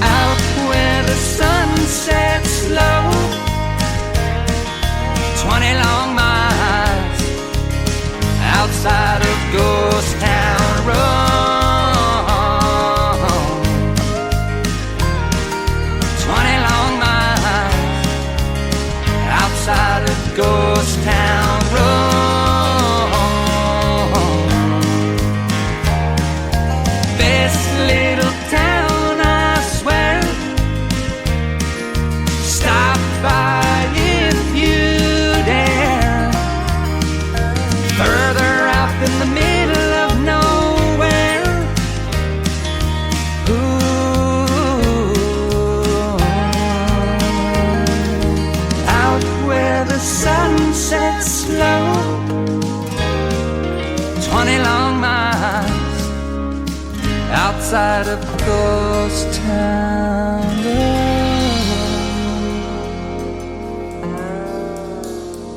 E: out where the sun sets slow. 20 long miles outside of Ghost outside of Ghost Town Road. Best little town, I swear. Stop by if you dare. Further out in the middle of nowhere. Ooh. Out where the sun sets slow. 20 long miles outside of Ghost Town Road.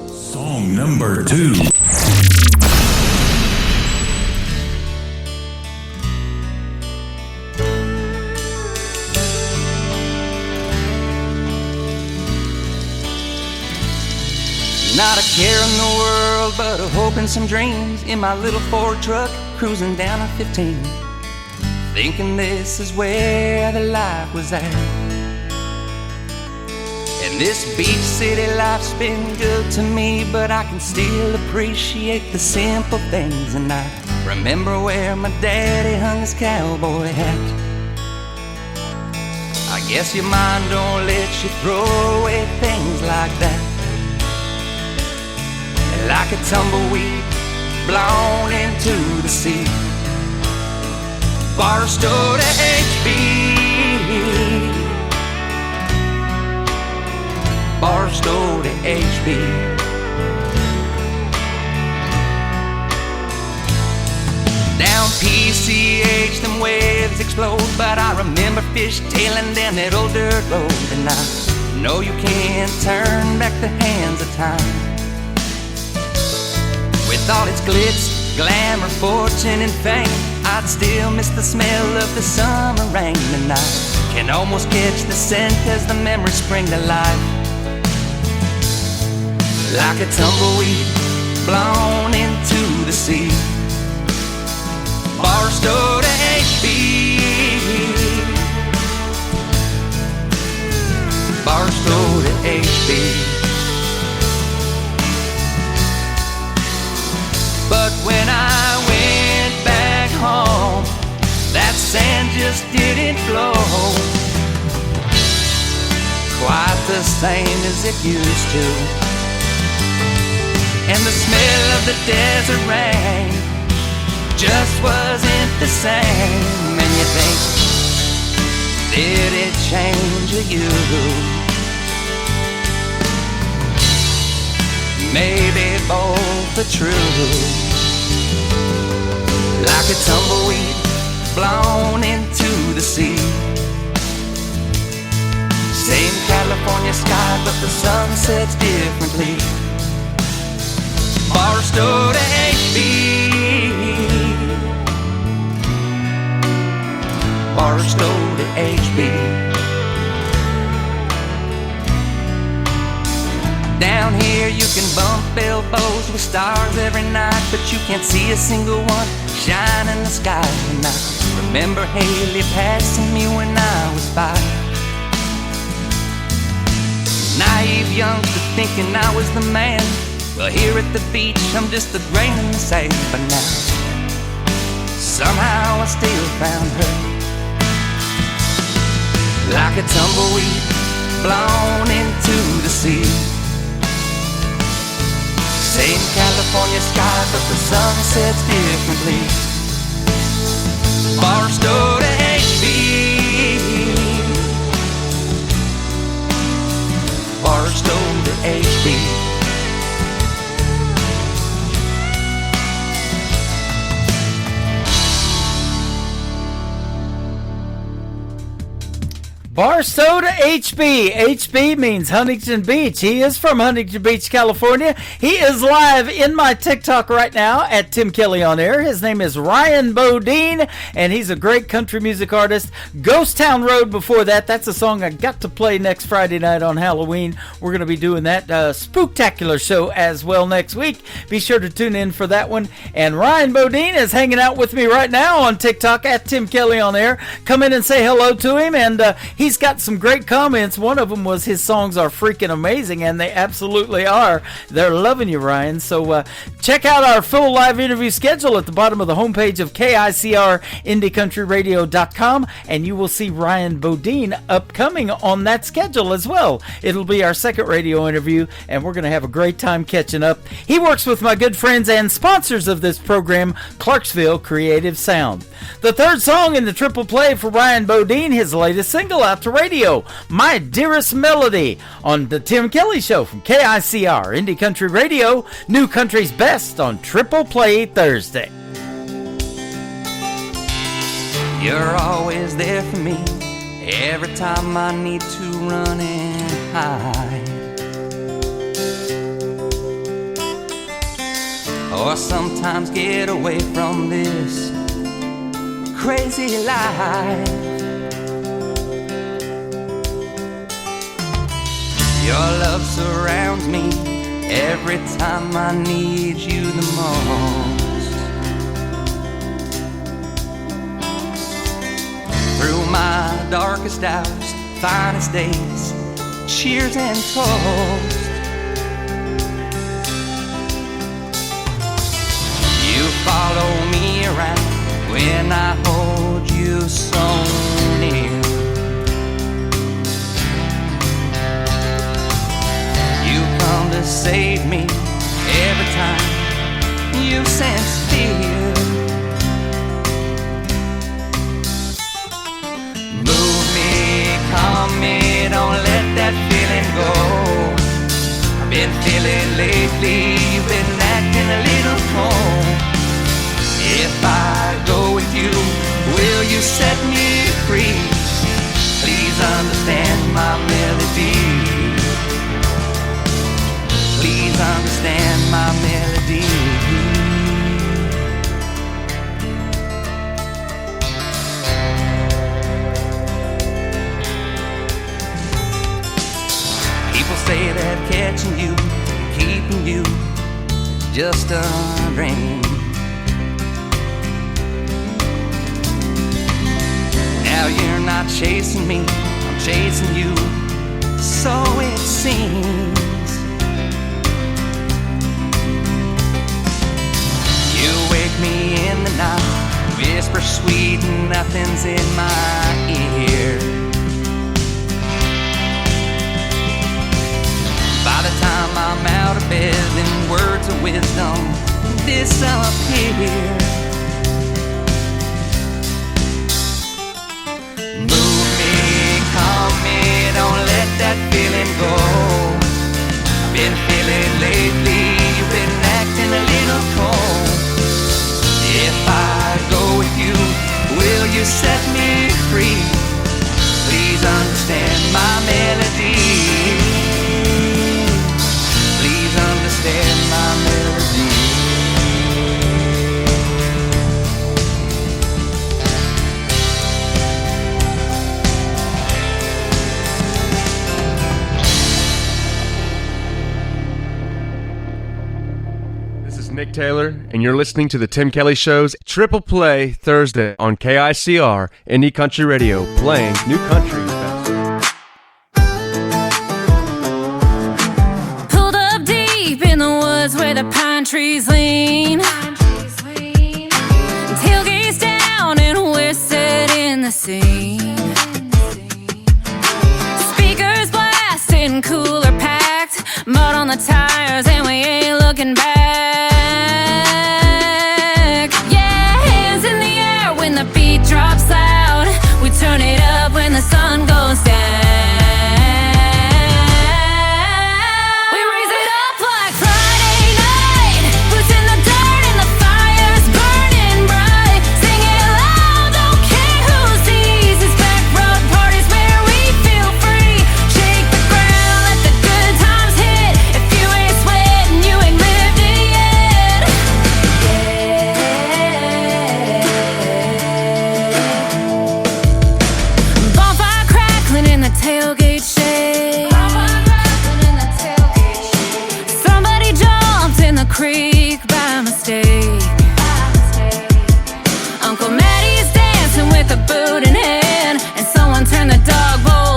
D: Song number 2.
E: Not a care in the world, but a hope and some dreams in my little Ford truck, cruising down on 15, thinking this is where the life was at. And this beach city life's been good to me, but I can still appreciate the simple things. And I remember where my daddy hung his cowboy hat. I guess your mind don't let you throw away things like that. Like a tumbleweed blown into the sea. Barstow to HB, Barstow to HB. Down PCH, them waves explode, but I remember fishtailing down that old dirt road. And I know you can't turn back the hands of time. With all its glitz, glamour, fortune, and fame, I'd still miss the smell of the summer rain. And I can almost catch the scent as the memories spring to life. Like a tumbleweed blown into the sea. Barstow to HB, Barstow to HB. But when I went back home, that sand just didn't flow quite the same as it used to. And the smell of the desert rain just wasn't the same. And you think, did it change you? Maybe both are true. Like a tumbleweed blown into the sea. Same California sky, but the sun sets differently. Barstow to HB, Barstow to HB. Down here you can bump elbows with stars every night, but you can't see a single one shine in the sky. And I remember Haley passing me when I was 5. Naive youngster thinking I was the man. Well, here at the beach I'm just a grain in the sand. But now somehow I still found her. Like a tumbleweed blown into the sea. Same California sky, but the sun sets differently. Barstow to HB, Barstow to HB.
C: Barstow to HB. HB means Huntington Beach. He is from Huntington Beach, California. He is live in my TikTok right now at Tim Kelly on Air. His name is Ryan Bodine, and he's a great country music artist. Ghost Town Road before that. That's a song I got to play next Friday night on Halloween. We're going to be doing that spooktacular show as well next week. Be sure to tune in for that one. And Ryan Bodine is hanging out with me right now on TikTok at Tim Kelly on Air. Come in and say hello to him. And he he's got some great comments. One of them was his songs are freaking amazing, and they absolutely are. They're loving you, Ryan. So check out our full live interview schedule at the bottom of the homepage of KICR-IndieCountryRadio.com, and you will see Ryan Bodine upcoming on that schedule as well. It'll be our second radio interview, and we're going to have a great time catching up. He works with my good friends and sponsors of this program, Clarksville Creative Sound. The third song in the triple play for Ryan Bodine, his latest single out to radio, My Dearest Melody, on the Tim Kelly Show from KICR Indie Country Radio, New Country's Best on Triple Play Thursday.
E: You're always there for me every time I need to run and hide, or sometimes get away from this crazy life. Your love surrounds me every time I need you the most. Through my darkest hours, finest days, cheers and toast, you follow me around when I hold you so near. You come to save me every time you sense fear. Move me, calm me, don't let that feeling go. I've been feeling lately, you've been acting a little cold. If I go with you, will you set me free? Please understand my melody. Please understand my melody. People say that catching you, keeping you, just a dream. Now you're not chasing me, I'm chasing you, so it seems. You wake me in the night, whisper sweet nothings in my ear. By the time I'm out of bed, then words of wisdom disappear. Don't let that feeling go. I've been feeling lately, you've been acting a little cold. If I go with you, will you set me free? Please understand my melody. Please understand my melody.
G: Nick Taylor, and you're listening to the Tim Kelly Show's Triple Play Thursday on KICR Indie Country Radio, playing New Country's Best.
V: Pulled up deep in the woods where the pine trees lean. Tailgates down and we're set in the scene. Speakers blasting, cooler packed, mud on the tires and we ain't looking back. Drops loud, we turn it up when the sun goes down. We raise it up like Friday night, boots in the dirt and the fire's burning bright. Sing it loud, don't care who sees. It's back road parties where we feel free. Shake the ground, let the good times hit. If you ain't sweating, you ain't lived it yet. Tailgate shade. Somebody jumped in the creek by mistake. Uncle Maddie's dancing with a boot in hand, and someone turned the dog bowl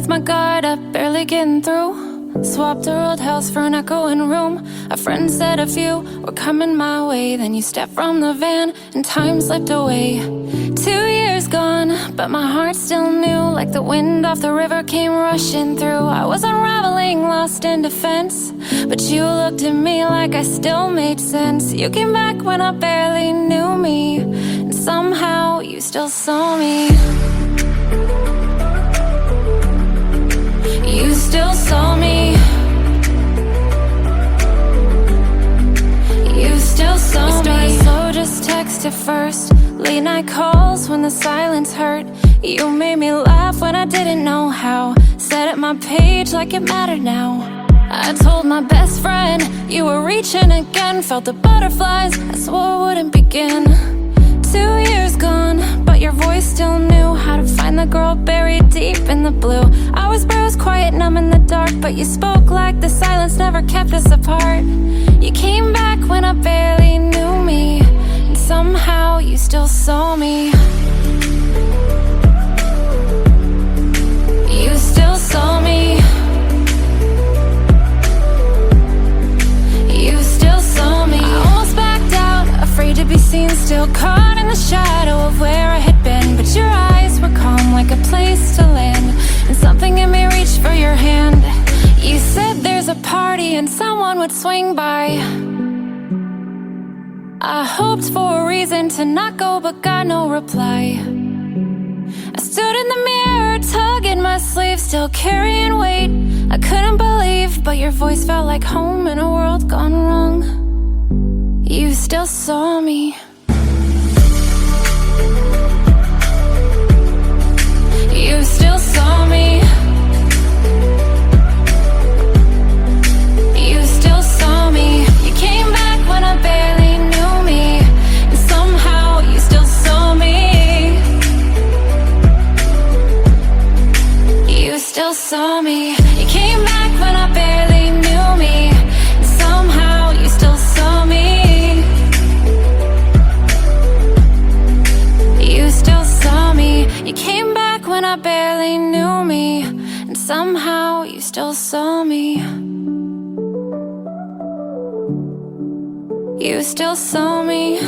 V: with my guard up, barely getting through. Swapped our old house for an echoing room. A friend said a few were coming my way. Then you stepped from the van and time slipped away. 2 years gone, but my heart still new. Like the wind off the river came rushing through. I was unraveling, lost in defense, but you looked at me like I still made sense. You came back when I barely knew me, and somehow you still saw me. You still saw me. You still saw me. Slow, just text at first. Late night calls when the silence hurt. You made me laugh when I didn't know how. Set up my page like it mattered now. I told my best friend you were reaching again. Felt the butterflies, I swore wouldn't begin. 2 years gone, but your voice still knew how to find the girl buried deep in the blue. I was bruised, quiet, numb in the dark, but you spoke like the silence never kept us apart. You came back when I barely knew me, and somehow you still saw me. You still saw me. You still saw me. I almost backed out, afraid to be seen, still caught in the shadow of where I had been. But your eyes were calm, like a place to land, and something in me reached for your hand. You said there's a party and someone would swing by. I hoped for a reason to not go, but got no reply. I stood in the mirror, tugging my sleeve, still carrying weight I couldn't believe, but your voice felt like home in a world gone wrong. You still saw me. You still saw me. You still saw me. You came back when I barely knew me, and somehow you still saw me. You still saw me. You came back when I barely knew me, and somehow you still saw me. You still saw me. You came back when I barely knew me, and somehow you still saw me. You still saw me.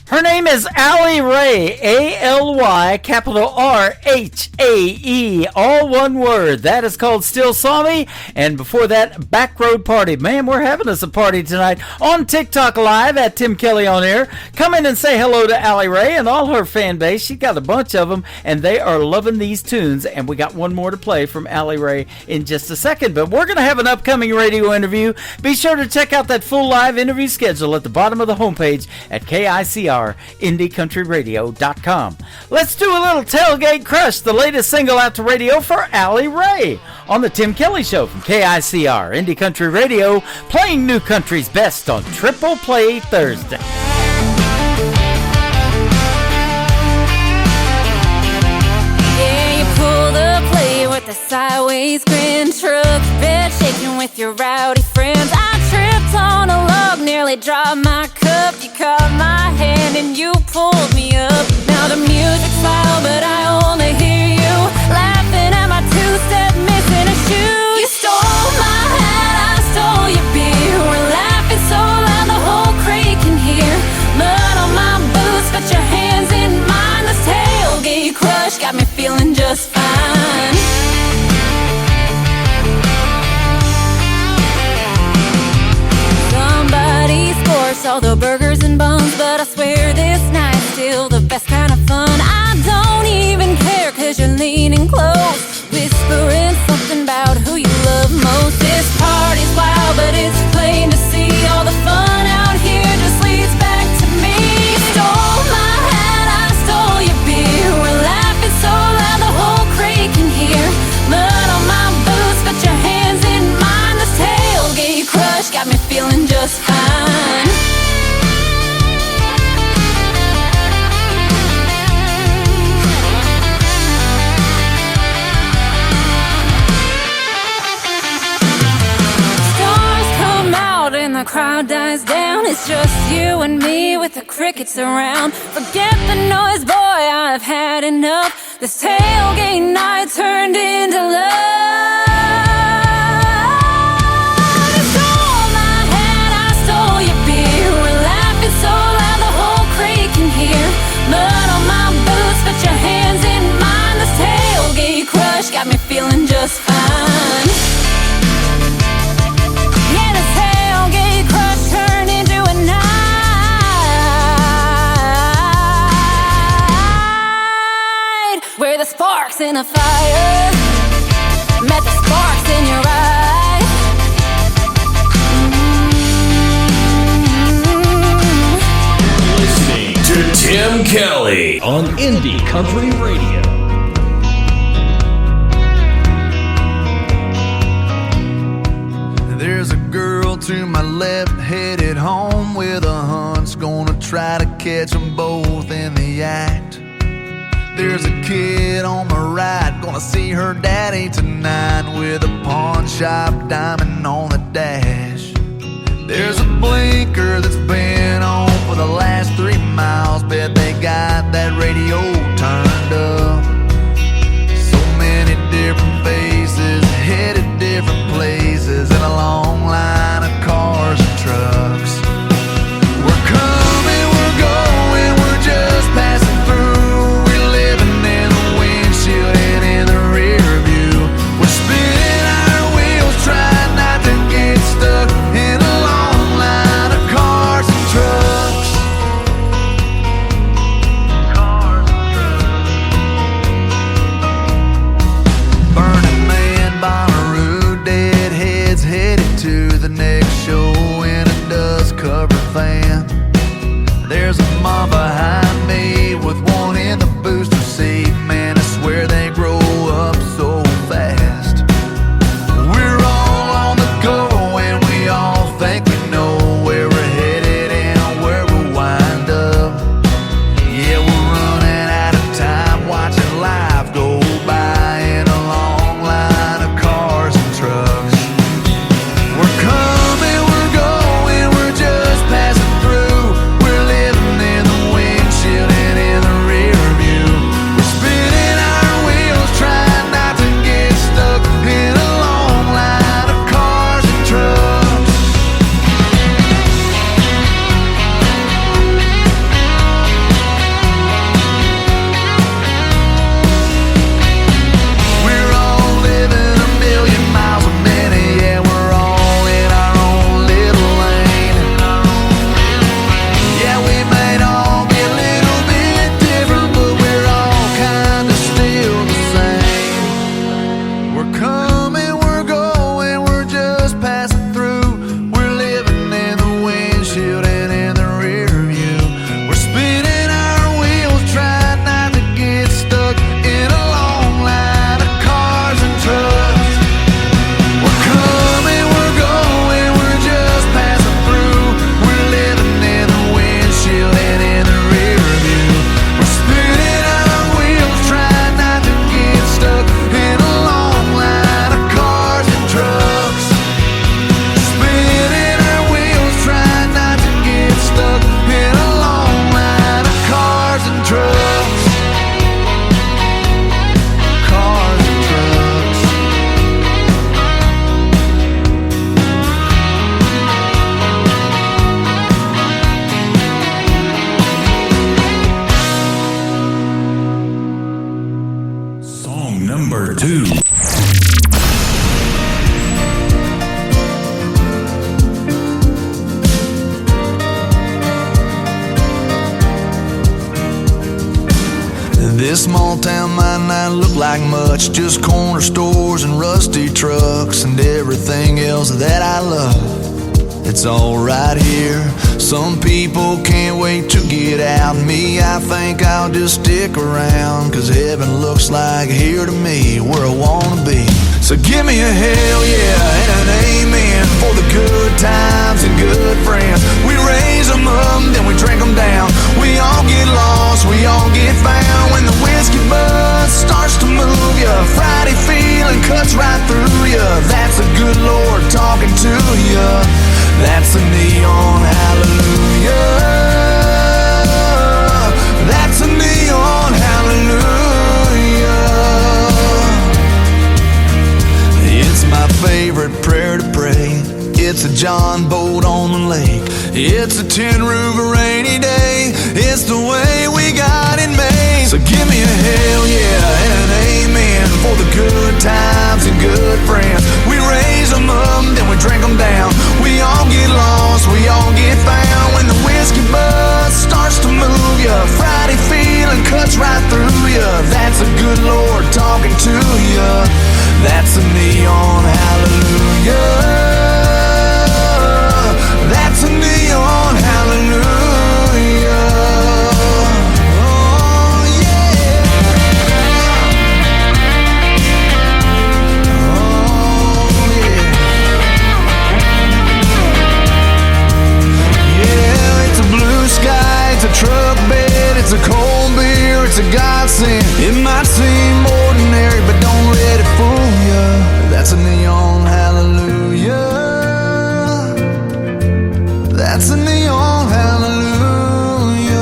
C: Her name is Allie Rae, A-L-Y, capital R-H-A-E, all one word. That is called Still Saw Me. And before that, Back Road Party. Man, we're having us a party tonight on TikTok Live at Tim Kelly On Air. Come in and say hello to Allie Rae and all her fan base. She's got a bunch of them, and they are loving these tunes. And we got one more to play from Allie Rae in just a second. But we're going to have an upcoming radio interview. Be sure to check out that full live interview schedule at the bottom of the homepage at KICR. IndieCountryRadio.com. Let's do a little Tailgate Crush, the latest single out to radio for Allie Rae on the Tim Kelly Show from KICR Indie Country Radio, playing new country's best on Triple Play Thursday.
V: Yeah, you pull the play with a sideways grin, truck bed shaking with your rowdy friends. I tripped on a log, nearly dropped my cup. You caught my hand and you pulled me up. Now the music's loud, but I only hear you laughing at my two-step, missing a shoe. You stole my hat, I stole your beer. We're laughing so loud the whole crate can hear. Mud on my boots, got your hands in mine. This tailgate crush got me feeling just fine. Somebody scores all the burgers and buns, but I swear this night's still the best kind of fun. I don't even care, cause you're leaning close, whispering something about who you love most. This party's wild, but it's plain to see all the fun out here just leads back to me. You stole my hat, I stole your beer. We're laughing so loud the whole crate can hear. Mud on my boots, got your hands in mine. This tailgate crush got me feeling just fine. crowd dies down, it's just you and me with the crickets around. Forget the noise, boy, I've had enough. This tailgate night turned into love. You stole my hat, I stole your beer. We're laughing so loud the whole creek can hear. Mud on my boots, put your hands in mine. This tailgate crush got me feeling just fine. Yeah, this tailgate crush turned into a night where the sparks in a fire met the sparks in your eye.
L: Listening to Tim Kelly on Indie Country Radio.
R: There's a girl to my left headed home with a hunch, gonna try to catch them both in the act. There's a kid on my right, gonna see her daddy tonight with a pawn shop diamond on the dash. There's a blinker that's been on for the last 3 miles, bet they got that radio turned up. So many different faces, headed different places, and a long line of cars and trucks. We're coming, we're going, we're just passing through. We're living in the windshield and in the rear view. We're spinning our wheels, trying not to get stuck in a long line of cars and trucks. Cars and trucks. Burning Man, Bonnaroo, deadheads headed to the next show in a dust-covered van. There's a mom behind me with one in the booster seat. Man, I swear they grow up so fast. We're all on the go and we all think we know where we're headed and where we'll wind up. Yeah, we're running out of time watching life go by in a long line of cars and trucks. We're coming, we're going, we're just passing through. We're living in the windshield and in the rear view. We're spinning our wheels, trying not to get stuck in a long line of cars and trucks. We're all living a million miles a minute, yeah, we're all in our own little lane. Yeah, we might all be a little bit different, but we're all kinda still the same. We're coming, we're going, we're just passing through. We're living in the windshield and in the rear view. We're spinning our wheels, trying not to get stuck in a long line of cars and trucks. We're coming, we're going, we're just passing through. We're living in the windshield and in the rear view. We're spinning our wheels, trying not to get stuck in a long line of cars and trucks. Spinning our wheels, trying not to get stuck in a long line of cars and trucks. Cars and trucks.
L: Song number 2.
R: This small town might not look like much, just corner stores and rusty trucks and everything else that I love. It's all right here. Some people can't wait to get out. Me, I think I'll just stick around, 'cause heaven looks like here to me, where I wanna be. So give me a hell yeah and an amen for the good times and good friends. We raise them up, then we drink them down. We all get lost, we all get found. When the whiskey buzz starts to move ya, Friday feeling cuts right through ya. That's the good Lord talking to ya. That's a neon hallelujah. That's a neon hallelujah. It's my favorite prayer to pray. It's a John boat on the lake. It's a tin roof rainy day. It's the way we got it made. So give me a hell yeah and an amen for the good times and good friends. We raise them up, then we drink them down. We all get lost, we all get found. When the whiskey buzz starts to move ya, Friday feeling cuts right through ya. That's a good Lord talking to ya. That's a neon hallelujah. That's a neon hallelujah. Oh yeah. Oh yeah. Yeah, it's a blue sky, it's a truck bed, it's a cold beer, it's a godsend. It might seem ordinary, but don't let it fool ya. That's a neon hallelujah. That's a neon hallelujah.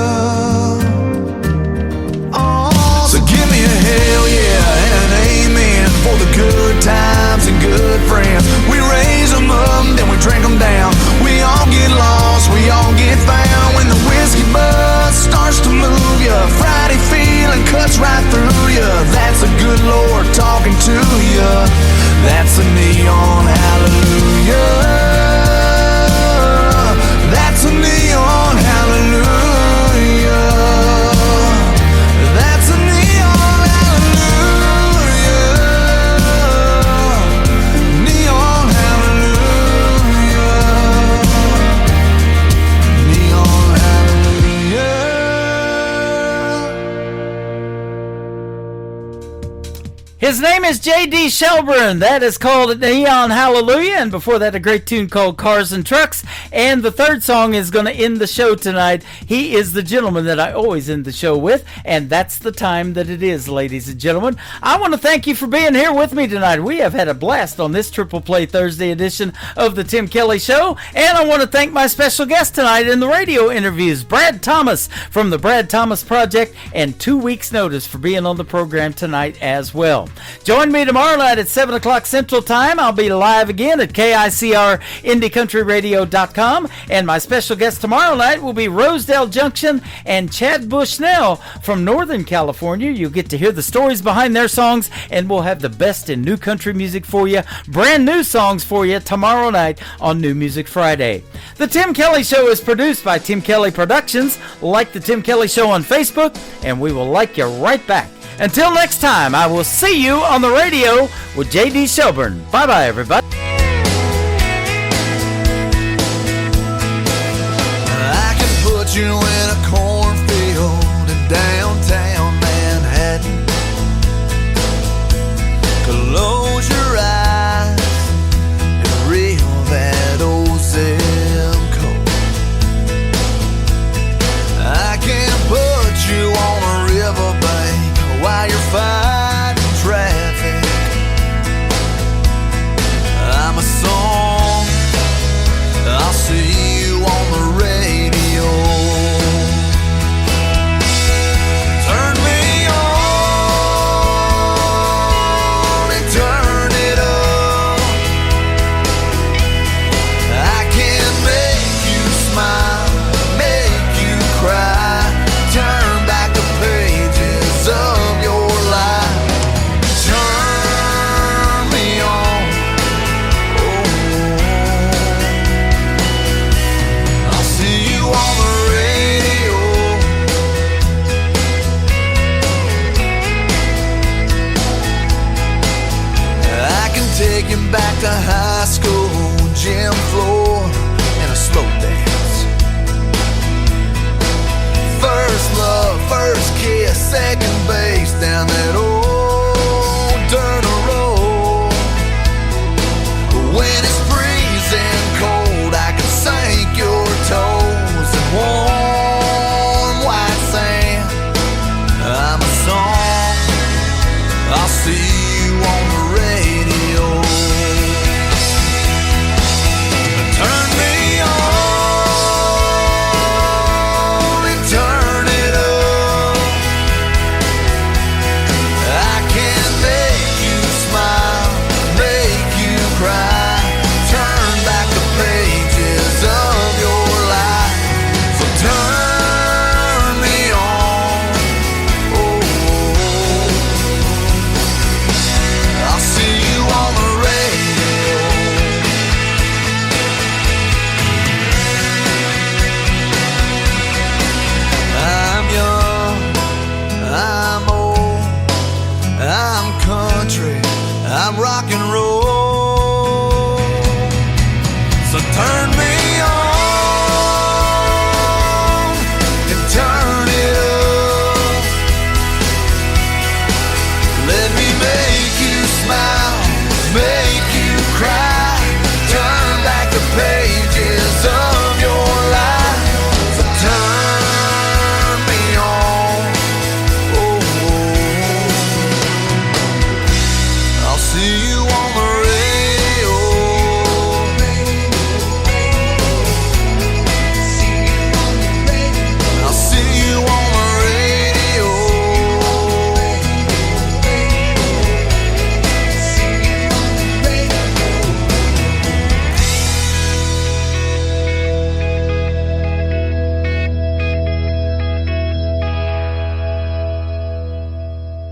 R: Oh, so give me a hell yeah and an amen for the good times and good friends. We raise them up, then we drink them down. We all get lost, we all get found. When the whiskey buzz starts to move ya, Friday feeling cuts right through ya. That's a good Lord talking to ya. That's a neon hallelujah. That's a neon hallelujah. That's a neon hallelujah. Neon hallelujah. Neon hallelujah.
C: His name is J.D. Shelburne. That is called Neon Hallelujah. And before that, a great tune called Cars and Trucks. And the third song is going to end the show tonight. He is the gentleman that I always end the show with. And that's the time that it is, ladies and gentlemen. I want to thank you for being here with me tonight. We have had a blast on this Triple Play Thursday edition of the Tim Kelly Show. And I want to thank my special guest tonight in the radio interviews, Brad Thomas from the Brad Thomas Project, and 2 weeks' notice for being on the program tonight as well. Join me tomorrow night at 7 o'clock Central Time. I'll be live again at KICRIndieCountryRadio.com. And my special guest tomorrow night will be Rosedale Junction and Chad Bushnell from Northern California. You'll get to hear the stories behind their songs, and we'll have the best in new country music for you. Brand new songs for you tomorrow night on New Music Friday. The Tim Kelly Show is produced by Tim Kelly Productions. Like the Tim Kelly Show on Facebook, and we will like you right back. Until next time, I will see you on the radio with J.D. Shelburne. Bye-bye, everybody.
R: I can put you in a cornfield in downtown Manhattan. Close your eyes and reel that old zip code. I can put you on a riverbank while you're fighting traffic. I'm a song, I'll see you on the radio. Turn me on and turn it up. I can make you smile, make you cry, turn back the pages of your life. Turn me on. Oh, I'll see you on the radio. I can take you back to high school, gym floor, and a slow dance. First love, first kiss, second base down that old dirt road. When it's freezing cold, I can sink your toes in warm white sand. I'm a song, I'll see you on the radio. Turn me
A: and roll.